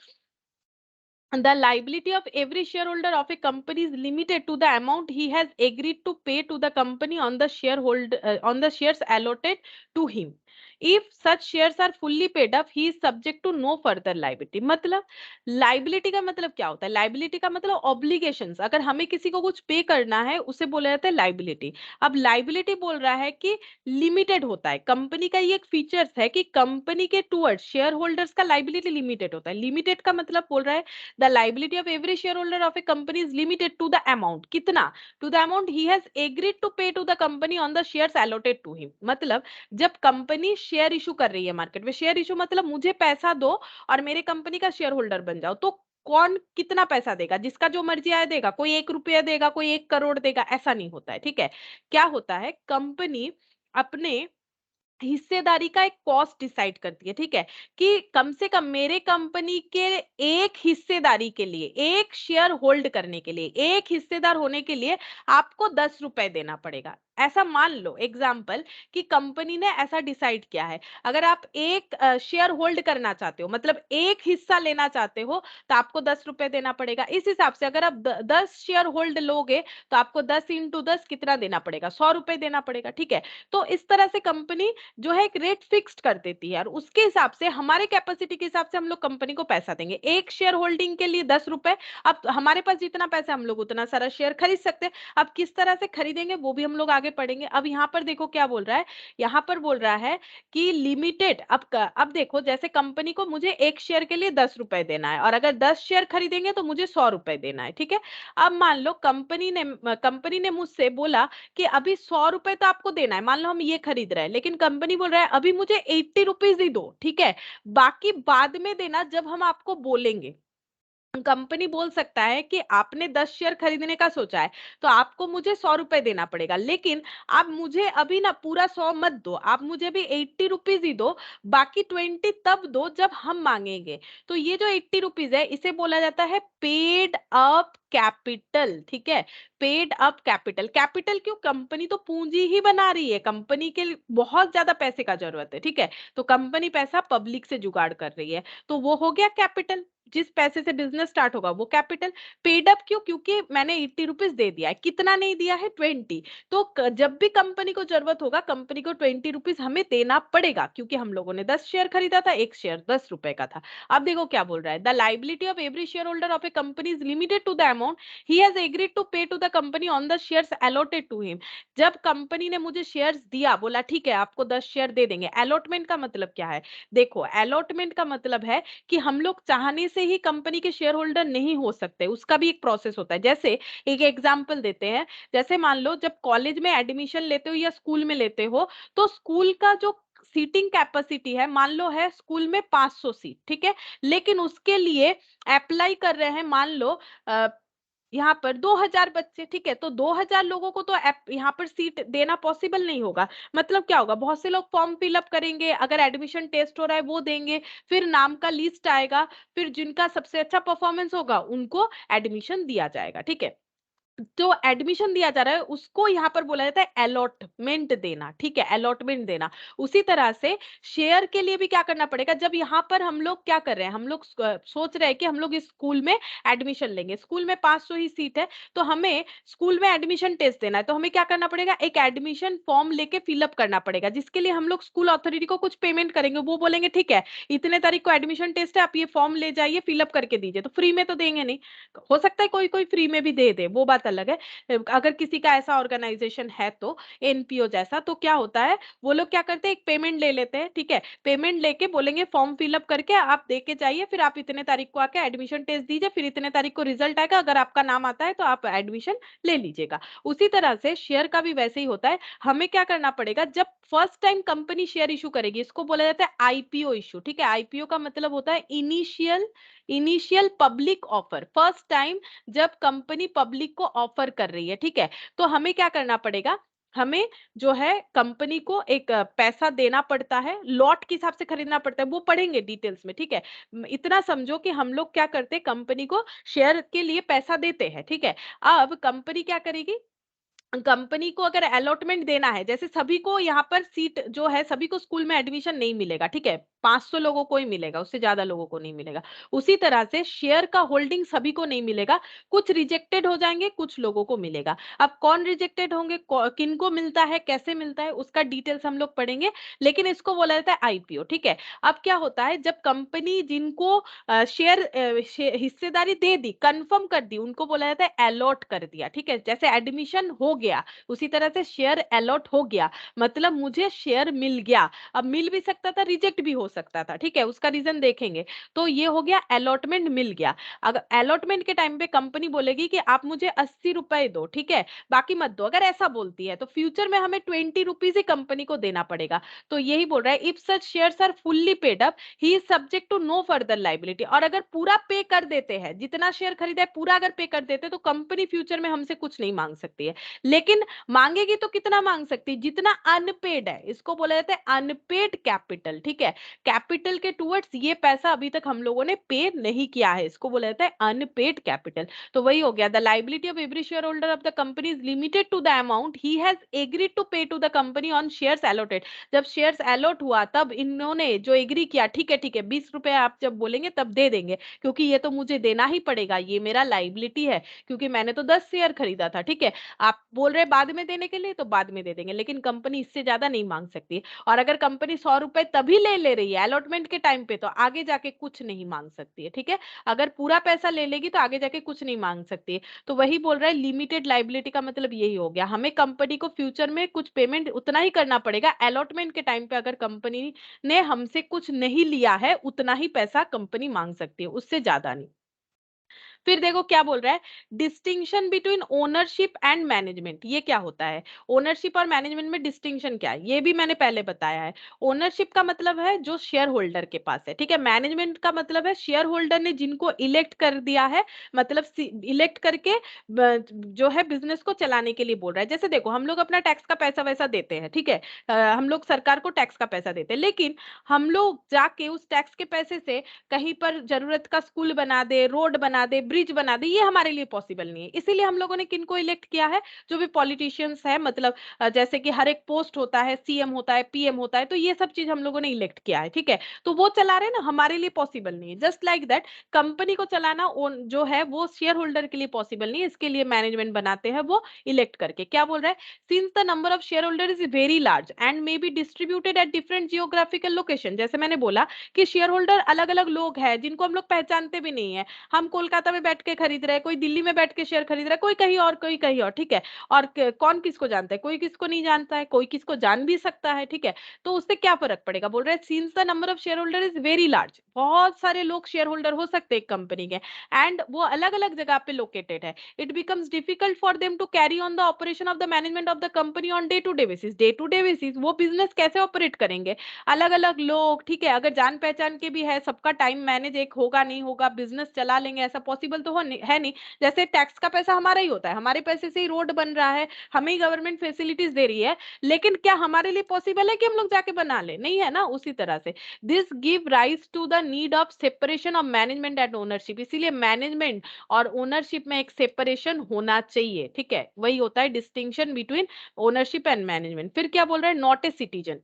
Speaker 1: the liability of every shareholder of a company is limited to the amount he has agreed to pay to the company on the on the shares allotted to him. If such shares are fully paid up, he is subject to no further liability. मतलब liability का मतलब क्या होता है? Liability का मतलब obligations. अगर हमें किसी को कुछ पे करना है उसे बोला जाता है लाइबिलिटी। अब लाइबिलिटी बोल रहा है कि लिमिटेड होता है। कंपनी का ये एक फीचर्स है कि कंपनी के टूवर्ड्स शेयर होल्डर्स का लाइबिलिटी लिमिटेड होता है। लिमिटेड का मतलब बोल रहा है the liability of every shareholder of a company is limited to the amount, कितना? To the amount he has agreed to pay to the company on the shares allotted to him। मतलब जब company share issue कर रही है market में, share issue मतलब मुझे पैसा दो और मेरे कंपनी का शेयर होल्डर बन जाओ, तो कौन कितना पैसा देगा? जिसका जो मर्जी आया देगा। कोई 1 रुपया देगा, कोई 1 करोड़ देगा, ऐसा नहीं होता है। ठीक है, क्या होता है, कंपनी अपने हिस्सेदारी का एक कॉस्ट डिसाइड करती है। ठीक है, कि कम से कम मेरे कंपनी के एक हिस्सेदारी के लिए, एक शेयर होल्ड करने के लिए, एक हिस्सेदार होने के लिए आपको 10 रुपए देना पड़ेगा। ऐसा मान लो एग्जाम्पल कि कंपनी ने ऐसा डिसाइड किया है, अगर आप एक शेयर होल्ड करना चाहते हो, मतलब एक हिस्सा लेना चाहते हो, तो आपको 10 रुपए देना पड़ेगा। इस हिसाब से अगर आप 10 शेयर होल्ड लोगे तो आपको 10 × 10 कितना देना पड़ेगा? 100 रुपए देना पड़ेगा। ठीक है, तो इस तरह से कंपनी जो है एक रेट फिक्स्ड कर देती है और उसके हिसाब से हमारे कैपेसिटी के हिसाब से हम लोग कंपनी को पैसा देंगे। एक शेयर होल्डिंग के लिए 10 रुपए। अब हमारे पास जितना पैसा हम लोग उतना सारा शेयर खरीद सकते हैं। अब किस तरह से खरीदेंगे वो भी हम लोग आगे पढ़ेंगे। अब यहाँ पर देखो क्या बोल रहा है, यहाँ पर बोल रहा है कि लिमिटेड। अब देखो जैसे कंपनी को मुझे एक शेयर के लिए 10 रुपए देना है और अगर 10 शेयर खरीदेंगे तो मुझे 100 रुपए देना है। ठीक है, अब मान लो कंपनी ने मुझसे बोला कि अभी 100 रुपए तो आपको देना है। मान लो हम ये खरीद रहे हैं, लेकिन कंपनी बोल रहा है अभी मुझे 80 रुपीज ही दो। ठीक है, बाकी बाद में देना जब हम आपको बोलेंगे। कंपनी बोल सकता है कि आपने 10 शेयर खरीदने का सोचा है तो आपको मुझे 100 रुपए देना पड़ेगा, लेकिन आप मुझे अभी ना पूरा 100 मत दो, आप मुझे भी 80 रुपीज ही दो, बाकी 20 तब दो जब हम मांगेंगे। तो ये जो 80 रुपीज है इसे बोला जाता है पेड अप कैपिटल। ठीक है, पेड अप कैपिटल। कैपिटल क्यों? कंपनी तो पूंजी ही बना रही है, कंपनी के लिए बहुत ज्यादा पैसे का जरूरत है। ठीक है, तो कंपनी पैसा पब्लिक से जुगाड़ कर रही है, तो वो हो गया कैपिटल। जिस पैसे से बिजनेस स्टार्ट होगा वो कैपिटल। पेड अप क्यों? क्योंकि मैंने 80 रुपीज दे दिया है। कितना नहीं दिया है? 20। तो जब भी कंपनी को जरूरत होगा कंपनी को 20 रुपीज हमें देना पड़ेगा, क्योंकि हम लोगों ने 10 शेयर खरीदा था, एक शेयर 10 रुपए का था। अब देखो क्या बोल रहा है, the liability of every share holder of a company is limited to the amount he has agreed to pay to the company on the shares allotted to him. जब कंपनी ने मुझे शेयर्स दिया, बोला ठीक है आपको 10 शेयर दे देंगे। Allotment का मतलब क्या है? देखो अलॉटमेंट का मतलब है कि हम लोग चाहने से ही कंपनी के शेयर होल्डर नहीं हो सकते, उसका भी एक प्रोसेस होता है। जैसे एक एग्जांपल देते हैं, जैसे मान लो जब कॉलेज में एडमिशन लेते हो या स्कूल में लेते हो, तो स्कूल का जो सीटिंग कैपेसिटी है, मान लो है स्कूल में 500 सीट। ठीक है, लेकिन उसके लिए अप्लाई कर रहे हैं मान लो यहाँ पर 2000 बच्चे। ठीक है, तो 2000 लोगों को तो यहाँ पर सीट देना पॉसिबल नहीं होगा। मतलब क्या होगा, बहुत से लोग फॉर्म फिलअप करेंगे, अगर एडमिशन टेस्ट हो रहा है वो देंगे, फिर नाम का लिस्ट आएगा, फिर जिनका सबसे अच्छा परफॉर्मेंस होगा उनको एडमिशन दिया जाएगा। ठीक है, जो एडमिशन दिया जा रहा है उसको यहाँ पर बोला जाता है अलॉटमेंट देना। ठीक है, अलॉटमेंट देना। उसी तरह से शेयर के लिए भी क्या करना पड़ेगा, जब यहाँ पर हम लोग क्या कर रहे हैं, हम लोग सोच रहे हैं कि हम लोग इस स्कूल में एडमिशन लेंगे, स्कूल में 500 ही सीट है, तो हमें स्कूल में एडमिशन टेस्ट देना है, तो हमें क्या करना पड़ेगा, एक एडमिशन फॉर्म लेके फिलअप करना पड़ेगा, जिसके लिए हम लोग स्कूल अथॉरिटी को कुछ पेमेंट करेंगे। वो बोलेंगे ठीक है इतने तारीख को एडमिशन टेस्ट है, आप ये फॉर्म ले जाइए फिलअप करके दीजिए। तो फ्री में तो देंगे नहीं, हो सकता है कोई कोई फ्री में भी दे दे, वो बात अलग है। अगर किसी का ऐसा ऑर्गेनाइजेशन है तो एनपीओ जैसा, तो क्या होता है वो लोग क्या करते हैं, एक पेमेंट ले लेते हैं। ठीक है, पेमेंट लेके बोलेंगे फॉर्म फिलअप करके आप दे के जाइए, फिर आप इतने तारीख को आके एडमिशन टेस्ट दीजिए, फिर इतने तारीख को रिजल्ट आएगा, अगर आपका नाम आता है तो आप एडमिशन ले लीजिएगा। उसी तरह से शेयर का भी वैसे ही होता है। हमें क्या करना पड़ेगा, जब first time company share issue करेगी, इसको बोला जाता है आईपीओ इशू। ठीक है, आईपीओ का मतलब होता है initial initial public offer. First time जब कंपनी पब्लिक को ऑफर कर रही है, ठीक है, तो हमें क्या करना पड़ेगा, हमें जो है कंपनी को एक पैसा देना पड़ता है, लॉट के हिसाब से खरीदना पड़ता है, वो पढ़ेंगे डिटेल्स में, ठीक है। इतना समझो कि हम लोग क्या करते हैं, कंपनी को शेयर के लिए पैसा देते हैं, ठीक है। अब कंपनी क्या करेगी, कंपनी को अगर अलॉटमेंट देना है, जैसे सभी को यहाँ पर सीट जो है, सभी को स्कूल में एडमिशन नहीं मिलेगा, ठीक है, 500 लोगों को ही मिलेगा, उससे ज्यादा लोगों को नहीं मिलेगा। उसी तरह से शेयर का होल्डिंग सभी को नहीं मिलेगा, कुछ रिजेक्टेड हो जाएंगे, कुछ लोगों को मिलेगा। अब कौन रिजेक्टेड होंगे, किनको मिलता है, कैसे मिलता है, उसका डिटेल्स हम लोग पढ़ेंगे, लेकिन इसको बोला जाता है आईपीओ, ठीक है। अब क्या होता है, जब कंपनी जिनको शेयर हिस्सेदारी दे दी, कंफर्म कर दी, उनको बोला जाता है अलॉट कर दिया, ठीक है। जैसे एडमिशन हो गया, उसी तरह से शेयर अलॉट हो गया, मतलब मुझे शेयर मिल गया। अब मिल भी सकता था, रिजेक्ट भी हो सकता था, ठीक है, उसका रीजन देखेंगे। तो ये हो गया अलॉटमेंट मिल गया। अगर अलॉटमेंट के टाइम पे कंपनी बोलेगी कि आप मुझे 80 रुपए दो, ठीक है, बाकी मत दो, अगर ऐसा बोलती है तो फ्यूचर में हमें 20 रुपीज ही कंपनी को देना पड़ेगा। तो यही बोल रहा है, if such shares are fully paid up, he is subject to no further liability. और अगर पूरा पे कर देते हैं, जितना शेयर खरीदा है पूरा अगर पे कर देते हैं, तो कंपनी फ्यूचर में हमसे कुछ नहीं मांग सकती है। लेकिन मांगेगी तो कितना मांग सकती है, जितना अनपेड है, इसको बोला जाता है अनपेड कैपिटल, ठीक है। कैपिटल के टुवर्ड्स ये पैसा अभी तक हम लोगों ने पे नहीं किया है, इसको बोला जाता है अनपेड कैपिटल। तो वही हो गया, the liability of every share holder of the company is limited to the amount he has agreed to pay to the company on shares allotted. जब शेयर्स अलॉट हुआ तब इन्होंने जो एग्री किया, ठीक है 20 रुपए आप जब बोलेंगे तब दे देंगे, क्योंकि ये तो मुझे देना ही पड़ेगा, ये मेरा लाइबिलिटी है, क्योंकि मैंने तो 10 शेयर खरीदा था, ठीक है। आप बोल रहे बाद में देने के लिए, तो बाद में दे देंगे, लेकिन कंपनी इससे ज्यादा नहीं मांग सकती। और अगर कंपनी 100 रुपए तभी ले रही है अलॉटमेंट के टाइम पे, तो आगे जाके कुछ नहीं मांग सकती है, ठीक है। अगर पूरा पैसा ले लेगी तो आगे जाके कुछ नहीं मांग सकती है। तो वही बोल रहा है, लिमिटेड लाइबिलिटी का मतलब यही हो गया, हमें कंपनी को फ्यूचर में कुछ पेमेंट उतना ही करना पड़ेगा, अलॉटमेंट के टाइम पे अगर कंपनी ने हमसे कुछ नहीं लिया है, उतना ही पैसा कंपनी मांग सकती है, उससे ज्यादा नहीं। फिर देखो क्या बोल रहा है, distinction between ownership and management, ये क्या होता है, ओनरशिप और मैनेजमेंट में डिस्टिंक्शन क्या है, ये भी मैंने पहले बताया है। ओनरशिप का मतलब है जो शेयर होल्डर के पास है, ठीक है। मैनेजमेंट का मतलब है शेयर होल्डर ने जिनको इलेक्ट कर दिया है, मतलब इलेक्ट करके जो है बिजनेस को चलाने के लिए बोल रहा है। जैसे देखो, हम लोग अपना टैक्स का पैसा वैसा देते हैं, ठीक है, हम लोग सरकार को टैक्स का पैसा देते हैं, लेकिन हम लोग जाके उस टैक्स के पैसे से कहीं पर जरूरत का स्कूल बना दे, रोड बना दे, ब्रिज बना दे, ये हमारे लिए पॉसिबल नहीं है। इसीलिए हम लोगों ने किनको इलेक्ट किया है, जो भी पॉलिटिशियंस है, मतलब जैसे कि हर एक पोस्ट होता है, सीएम होता है, पीएम होता है, तो ये सब चीज हम लोगों ने इलेक्ट किया है, ठीक है। तो वो चला रहे हैं ना, हमारे लिए पॉसिबल नहीं है। जस्ट लाइक दैट, कंपनी को चलाना जो है वो शेयर होल्डर के लिए पॉसिबल नहीं है, इसके लिए मैनेजमेंट बनाते हैं वो इलेक्ट करके। क्या बोल रहा है, since the number of share holder is very large and may be distributed at different geographical location, जैसे मैंने बोला कि शेयर होल्डर अलग अलग लोग हैं जिनको हम लोग पहचानते भी नहीं है। हम कोलकाता में बैठ के खरीद रहे हैं, कोई दिल्ली में बैठ के शेयर खरीद रहा है, कोई कहीं और कोई कहीं और, ठीक है। और कौन किसको जानता है, कोई किसको नहीं जानता है, कोई किसको जान भी सकता है, ठीक है। तो उससे क्या फर्क पड़ेगा, बोल रहे हैं since the number of share holder is very large, बहुत सारे लोग शेयर होल्डर हो सकते हैं एक कंपनी के, एंड वो अलग अलग जगह पे लोकेटेड है, it becomes difficult for them to carry on the operation of the management of the company on day to day basis. Day to day basis वो बिजनेस कैसे ऑपरेट करेंगे, अलग अलग लोग, ठीक है, अगर जान पहचान के भी है, सबका टाइम मैनेज एक होगा नहीं होगा, बिजनेस चला लेंगे, ऐसा पॉसिबल तो है नहीं। जैसे टैक्स का पैसा हमारा ही होता है, हमारे पैसे से ही रोड बन रहा है, हमें ही गवर्नमेंट फैसिलिटीज दे रही है, लेकिन क्या हमारे लिए पॉसिबल है कि हम लोग जाके बना ले, नहीं है ना। उसी तरह से this give rise to the need of separation of management and ownership, इसीलिए मैनेजमेंट और ओनरशिप में एक सेपरेशन होना चाहिए, ठीक है। वही होता है distinction between ownership and management. फिर क्या बोल रहा है, not a citizen,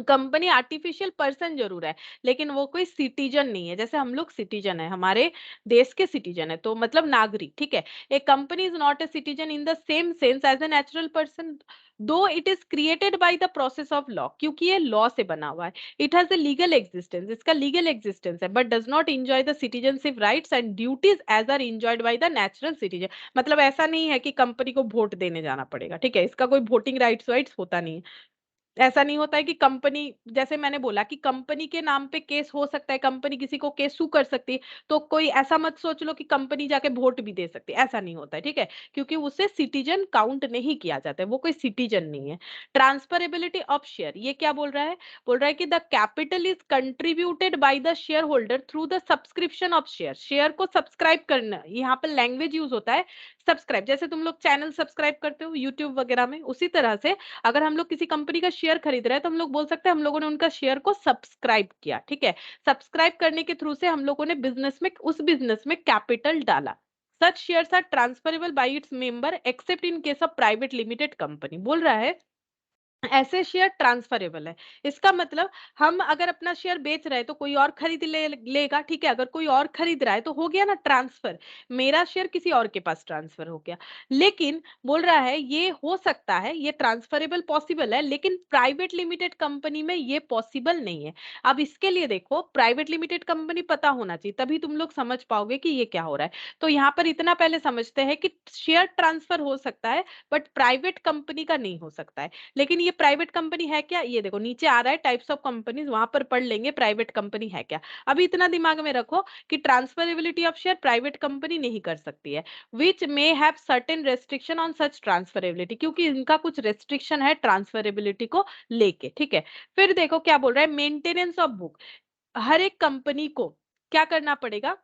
Speaker 1: company artificial person जरूर है, लेकिन वो कोई सिटीजन नहीं है। जैसे हम लोग सिटीजन है, हमारे देश के सिटीजन है, तो मतलब नागरिक, ठीक है। A company is not a citizen in the same sense as a natural person, though it is created by the process of law, क्योंकि ये लॉ से बना हुआ है। It has a legal existence, इसका लीगल एग्जिस्टेंस है, but does not enjoy the citizenship rights and duties as are enjoyed by the natural citizen. मतलब ऐसा नहीं है कि कंपनी को वोट देने जाना पड़ेगा, ठीक है, इसका कोई वोटिंग राइट्स वाइट्स होता नहीं है, ऐसा नहीं होता है कि कंपनी, जैसे मैंने बोला कि कंपनी के नाम पे केस हो सकता है, कंपनी किसी को केस सू कर सकती है, तो कोई ऐसा मत सोच लो कि कंपनी जाके वोट भी दे सकती है, ऐसा नहीं होता है, ठीक है, क्योंकि उससे सिटीजन काउंट नहीं किया जाता है, वो कोई सिटीजन नहीं है। ट्रांसफरेबिलिटी ऑफ शेयर, ये क्या बोल रहा है? बोल रहा है कि the capital is contributed bye the share holder through the subscription of share, share को सब्सक्राइब करना, यहाँ पर लैंग्वेज यूज होता है सब्सक्राइब, जैसे तुम लोग चैनल सब्सक्राइब करते हो यूट्यूब वगैरह में, उसी तरह से अगर हम लोग किसी कंपनी का शेयर खरीद रहे हैं तो हम लोग बोल सकते हैं हम लोगों ने उनका शेयर को सब्सक्राइब किया, ठीक है। सब्सक्राइब करने के थ्रू से हम लोगों ने बिजनेस में, उस बिजनेस में कैपिटल डाला। Such shares are transferable by its member except in case of private limited company, बोल रहा है ऐसे शेयर ट्रांसफरेबल है। इसका मतलब हम अगर अपना शेयर बेच रहे हैं तो कोई और खरीद लेगा, ठीक है, अगर कोई और खरीद रहा है तो हो गया ना ट्रांसफर, मेरा शेयर किसी और के पास ट्रांसफर हो गया। लेकिन बोल रहा है ये हो सकता है, ये ट्रांसफरेबल पॉसिबल है, लेकिन प्राइवेट लिमिटेड कंपनी में ये पॉसिबल नहीं है। अब इसके लिए देखो, प्राइवेट लिमिटेड कंपनी पता होना चाहिए, तभी तुम लोग समझ पाओगे कि ये क्या हो रहा है। तो यहाँ पर इतना पहले समझते हैं कि शेयर ट्रांसफर हो सकता है, बट प्राइवेट कंपनी का नहीं हो सकता है। लेकिन ये प्राइवेट कंपनी है क्या, ये देखो नीचे आ रहा है टाइप्स ऑफ कंपनीज, वहां पर पढ़ लेंगे प्राइवेट कंपनी है क्या। अभी इतना दिमाग में रखो कि transferability of share private company नहीं कर सकती है, which may have certain restriction on such transferability, क्योंकि इनका कुछ रेस्ट्रिक्शन है ट्रांसफरेबिलिटी को लेके, ठीक है। फिर देखो क्या बोल रहा है, मेंटेनेंस ऑफ बुक, हर एक कंपनी को क्या करना पड़ेगा,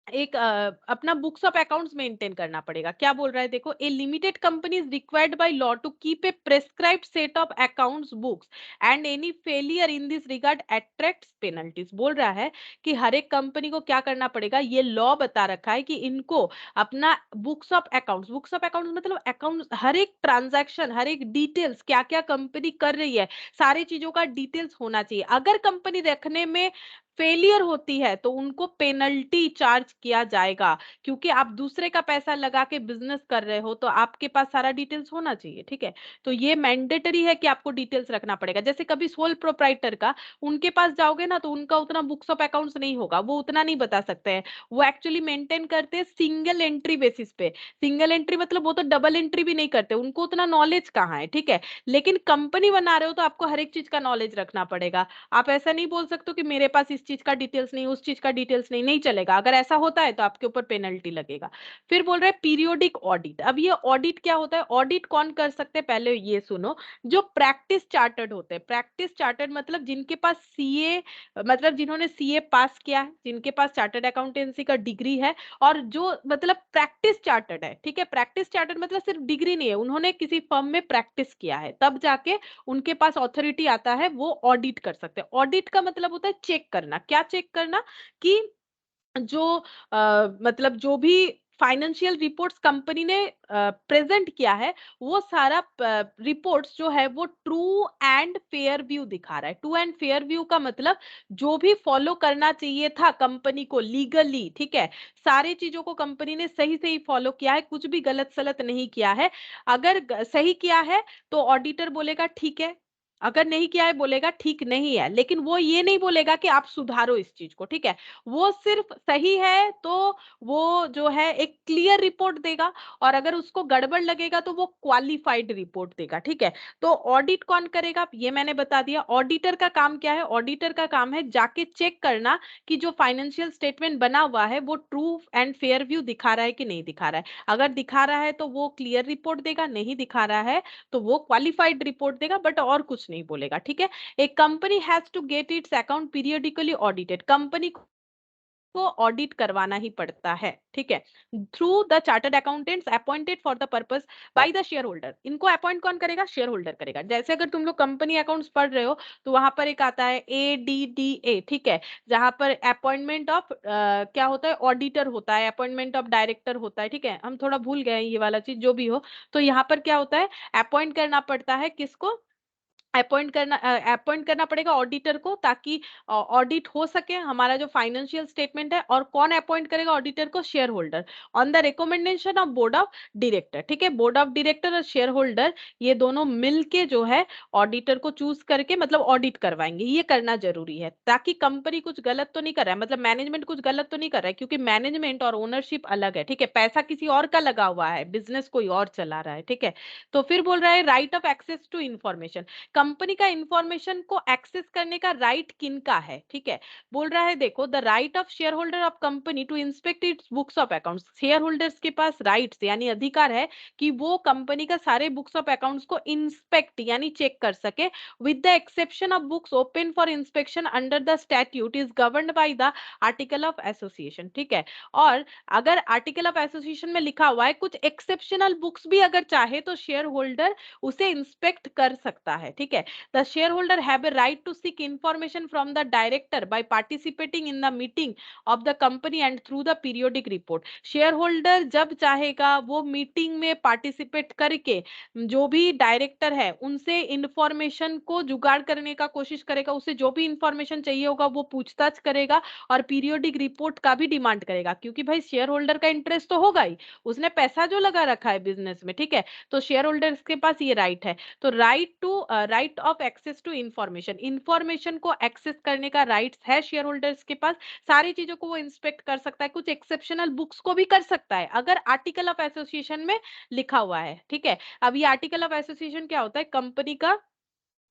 Speaker 1: एक अपना बुक्स ऑफ अकाउंट्स मेंटेन करना पड़ेगा। क्या बोल रहा है देखो, a limited company is required by law to keep a prescribed set of accounts books and any failure in this regard attracts penalties, बोल रहा है कि हर एक कंपनी को क्या करना पड़ेगा, ये लॉ बता रखा है कि इनको अपना books of accounts, books of accounts मतलब अकाउंट, हर एक ट्रांजैक्शन, हर एक डिटेल्स, क्या क्या कंपनी कर रही है, सारी चीजों का डिटेल्स होना चाहिए। अगर कंपनी रखने में फेलियर होती है तो उनको पेनल्टी चार्ज किया जाएगा, क्योंकि आप दूसरे का पैसा लगा के बिजनेस कर रहे हो तो आपके पास सारा डिटेल्स होना चाहिए, ठीक है। तो ये मैंडेटरी है कि आपको डिटेल्स रखना पड़ेगा। जैसे कभी सोल प्रोप्राइटर का, उनके पास जाओगे ना तो उनका उतना बुक्स ऑफ अकाउंट्स नहीं होगा, वो उतना नहीं बता सकते हैं। वो एक्चुअली मेंटेन करते हैं सिंगल एंट्री बेसिस पे, सिंगल एंट्री मतलब वो तो डबल एंट्री भी नहीं करते, उनको उतना नॉलेज कहाँ है, ठीक है। लेकिन कंपनी बना रहे हो तो आपको हर एक चीज का नॉलेज रखना पड़ेगा। आप ऐसा नहीं बोल सकते कि मेरे पास इस चीज का डिटेल्स नहीं, उस चीज का डिटेल्स नहीं, नहीं चलेगा। अगर ऐसा होता है तो आपके ऊपर पेनल्टी लगेगा। फिर बोल रहे हैं पीरियोडिक ऑडिट। अब ये ऑडिट क्या होता है, ऑडिट कौन कर सकते हैं, पहले ये सुनो। जो प्रैक्टिस चार्टर्ड होते हैं, प्रैक्टिस चार्टर्ड मतलब जिनके पास सीए, मतलब जिन्होंने सीए पास किया है, जिनके पास चार्टर्ड अकाउंटेंसी का डिग्री है, और जो मतलब प्रैक्टिस चार्टर्ड है, ठीक है। प्रैक्टिस चार्टर्ड मतलब सिर्फ डिग्री नहीं है, उन्होंने किसी फर्म में प्रैक्टिस किया है, तब जाके उनके पास ऑथोरिटी आता है, वो ऑडिट कर सकते हैं। ऑडिट का मतलब होता है चेक करना। क्या चेक करना, कि जो मतलब जो भी फाइनेंशियल रिपोर्ट्स कंपनी ने प्रेजेंट किया है, वो सारा रिपोर्ट्स जो है वो ट्रू एंड फेयर व्यू दिखा रहा है। ट्रू एंड फेयर व्यू का मतलब जो भी फॉलो करना चाहिए था कंपनी को लीगली, ठीक है, सारी चीजों को कंपनी ने सही सही फॉलो किया है, कुछ भी गलत सलत नहीं किया है। अगर सही किया है तो ऑडिटर बोलेगा ठीक है, अगर नहीं किया है बोलेगा ठीक नहीं है, लेकिन वो ये नहीं बोलेगा कि आप सुधारो इस चीज को, ठीक है। वो सिर्फ सही है तो वो जो है एक क्लियर रिपोर्ट देगा, और अगर उसको गड़बड़ लगेगा तो वो क्वालिफाइड रिपोर्ट देगा, ठीक है। तो ऑडिट कौन करेगा, ये मैंने बता दिया। ऑडिटर का काम क्या है, ऑडिटर का काम है जाके चेक करना कि जो फाइनेंशियल स्टेटमेंट बना हुआ है वो ट्रू एंड फेयर व्यू दिखा रहा है कि नहीं दिखा रहा है। अगर दिखा रहा है तो वो क्लियर रिपोर्ट देगा, नहीं दिखा रहा है तो वो क्वालिफाइड रिपोर्ट देगा, बट और कुछ नहीं बोलेगा, ठीक है। एक company has to get its account periodically audited, company को ऑडिट करवाना ही पड़ता है, ठीक है, through the chartered accountants appointed for the purpose by the share holder. इनको अपॉइंट कौन करेगा, शेयर होल्डर करेगा। जैसे अगर तुम लोग कंपनी अकाउंट्स पढ़ रहे हो तो वहां पर एक आता है ADDA, ठीक है, जहां पर अपॉइंटमेंट ऑफ क्या होता है, ऑडिटर होता है, अपॉइंटमेंट ऑफ डायरेक्टर होता है, ठीक है। हम थोड़ा भूल गए हैं ये वाला चीज, जो भी हो। तो यहाँ पर क्या होता है, अपॉइंट करना पड़ता है किसको, अपॉइंट करना पड़ेगा ऑडिटर को, ताकि ऑडिट हो सके हमारा जो फाइनेंशियल स्टेटमेंट है। और कौन अपॉइंट करेगा ऑडिटर को, share holder, on the recommendation of board of director, ठीक है। बोर्ड ऑफ डायरेक्टर और शेयर होल्डर ये दोनों मिलके जो है ऑडिटर को चूज करके मतलब ऑडिट करवाएंगे। ये करना जरूरी है ताकि कंपनी कुछ गलत तो नहीं कर रहा है, मतलब मैनेजमेंट कुछ गलत तो नहीं कर रहा है, क्योंकि मैनेजमेंट और ओनरशिप अलग है, ठीक है। पैसा किसी और का लगा हुआ है, बिजनेस कोई और चला रहा है, ठीक है। तो फिर बोल रहा है right of access to information, कंपनी का इंफॉर्मेशन को एक्सेस करने का राइट किनका है, ठीक है। बोल रहा है देखो, the right of share holder of company to inspect its books of accounts. Share holders के पास राइट्स यानी अधिकार है कि वो कंपनी का सारे बुक्स ऑफ अकाउंट्स को इंस्पेक्ट यानी चेक कर सके, with the exception of books open for inspection under the statute is governed by the article of association, ठीक है। और अगर आर्टिकल ऑफ एसोसिएशन में लिखा हुआ है कुछ एक्सेप्शनल बुक्स भी अगर चाहे तो शेयर होल्डर उसे इंस्पेक्ट कर सकता है, ठीक है। The share holder have a right to seek information from the director by participating in the meeting of the company and through the periodic report. Share holder जब चाहेगा वो मीटिंग में पार्टिसिपेट करके जो भी डायरेक्टर है उनसे इंफॉर्मेशन को जुगाड़ करने का कोशिश करेगा, उसे जो भी इंफॉर्मेशन चाहिए होगा वो पूछताछ करेगा और पीरियोडिक रिपोर्ट का भी डिमांड करेगा, क्योंकि भाई शेयर होल्डर का इंटरेस्ट तो होगा ही, उसने पैसा जो लगा रखा है बिजनेस में, ठीक है। तो शेयर होल्डर्स के पास ये राइट है। तो right of access to information, information को एक्सेस करने का राइट्स है शेयर होल्डर्स के पास। सारी चीजों को वो इंस्पेक्ट कर सकता है, कुछ एक्सेप्शनल बुक्स को भी कर सकता है अगर आर्टिकल ऑफ एसोसिएशन में लिखा हुआ है, ठीक है। अब ये आर्टिकल ऑफ एसोसिएशन क्या होता है, कंपनी का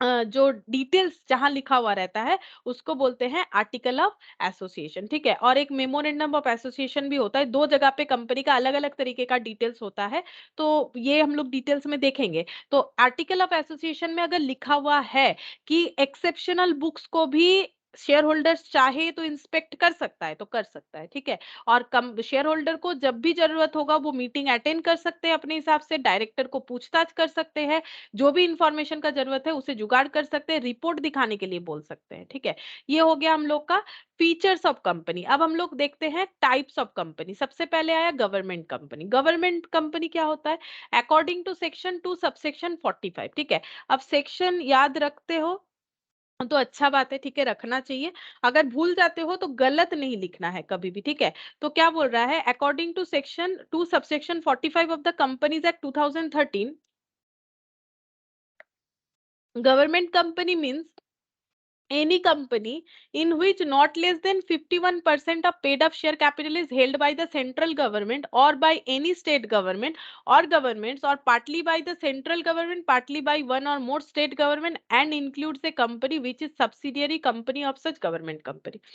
Speaker 1: जो डिटेल्स जहां लिखा हुआ रहता है उसको बोलते हैं आर्टिकल ऑफ एसोसिएशन, ठीक है। और एक मेमोरेंडम ऑफ एसोसिएशन भी होता है, दो जगह पे कंपनी का अलग अलग तरीके का डिटेल्स होता है, तो ये हम लोग डिटेल्स में देखेंगे। तो आर्टिकल ऑफ एसोसिएशन में अगर लिखा हुआ है कि एक्सेप्शनल बुक्स को भी शेयर होल्डर्स चाहे तो इंस्पेक्ट कर सकता है तो कर सकता है, ठीक है। और कम शेयर होल्डर को जब भी जरूरत होगा वो मीटिंग अटेंड कर सकते हैं अपने हिसाब से, डायरेक्टर को पूछताछ कर सकते हैं, जो भी इंफॉर्मेशन का जरूरत है उसे जुगाड़ कर सकते हैं, रिपोर्ट दिखाने के लिए बोल सकते हैं, ठीक है। ये हो गया हम लोग का फीचर्स ऑफ कंपनी। अब हम लोग देखते हैं टाइप्स ऑफ कंपनी। सबसे पहले आया गवर्नमेंट कंपनी। गवर्नमेंट कंपनी क्या होता है, अकॉर्डिंग टू सेक्शन 2 सबसेक्शन 45, ठीक है। अब सेक्शन याद रखते हो तो अच्छा बात है, ठीक है, रखना चाहिए। अगर भूल जाते हो तो गलत नहीं लिखना है कभी भी, ठीक है। तो क्या बोल रहा है, according to section 2 subsection 45 of the companies act 2013, government company means any company in which not less than 51% of paid up share capital is held by the central government or by any state government or governments, or partly by the central government, partly by one or more state government, and includes a company which is subsidiary company of such government company।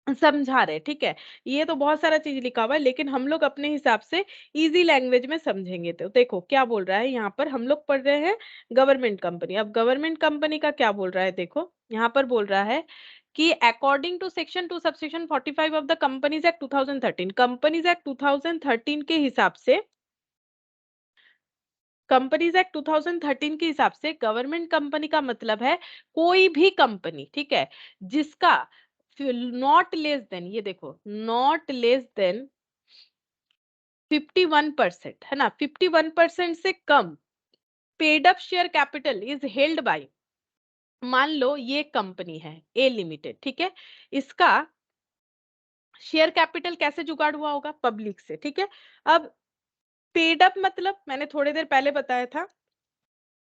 Speaker 1: समझा रहे, ठीक है। ये तो बहुत सारा चीज लिखा हुआ है लेकिन हम लोग अपने हिसाब से इजी लैंग्वेज में समझेंगे। तो देखो क्या बोल रहा है यहाँ पर, हम लोग पढ़ रहे हैं गवर्नमेंट कंपनी। अब गवर्नमेंट कंपनी का क्या बोल रहा है, देखो यहाँ पर बोल रहा है कि according to section 2 subsection 45 of the companies act 2013, companies act 2013 के हिसाब से, कंपनीज एक्ट 2013 के हिसाब से गवर्नमेंट कंपनी का मतलब है कोई भी कंपनी, ठीक है, जिसका नॉट लेस देन, ये देखो नॉट लेस देन 51%, है ना, 51% से कम paid up share capital is held by, मान लो ये कंपनी है ए लिमिटेड, ठीक है। इसका शेयर कैपिटल कैसे जुगाड़ हुआ होगा, पब्लिक से, ठीक है। अब पेड अप मतलब मैंने थोड़ी देर पहले बताया था,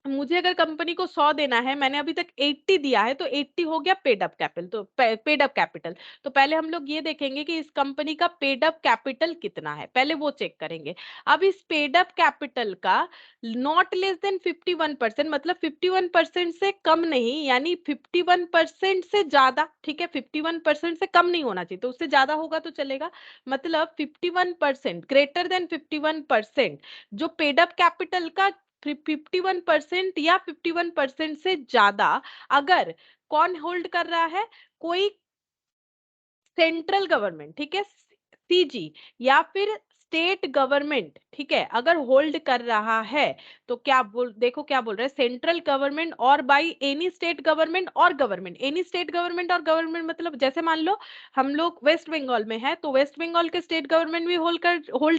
Speaker 1: मुझे अगर कंपनी को 100 देना है, मैंने अभी तक 80 दिया है, तो 80 हो गया पेड अप कैपिटल। तो पेड अप कैपिटल, तो पहले हम लोग ये देखेंगे कि इस कंपनी का पेड अप कैपिटल कितना है, पहले वो चेक करेंगे। अब इस पेड अप कैपिटल का नॉट लेस देन 51%, मतलब 51% से कम नहीं, यानी 51% से ज्यादा, ठीक है। 51% से कम नहीं होना चाहिए, तो उससे ज्यादा होगा तो चलेगा, मतलब 51% ग्रेटर देन 51%, जो पेड अप कैपिटल का 51% या 51% से ज्यादा, अगर कौन होल्ड कर रहा है, कोई सेंट्रल गवर्नमेंट, ठीक है, सीजी, या फिर स्टेट गवर्नमेंट, ठीक है, अगर होल्ड कर रहा है, तो क्या बोल, देखो क्या बोल रहा है, central government or by any state government और गवर्नमेंट। एनी स्टेट गवर्नमेंट और गवर्नमेंट मतलब जैसे मान लो हम लोग वेस्ट बंगाल में है, तो वेस्ट बंगाल के स्टेट गवर्नमेंट भी होल्ड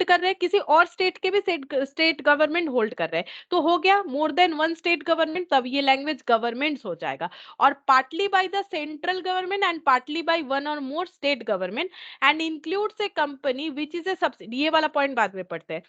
Speaker 1: कर रहे हैं, किसी और स्टेट के भी स्टेट गवर्नमेंट होल्ड कर रहे हैं, तो हो गया more than one state government, तब ये लैंग्वेज गवर्नमेंट्स हो जाएगा। और partly by the central government and partly by one or more state government and includes a company which is a subsidy, ये वाला पॉइंट बाद में पढ़ते हैं।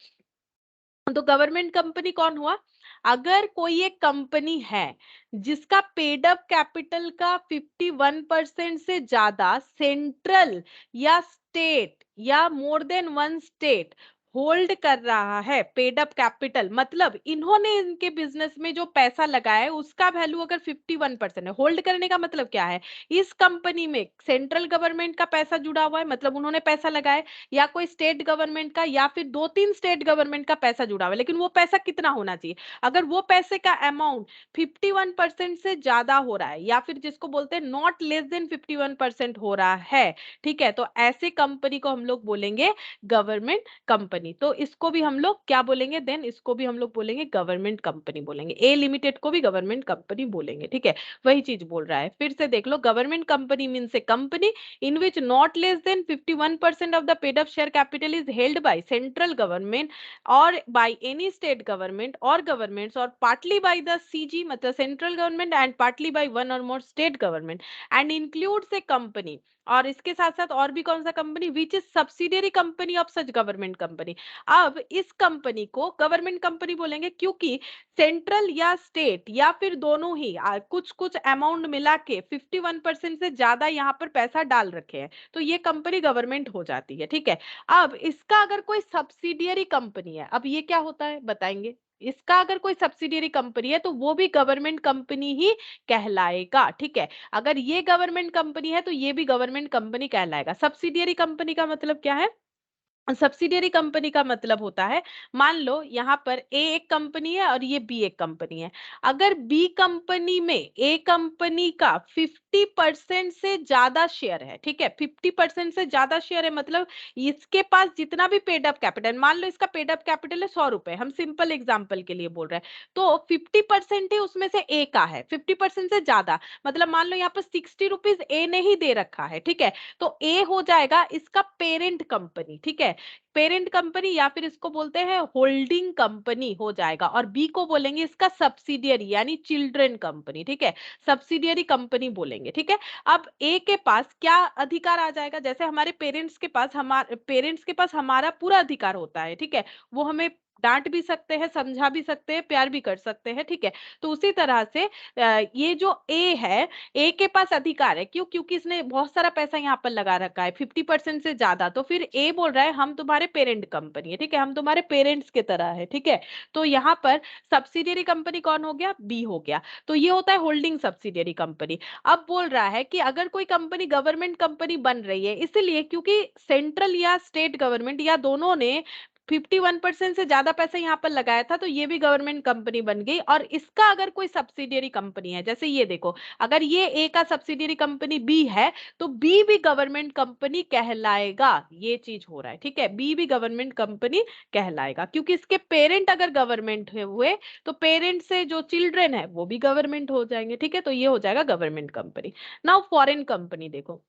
Speaker 1: तो गवर्नमेंट कंपनी कौन हुआ, अगर कोई एक कंपनी है जिसका पेड अप कैपिटल का 51% से ज्यादा सेंट्रल या स्टेट या मोर देन वन स्टेट होल्ड कर रहा है पेड अप कैपिटल, मतलब इन्होंने इनके बिजनेस में जो पैसा लगाया है उसका वैल्यू अगर 51% है। होल्ड करने का मतलब क्या है, इस कंपनी में सेंट्रल गवर्नमेंट का पैसा जुड़ा हुआ है, मतलब उन्होंने पैसा लगाया है, या कोई स्टेट गवर्नमेंट का, या फिर 2-3 स्टेट गवर्नमेंट का पैसा जुड़ा हुआ है, लेकिन वो पैसा कितना होना चाहिए, अगर वो पैसे का अमाउंट 51% से ज्यादा हो रहा है, या फिर जिसको बोलते हैं नॉट लेस देन 51% हो रहा है, ठीक है, तो ऐसे कंपनी को हम लोग बोलेंगे गवर्नमेंट कंपनी। तो इसको भी हम लोग क्या बोलेंगे, देन इसको भी हम लोग बोलेंगे गवर्नमेंट कंपनी बोलेंगे, ए लिमिटेड को भी गवर्नमेंट कंपनी बोलेंगे, ठीक है, वही चीज बोल रहा है। फिर से देख लो, government company means a company in which not less than 51% of the paid up share capital is held by central government or by any state government or governments, or partly by the CG मतलब central government and partly by one or more state government, and includes a company, और इसके साथ साथ और भी कौन सा company, which is subsidiary company of such government company. अब इस कंपनी को गवर्नमेंट कंपनी बोलेंगे क्योंकि सेंट्रल या स्टेट या फिर दोनों ही कुछ कुछ अमाउंट मिला के 51% से ज्यादा यहाँ पर पैसा डाल रखे हैं, तो ये कंपनी गवर्नमेंट हो जाती है, ठीक है। अब इसका अगर कोई सब्सिडियरी कंपनी है, अब ये क्या होता है बताएंगे, इसका अगर कोई सब्सिडियरी कंपनी है तो वो भी गवर्नमेंट कंपनी ही कहलाएगा, ठीक है। अगर ये गवर्नमेंट कंपनी है तो ये भी गवर्नमेंट कंपनी कहलाएगा। सब्सिडियरी कंपनी का मतलब क्या है, सब्सिडियरी कंपनी का मतलब होता है, मान लो यहाँ पर ए एक कंपनी है और ये बी एक कंपनी है, अगर बी कंपनी में ए कंपनी का 50% से ज्यादा शेयर है, ठीक है, 50% से ज्यादा शेयर है, मतलब इसके पास जितना भी पेड अप कैपिटल, मान लो इसका पेड अप कैपिटल है 100 रुपए, हम सिंपल एग्जाम्पल के लिए बोल रहे हैं, तो 50% ही उसमें से ए का है, 50% से ज्यादा, मतलब मान लो यहाँ पर 60 रुपीज ए ने ही दे रखा है, ठीक है, तो ए हो जाएगा इसका पेरेंट कंपनी, ठीक है, पेरेंट कंपनी, या फिर इसको बोलते हैं होल्डिंग कंपनी हो जाएगा, और बी को बोलेंगे इसका सब्सिडियरी यानी चिल्ड्रन कंपनी, ठीक है, सब्सिडियरी कंपनी बोलेंगे, ठीक है। अब ए के पास क्या अधिकार आ जाएगा, जैसे हमारे पेरेंट्स के पास हमारा पूरा अधिकार होता है, ठीक है, वो हमें डांट भी सकते हैं, समझा भी सकते हैं, प्यार भी कर सकते हैं, ठीक है, तो उसी तरह से ये जो ए है, ए के पास अधिकार है, क्यों, क्योंकि इसने बहुत सारा पैसा यहाँ पर लगा रखा है 50% से ज्यादा, तो फिर ए बोल रहा है हम तुम्हारे पेरेंट कंपनी है, ठीक है, हम तुम्हारे पेरेंट्स की तरह है, ठीक है, तो यहाँ पर सब्सिडियरी कंपनी कौन हो गया, बी हो गया, तो ये होता है होल्डिंग सब्सिडियरी कंपनी। अब बोल रहा है कि अगर कोई कंपनी गवर्नमेंट कंपनी बन रही है, इसलिए क्योंकि सेंट्रल या स्टेट गवर्नमेंट या दोनों ने 51% से ज्यादा पैसा यहाँ पर लगाया था, तो ये भी गवर्नमेंट कंपनी बन गई, और इसका अगर कोई सब्सिडियरी कंपनी है, जैसे ये देखो, अगर ये ए का सब्सिडियरी कंपनी बी है, तो बी भी गवर्नमेंट कंपनी कहलाएगा, ये चीज हो रहा है, ठीक है, बी भी गवर्नमेंट कंपनी कहलाएगा, क्योंकि इसके पेरेंट अगर गवर्नमेंट हुए तो पेरेंट से जो चिल्ड्रन है वो भी गवर्नमेंट हो जाएंगे, ठीक है, तो ये हो जाएगा government company. Now foreign company देखो,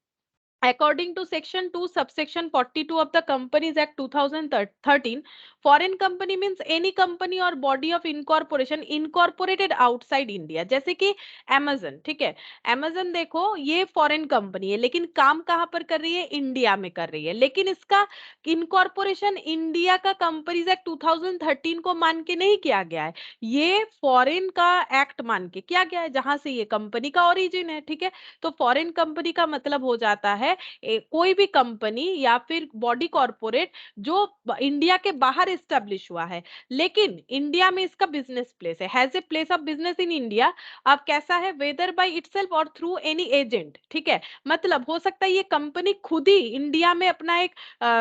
Speaker 1: according to section 2 subsection 42 of the companies act 2013, foreign company means any company or body of incorporation incorporated outside india, जैसे कि amazon, ठीक है, amazon देखो ये फॉरेन कंपनी है, लेकिन काम कहाँ पर कर रही है, इंडिया में कर रही है, लेकिन इसका इनकॉर्पोरेशन इंडिया का कंपनीज एक्ट 2013 को मान के नहीं किया गया है, ये फॉरेन का एक्ट मान के किया गया है, जहां से ये कंपनी का ओरिजिन है, ठीक है। तो फॉरेन कंपनी का मतलब हो जाता है कोई भी कंपनी या फिर बॉडी कॉर्पोरेट जो इंडिया के बाहर एस्टेब्लिश हुआ है, लेकिन इंडिया में इसका बिजनेस प्लेस है, has a place of business in India. अब कैसा है, वेदर बाय इटसेल्फ और थ्रू एनी एजेंट, ठीक है, मतलब हो सकता है ये कंपनी खुद ही इंडिया में अपना एक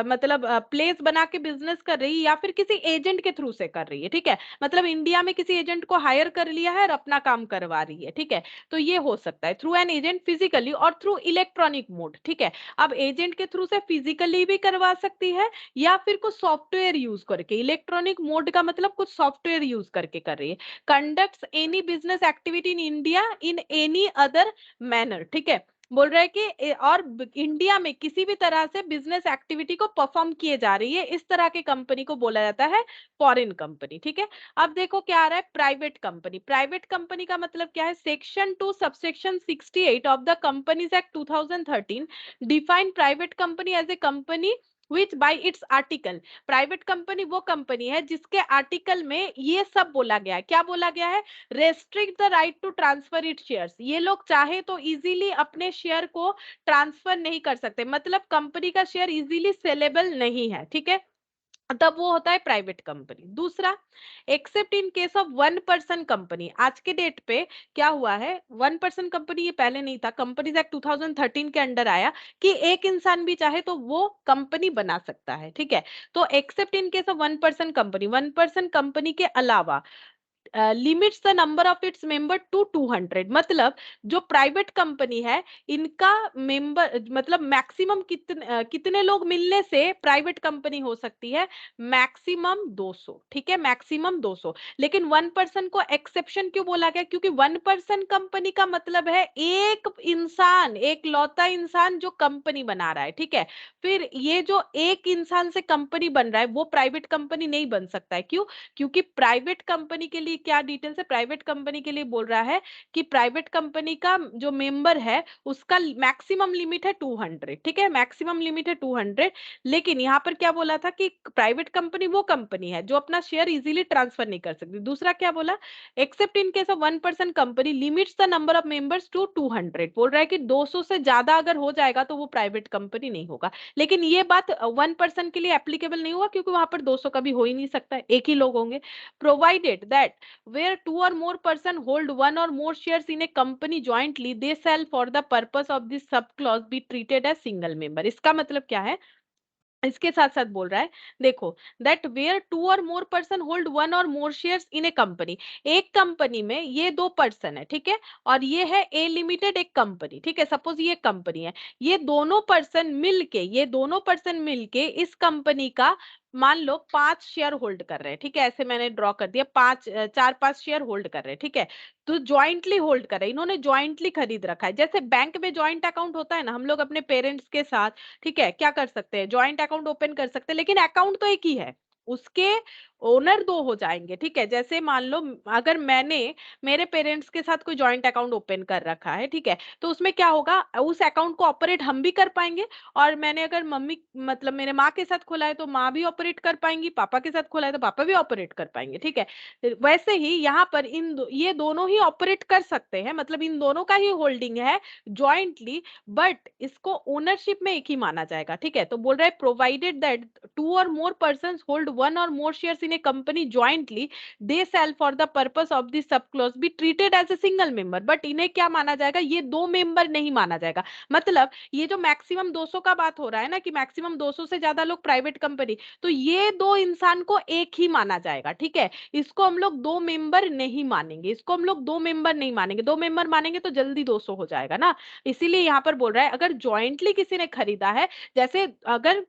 Speaker 1: मतलब प्लेस बना के बिजनेस कर रही है, या फिर किसी एजेंट के थ्रू से कर रही है, ठीक है, मतलब इंडिया में किसी एजेंट को हायर कर लिया है और अपना काम करवा रही है, ठीक है, तो ये हो सकता है थ्रू एन एजेंट फिजिकली और थ्रू इलेक्ट्रॉनिक मोड, ठीक है। अब एजेंट के थ्रू से फिजिकली भी करवा सकती है, या फिर कुछ सॉफ्टवेयर यूज करके, इलेक्ट्रॉनिक मोड का मतलब कुछ सॉफ्टवेयर यूज करके कर रही है, conducts any business activity in India in any other manner, ठीक है, बोल रहा है कि और इंडिया में किसी भी तरह से बिजनेस एक्टिविटी को परफॉर्म किए जा रही है, इस तरह के कंपनी को बोला जाता है फॉरेन कंपनी, ठीक है। अब देखो क्या आ रहा है, प्राइवेट कंपनी, प्राइवेट कंपनी का मतलब क्या है, section 2 subsection 68 of the companies act 2013 define private company as a company which by its article, private company वो कंपनी है जिसके आर्टिकल में ये सब बोला गया है, क्या बोला गया है, restrict the right to transfer it shares, ये लोग चाहे तो इजीली अपने शेयर को ट्रांसफर नहीं कर सकते, मतलब कंपनी का शेयर इजीली सेलेबल नहीं है, ठीक है। तब वो होता है प्राइवेट कंपनी। दूसरा, accept in case of 1 person company. आज के डेट पे क्या हुआ है, 1 पर्सन कंपनी ये पहले नहीं था, कंपनीज एक्ट 2013 के अंडर आया कि एक इंसान भी चाहे तो वो कंपनी बना सकता है, ठीक है। तो except in case of 1 person company, 1 person company के अलावा limits the number of its member to 200। मतलब जो प्राइवेट कंपनी है, इनका मेंबर मतलब मैक्सिमम कितने लोग मिलने से प्राइवेट कंपनी हो सकती है, मैक्सिमम 200, ठीक है, मैक्सिमम 200। लेकिन 1 पर्सन को एक्सेप्शन क्यों बोला गया, क्योंकि 1 पर्सन कंपनी का मतलब है एक इंसान, एक लौता इंसान जो कंपनी बना रहा है, ठीक है। फिर ये जो एक इंसान से कंपनी बन रहा है वो प्राइवेट कंपनी नहीं बन सकता है, क्यों, क्योंकि प्राइवेट कंपनी के लिए क्या डिटेल्स है, प्राइवेट कंपनी के लिए बोल रहा है कि प्राइवेट कंपनी का जो मेंबर है उसका मैक्सिमम लिमिट है 200, ठीक है, मैक्सिमम लिमिट है 200। लेकिन यहाँ पर क्या बोला था कि प्राइवेट कंपनी वो कंपनी है जो अपना शेयर इजीली ट्रांसफर नहीं कर सकती। दूसरा क्या बोला, except in case of 1 person company limits the number of members to 200। बोल रहा है कि 200 से ज्यादा अगर हो जाएगा तो वो प्राइवेट कंपनी नहीं होगा। लेकिन ये बात 1 पर्सन के लिए एप्लीकेबल नहीं हुआ, क्योंकि वहां पर 200 कभी हो ही नहीं सकता है, एक ही लोग होंगे। Provided that where two or more person hold one or more shares in a company jointly, they shall for the purpose of this sub clause be treated as single member। इसका मतलब क्या है, इसके साथ साथ बोल रहा है, देखो, दैट वेयर टू और more person hold one or more shares in a company. एक कंपनी में ये 2 पर्सन है, ठीक है, और ये है ए लिमिटेड एक कंपनी, ठीक है, सपोज ये कंपनी है, ये दोनों पर्सन मिलके इस कंपनी का मान लो 5 शेयर होल्ड कर रहे हैं, ठीक है, ऐसे मैंने ड्रॉ कर दिया, 4-5 शेयर होल्ड कर रहे हैं, ठीक है। तो ज्वाइंटली होल्ड कर रहे हैं, इन्होंने ज्वाइंटली खरीद रखा है, जैसे बैंक में ज्वाइंट अकाउंट होता है ना, हम लोग अपने पेरेंट्स के साथ, ठीक है, क्या कर सकते हैं, ज्वाइंट अकाउंट ओपन कर सकते हैं, लेकिन अकाउंट तो एक ही है, उसके ओनर दो हो जाएंगे, ठीक है। जैसे मान लो अगर मैंने मेरे पेरेंट्स के साथ कोई ज्वाइंट अकाउंट ओपन कर रखा है, ठीक है, तो उसमें क्या होगा, उस अकाउंट को ऑपरेट हम भी कर पाएंगे, और मैंने अगर मम्मी मतलब मेरे माँ के साथ खोला है तो माँ भी ऑपरेट कर पाएंगी, पापा के साथ खोला है तो पापा भी ऑपरेट कर पाएंगे, ठीक है। वैसे ही यहाँ पर ये दोनों ही ऑपरेट कर सकते हैं, मतलब इन दोनों का ही होल्डिंग है ज्वाइंटली, बट इसको ओनरशिप में एक ही माना जाएगा, ठीक है। तो बोल रहा है प्रोवाइडेड दैट टू और more person hold one or more shares in a company jointly, they shall for the purpose of this sub clause be treated as a single member. But इन्हें क्या माना जाएगा, ये दो मेंबर नहीं माना जाएगा। मतलब ये जो मैक्सिमम 200 का बात हो रहा है ना, कि मैक्सिमम 200 से ज्यादा लोग प्राइवेट कंपनी, तो ये दो इंसान को एक ही माना जाएगा, ठीक है। इसको हम लोग दो मेंबर नहीं मानेंगे, इसको हम लोग दो मेंबर नहीं मानेंगे, दो मेंबर मानेंगे तो जल्दी 200 हो जाएगा ना। इसीलिए यहाँ पर बोल रहा है अगर ज्वाइंटली किसी ने खरीदा है, जैसे अगर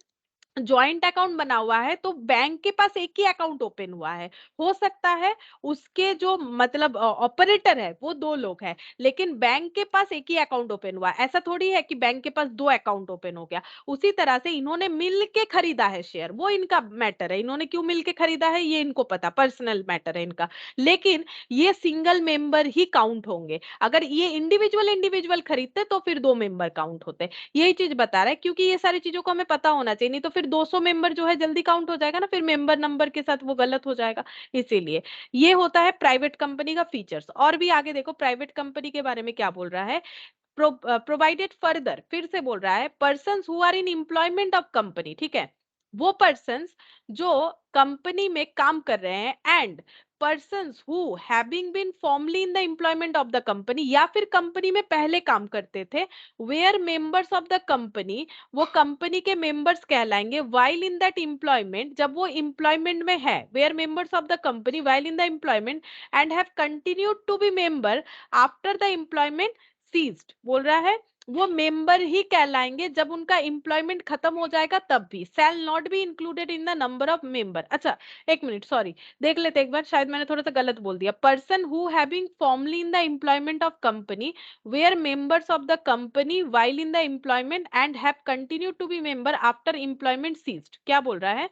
Speaker 1: ज्वाइंट अकाउंट बना हुआ है तो बैंक के पास एक ही अकाउंट ओपन हुआ है, हो सकता है उसके जो मतलब ऑपरेटर है वो दो लोग हैं, लेकिन बैंक के पास एक ही अकाउंट ओपन हुआ है, ऐसा थोड़ी है कि बैंक के पास दो अकाउंट ओपन हो गया। उसी तरह से इन्होंने मिल के खरीदा है शेयर, वो इनका मैटर है, इन्होंने क्यों मिल के खरीदा है ये इनको पता, पर्सनल मैटर है इनका। लेकिन ये सिंगल मेंबर ही काउंट होंगे, अगर ये इंडिविजुअल इंडिविजुअल खरीदते तो फिर दो मेंबर काउंट होते। यही चीज बता रहा है, क्योंकि ये सारी चीजों को हमें पता होना चाहिए, नहीं तो फिर 200 मेंबर जो है जल्दी काउंट हो जाएगा ना, फिर मेंबर नंबर के साथ वो गलत हो जाएगा। इसीलिए ये होता है प्राइवेट कंपनी का फीचर्स। और भी आगे देखो प्राइवेट कंपनी के बारे में क्या बोल रहा है, प्रोवाइडेड फर्दर, फिर से बोल रहा है persons who are in employment of company, ठीक है, वो पर्सन्स जो कंपनी में काम कर रहे हैं, and persons who having been formerly in the employment of the company, या फिर कंपनी में पहले काम करते थे, where members of the company, वो कंपनी के मेंबर्स कहलाएंगे, वाइल इन दैट एम्प्लॉयमेंट, जब वो एम्प्लॉयमेंट में है, where members of the company while in the employment and have continued to be member after the employment ceased. बोल रहा है वो मेंबर ही कहलाएंगे जब उनका एम्प्लॉयमेंट खत्म हो जाएगा तब भी, shall not be included in the number of member. अच्छा, एक मिनट, सॉरी, देख लेते एक बार, शायद मैंने थोड़ा सा गलत बोल दिया। Person who having formally in the employment of company where members of the company while in the employment and have continued to be member after employment ceased. क्या बोल रहा है,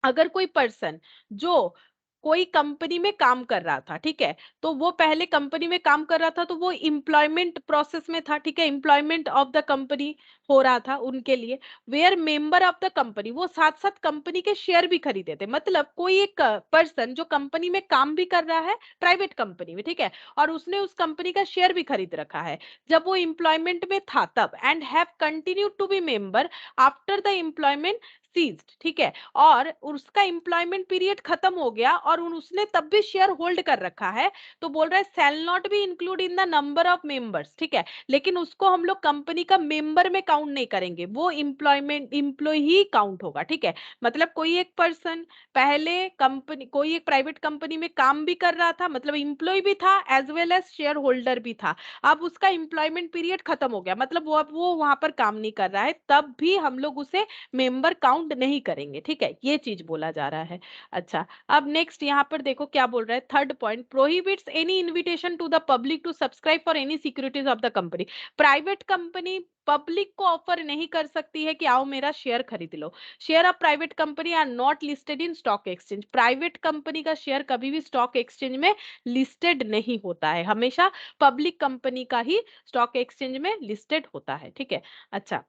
Speaker 1: अगर कोई पर्सन जो कोई कंपनी में काम कर रहा था, ठीक है, तो वो पहले कंपनी में काम कर रहा था तो वो एम्प्लॉयमेंट प्रोसेस में था, ठीक है, एम्प्लॉयमेंट ऑफ द कंपनी हो रहा था उनके लिए, where member of the company, वो साथ साथ कंपनी के शेयर भी खरीदे थे। मतलब कोई एक पर्सन जो कंपनी में काम भी कर रहा है प्राइवेट कंपनी में, ठीक है, और उसने उस कंपनी का शेयर भी खरीद रखा है जब वो एम्प्लॉयमेंट में था तब, and have continued to be member after the employment ceased, ठीक है, और उसका एम्प्लॉयमेंट पीरियड खत्म हो गया और उसने तब भी शेयर होल्ड कर रखा है, तो बोल रहा है shall not be include in the number of members, ठीक है, लेकिन उसको हम लोग कंपनी का मेंबर में काउंट नहीं करेंगे, वो एम्प्लॉय ही काउंट होगा, ठीक है। मतलब कोई एक पर्सन पहले कंपनी, कोई एक प्राइवेट कंपनी में काम भी कर रहा था, मतलब एम्प्लॉय भी था as well as share holder भी था, अब उसका एम्प्लॉयमेंट पीरियड खत्म हो गया, मतलब वो अब वो वहां पर काम नहीं कर रहा है, तब भी हम लोग उसे मेंबर काउंट नहीं करेंगे, ठीक है, ये चीज बोला जा रहा है। अच्छा, अब नेक्स्ट यहाँ पर देखो क्या बोल रहा है, third point, prohibits any invitation to the public to subscribe for any securities of the company. Private company public को ऑफर नहीं कर सकती है कि आओ मेरा शेयर खरीद लो। Share of private company are not listed in stock exchange. Private company का शेयर कभी भी स्टॉक एक्सचेंज में लिस्टेड नहीं होता है, हमेशा पब्लिक कंपनी का ही स्टॉक एक्सचेंज में लिस्टेड होता है, ठीक है। अच्छा,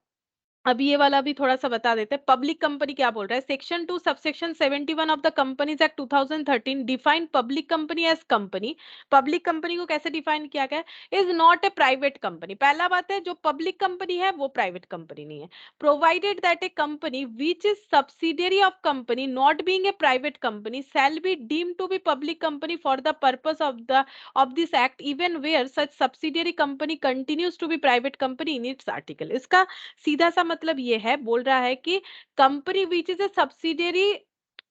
Speaker 1: अब ये वाला भी थोड़ा सा बता देते हैं, पब्लिक कंपनी क्या बोल रहा है, section 2 subsection 71 of the companies act 2013 define public company as company. Public company को कैसे डिफाइन किया गया है, is not a private company. पहला बात है, जो पब्लिक कंपनी है वो प्राइवेट कंपनी नहीं है। Provided that a company which is subsidiary of company not being a private company shall be deemed to be public company for the purpose of this act even where such subsidiary company continues to be private company in its article. इसका सीधा सा मतलब ये है, बोल रहा है कि company which is A subsidiary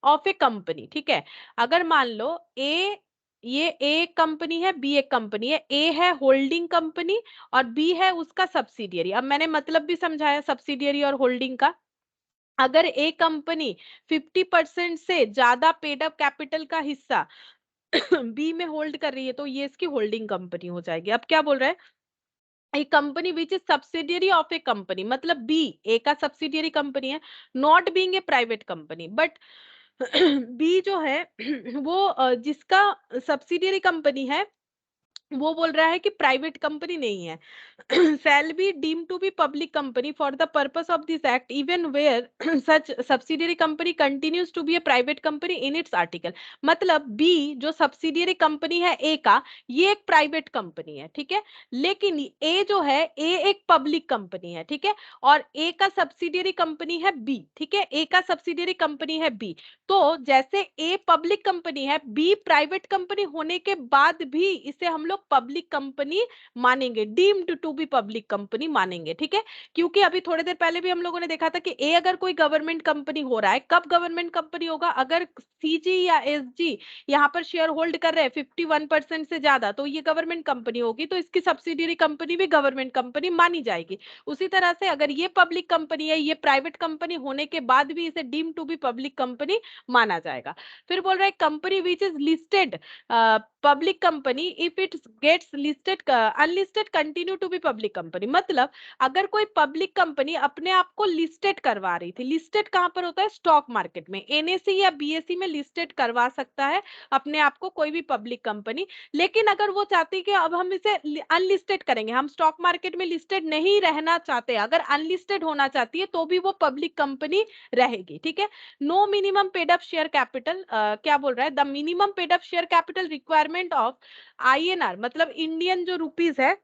Speaker 1: of a company, ठीक है, अगर मान लो ए, ये ए कंपनी है, बी एक कंपनी है, ए है होल्डिंग कंपनी और बी है उसका सब्सिडियरी। अब मैंने मतलब भी समझाया सब्सिडियरी और होल्डिंग का। अगर ए कंपनी 50% से ज्यादा पेड अप कैपिटल का हिस्सा बी में होल्ड कर रही है तो ये इसकी होल्डिंग कंपनी हो जाएगी। अब क्या बोल रहा है, a company which is subsidiary of a company, मतलब बी ए का सब्सिडियरी कंपनी है, not being a private company, but B जो है वो जिसका सब्सिडियरी कंपनी है वो बोल रहा है कि प्राइवेट कंपनी नहीं है, shall be deemed to be public company for the purpose of this act even where such subsidiary company continues to be a private company in its article। मतलब B जो सब्सिडियरी कंपनी है A का, ये एक private company है, ठीक है, लेकिन A जो है A एक पब्लिक कंपनी है, ठीक है, और A का सब्सिडियरी कंपनी है B, ठीक है, A का सब्सिडियरी कंपनी है B। तो जैसे A पब्लिक कंपनी है, B प्राइवेट कंपनी होने के बाद भी इसे हम लोग पब्लिक कंपनी मानेंगे, deemed to be public company मानेंगे, ठीक है। क्योंकि अभी थोड़ी देर पहले भी हम लोगों ने देखा था कि ए अगर कोई गवर्नमेंट कंपनी हो रहा है, कब गवर्नमेंट कंपनी होगा, अगर सीजी या एसजी यहाँ पर शेयर होल्ड कर रहे हैं 51% से ज्यादा, तो ये गवर्नमेंट कंपनी होगी, तो इसकी सब्सिडियरी कंपनी भी गवर्नमेंट कंपनी मानी जाएगी। उसी तरह से अगर ये पब्लिक कंपनी है, ये प्राइवेट कंपनी होने के बाद भी इसे deem to be public company माना जाएगा। फिर बोल रहा है company which is listed public company if it gets listed unlisted continue to be public company. मतलब अगर कोई पब्लिक कंपनी अपने आप को लिस्टेड करवा रही थी, लिस्टेड कहां पर होता है, स्टॉक मार्केट में, एनएसई या बीएसई में लिस्टेड करवा सकता है अपने आप को कोई भी पब्लिक कंपनी, लेकिन अगर वो चाहती कि अब हम इसे अनलिस्टेड करेंगे, हम स्टॉक मार्केट में लिस्टेड नहीं रहना चाहते, अगर अनलिस्टेड होना चाहती है तो भी वो पब्लिक कंपनी रहेगी, ठीक है। No minimum paid up share capital, क्या बोल रहा है, the minimum paid up share capital requirement of INR, मतलब इंडियन जो रुपीज है,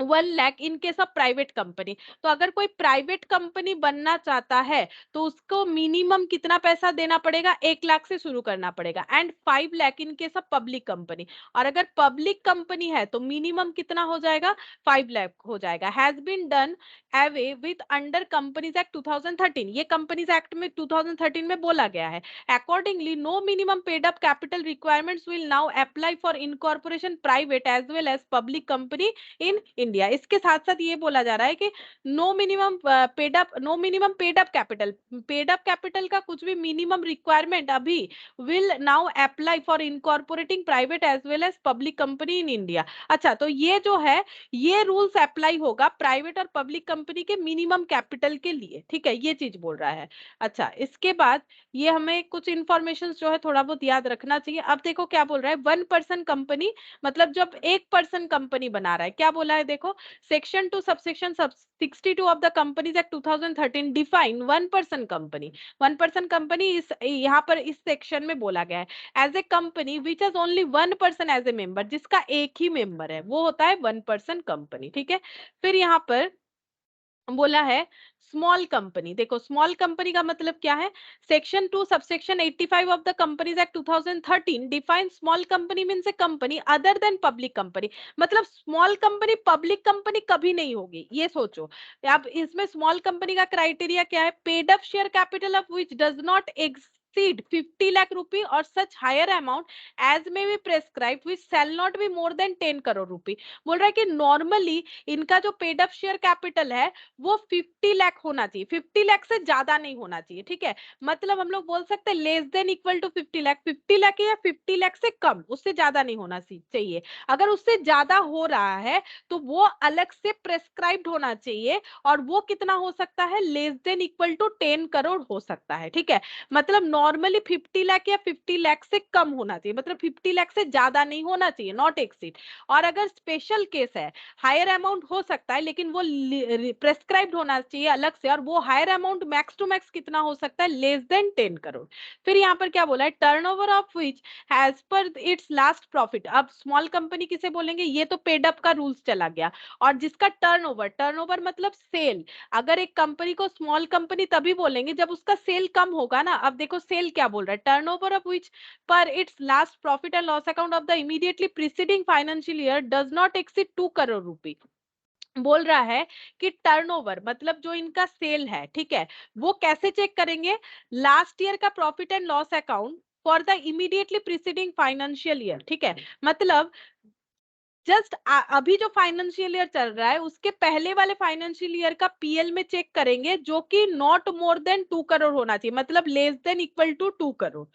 Speaker 1: 1 lakh in case of private company. तो अगर कोई प्राइवेट कंपनी बनना चाहता है तो उसको मिनिमम कितना पैसा देना पड़ेगा, 1 लाख से शुरू करना पड़ेगा, and 5 lakh in case of public company. और अगर पब्लिक कंपनी है तो मिनिमम कितना हो जाएगा, 5 लाख हो जाएगा। Has been done away with under companies act 2013, ये कंपनीज एक्ट में 2013 में बोला गया है। Accordingly no minimum paid up capital requirements will now apply for incorporation private as well as public company in India. इसके साथ साथ ये बोला जा रहा है कि no minimum paid up capital, paid up capital का कुछ भी मिनिमम रिक्वायरमेंट अभी will now apply for incorporating private as well as public company in India. अच्छा, तो ये जो है ये रूल्स अप्लाई होगा प्राइवेट और पब्लिक कंपनी के मिनिमम कैपिटल के लिए, ठीक है, ये चीज बोल रहा है। अच्छा, इसके बाद ये हमें कुछ इंफॉर्मेशन जो है थोड़ा बहुत याद रखना चाहिए। अब देखो क्या बोल रहा है, 1 पर्सन कंपनी, मतलब जब 1 पर्सन कंपनी बना रहा है, क्या बोला है देखो, section 2 subsection 62 of the companies act 2013 डिफाइन 1 पर्सन कंपनी। 1 पर्सन कंपनी इस यहाँ पर इस सेक्शन में बोला गया है as a company which has only 1 person as a member, जिसका एक ही मेंबर है, वो होता है 1 पर्सन कंपनी, ठीक है। फिर यहाँ पर बोला है स्मॉल कंपनी। देखो स्मॉल कंपनी का मतलब क्या है, section 2 subsection 85 of the companies act 2013 define small company means A company other than public company. मतलब स्मॉल कंपनी पब्लिक कंपनी कभी नहीं होगी, ये सोचो। अब इसमें स्मॉल कंपनी का क्राइटेरिया क्या है, paid up share capital of which does not exceed 50 lakh rupee or such higher amount as may be prescribed which shall not be more than 10 crore rupee। बोल रहा है कि नॉर्मली इनका जो paid up share capital है वो 50 लाख होना चाहिए, 50 लाख से ज्यादा नहीं होना चाहिए, ठीक है। मतलब हम लोग बोल सकते हैं less than equal to 50 lakh, 50 lakh या 50 लाख से कम, उससे ज्यादा नहीं होना चाहिए। अगर उससे ज्यादा हो रहा है तो वो अलग से प्रेस्क्राइब्ड होना चाहिए, और वो कितना हो सकता है, less than equal to 10 crore हो सकता है, ठीक है। मतलब नॉर्मली 50 लाख या 50 लाख से कम होना चाहिए, मतलब 50 लाख से ज्यादा नहीं होना चाहिए, नॉट एक्सीड। और अगर स्पेशल केस है, हायर अमाउंट हो सकता है लेकिन वो प्रेस्क्राइब्ड होना चाहिए अलग से, और वो higher amount max to max कितना हो सकता है, लेस देन 10 करोड़। फिर यहाँ पर क्या बोला है, turnover of which as per its last profit. अब स्मॉल कंपनी किसे बोलेंगे, ये तो पेड अप का रूल्स चला गया। और जिसका टर्नओवर, टर्नओवर मतलब सेल, अगर एक कंपनी को स्मॉल कंपनी तभी बोलेंगे जब उसका सेल कम होगा ना। अब देखो सेल क्या बोल रहा है, turnover of which per its last profit and loss account of the immediately preceding financial year does not exceed 2 crore rupee. बोल रहा है कि टर्नओवर मतलब जो इनका सेल है, ठीक है, वो कैसे चेक करेंगे, लास्ट ईयर का profit and loss account for the immediately preceding financial year, ठीक है। मतलब जस्ट अभी जो फाइनेंशियल ईयर चल रहा है उसके पहले वाले फाइनेंशियल ईयर का पीएल में चेक करेंगे, जो कि नॉट मोर देन 2 करोड़ होना चाहिए, मतलब less than equal to 2 crore.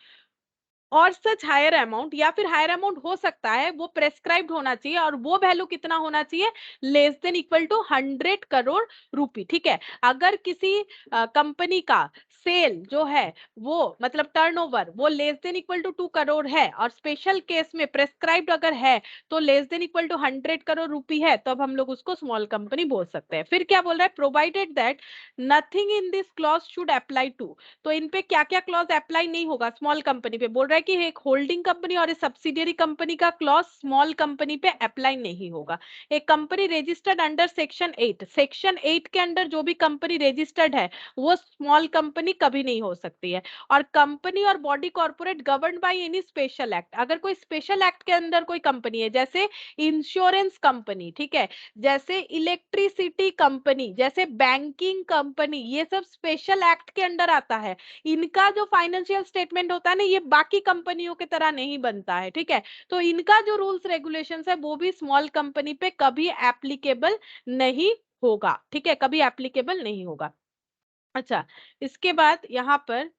Speaker 1: और सच हायर अमाउंट, या फिर हायर अमाउंट हो सकता है, वो प्रेस्क्राइब्ड होना चाहिए, और वो वैल्यू कितना होना चाहिए, less than equal to 100 crore rupee, ठीक है। अगर किसी कंपनी का सेल जो है वो मतलब टर्नओवर वो less than equal to 2 crore है, और स्पेशल केस में प्रेस्क्राइब्ड अगर है तो less than equal to 100 crore rupee है, तो अब हम लोग उसको स्मॉल कंपनी बोल सकते हैं। फिर क्या बोल रहा है, provided that nothing in this clause should apply to. तो इन पे क्या क्या क्लॉज अप्लाई नहीं होगा स्मॉल कंपनी पे, बोल रहा है कि एक होल्डिंग कंपनी और एक सब्सिडियरी कंपनी का क्लॉज स्मॉल कंपनी पे अप्लाई नहीं होगा। एक company registered under section 8, section 8 के अंडर जो भी कंपनी रजिस्टर्ड है वो स्मॉल कंपनी कभी नहीं हो सकती है। और कंपनी और body corporate govern by any special act, अगर कोई स्पेशल एक्ट के अंदर कोई कंपनी है, जैसे इंश्योरेंस कंपनी, ठीक है, जैसे इलेक्ट्रिसिटी कंपनी, जैसे बैंकिंग कंपनी, ये सब स्पेशल एक्ट के अंडर आता है। इनका जो फाइनेंशियल स्टेटमेंट होता है ना, ये बाकी कंपनियों की तरह नहीं बनता है, ठीक है। तो इनका जो रूल्स रेगुलेशंस है वो भी स्मॉल कंपनी पे कभी एप्लीकेबल नहीं होगा, ठीक है, कभी एप्लीकेबल नहीं होगा। अच्छा, इसके बाद यहाँ पर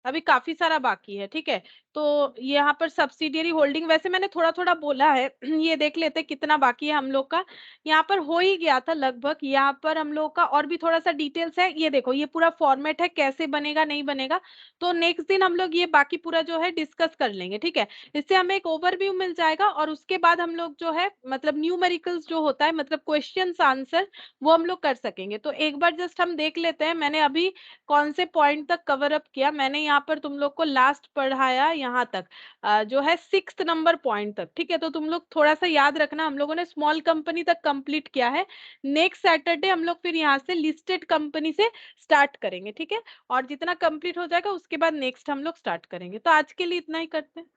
Speaker 1: अभी काफी सारा बाकी है, ठीक है। तो यहाँ पर सब्सिडियरी होल्डिंग वैसे मैंने थोड़ा थोड़ा बोला है ये देख लेते हैं कितना बाकी है हम लोग का। यहाँ पर हो ही गया था लगभग, यहाँ पर हम लोग का और भी थोड़ा सा डिटेल्स है, ये देखो ये पूरा फॉर्मेट है, कैसे बनेगा नहीं बनेगा, तो नेक्स्ट दिन हम लोग ये बाकी पूरा जो है डिस्कस कर लेंगे, ठीक है। इससे हमें एक ओवरव्यू मिल जाएगा, और उसके बाद हम लोग जो है मतलब न्यूमेरिकल्स जो होता है मतलब क्वेश्चन आंसर, वो हम लोग कर सकेंगे। तो एक बार जस्ट हम देख लेते हैं, मैंने अभी कौन से पॉइंट तक कवर अप किया। मैंने यहाँ पर तुम लोग को लास्ट पढ़ाया यहाँ तक जो है 6th नंबर पॉइंट तक, ठीक है। तो तुम लोग थोड़ा सा याद रखना, हम लोगों ने स्मॉल कंपनी तक कंप्लीट किया है। नेक्स्ट सैटरडे हम लोग फिर यहाँ से लिस्टेड कंपनी से स्टार्ट करेंगे, ठीक है। और जितना कंप्लीट हो जाएगा उसके बाद नेक्स्ट हम लोग स्टार्ट करेंगे। तो आज के लिए इतना ही करते हैं।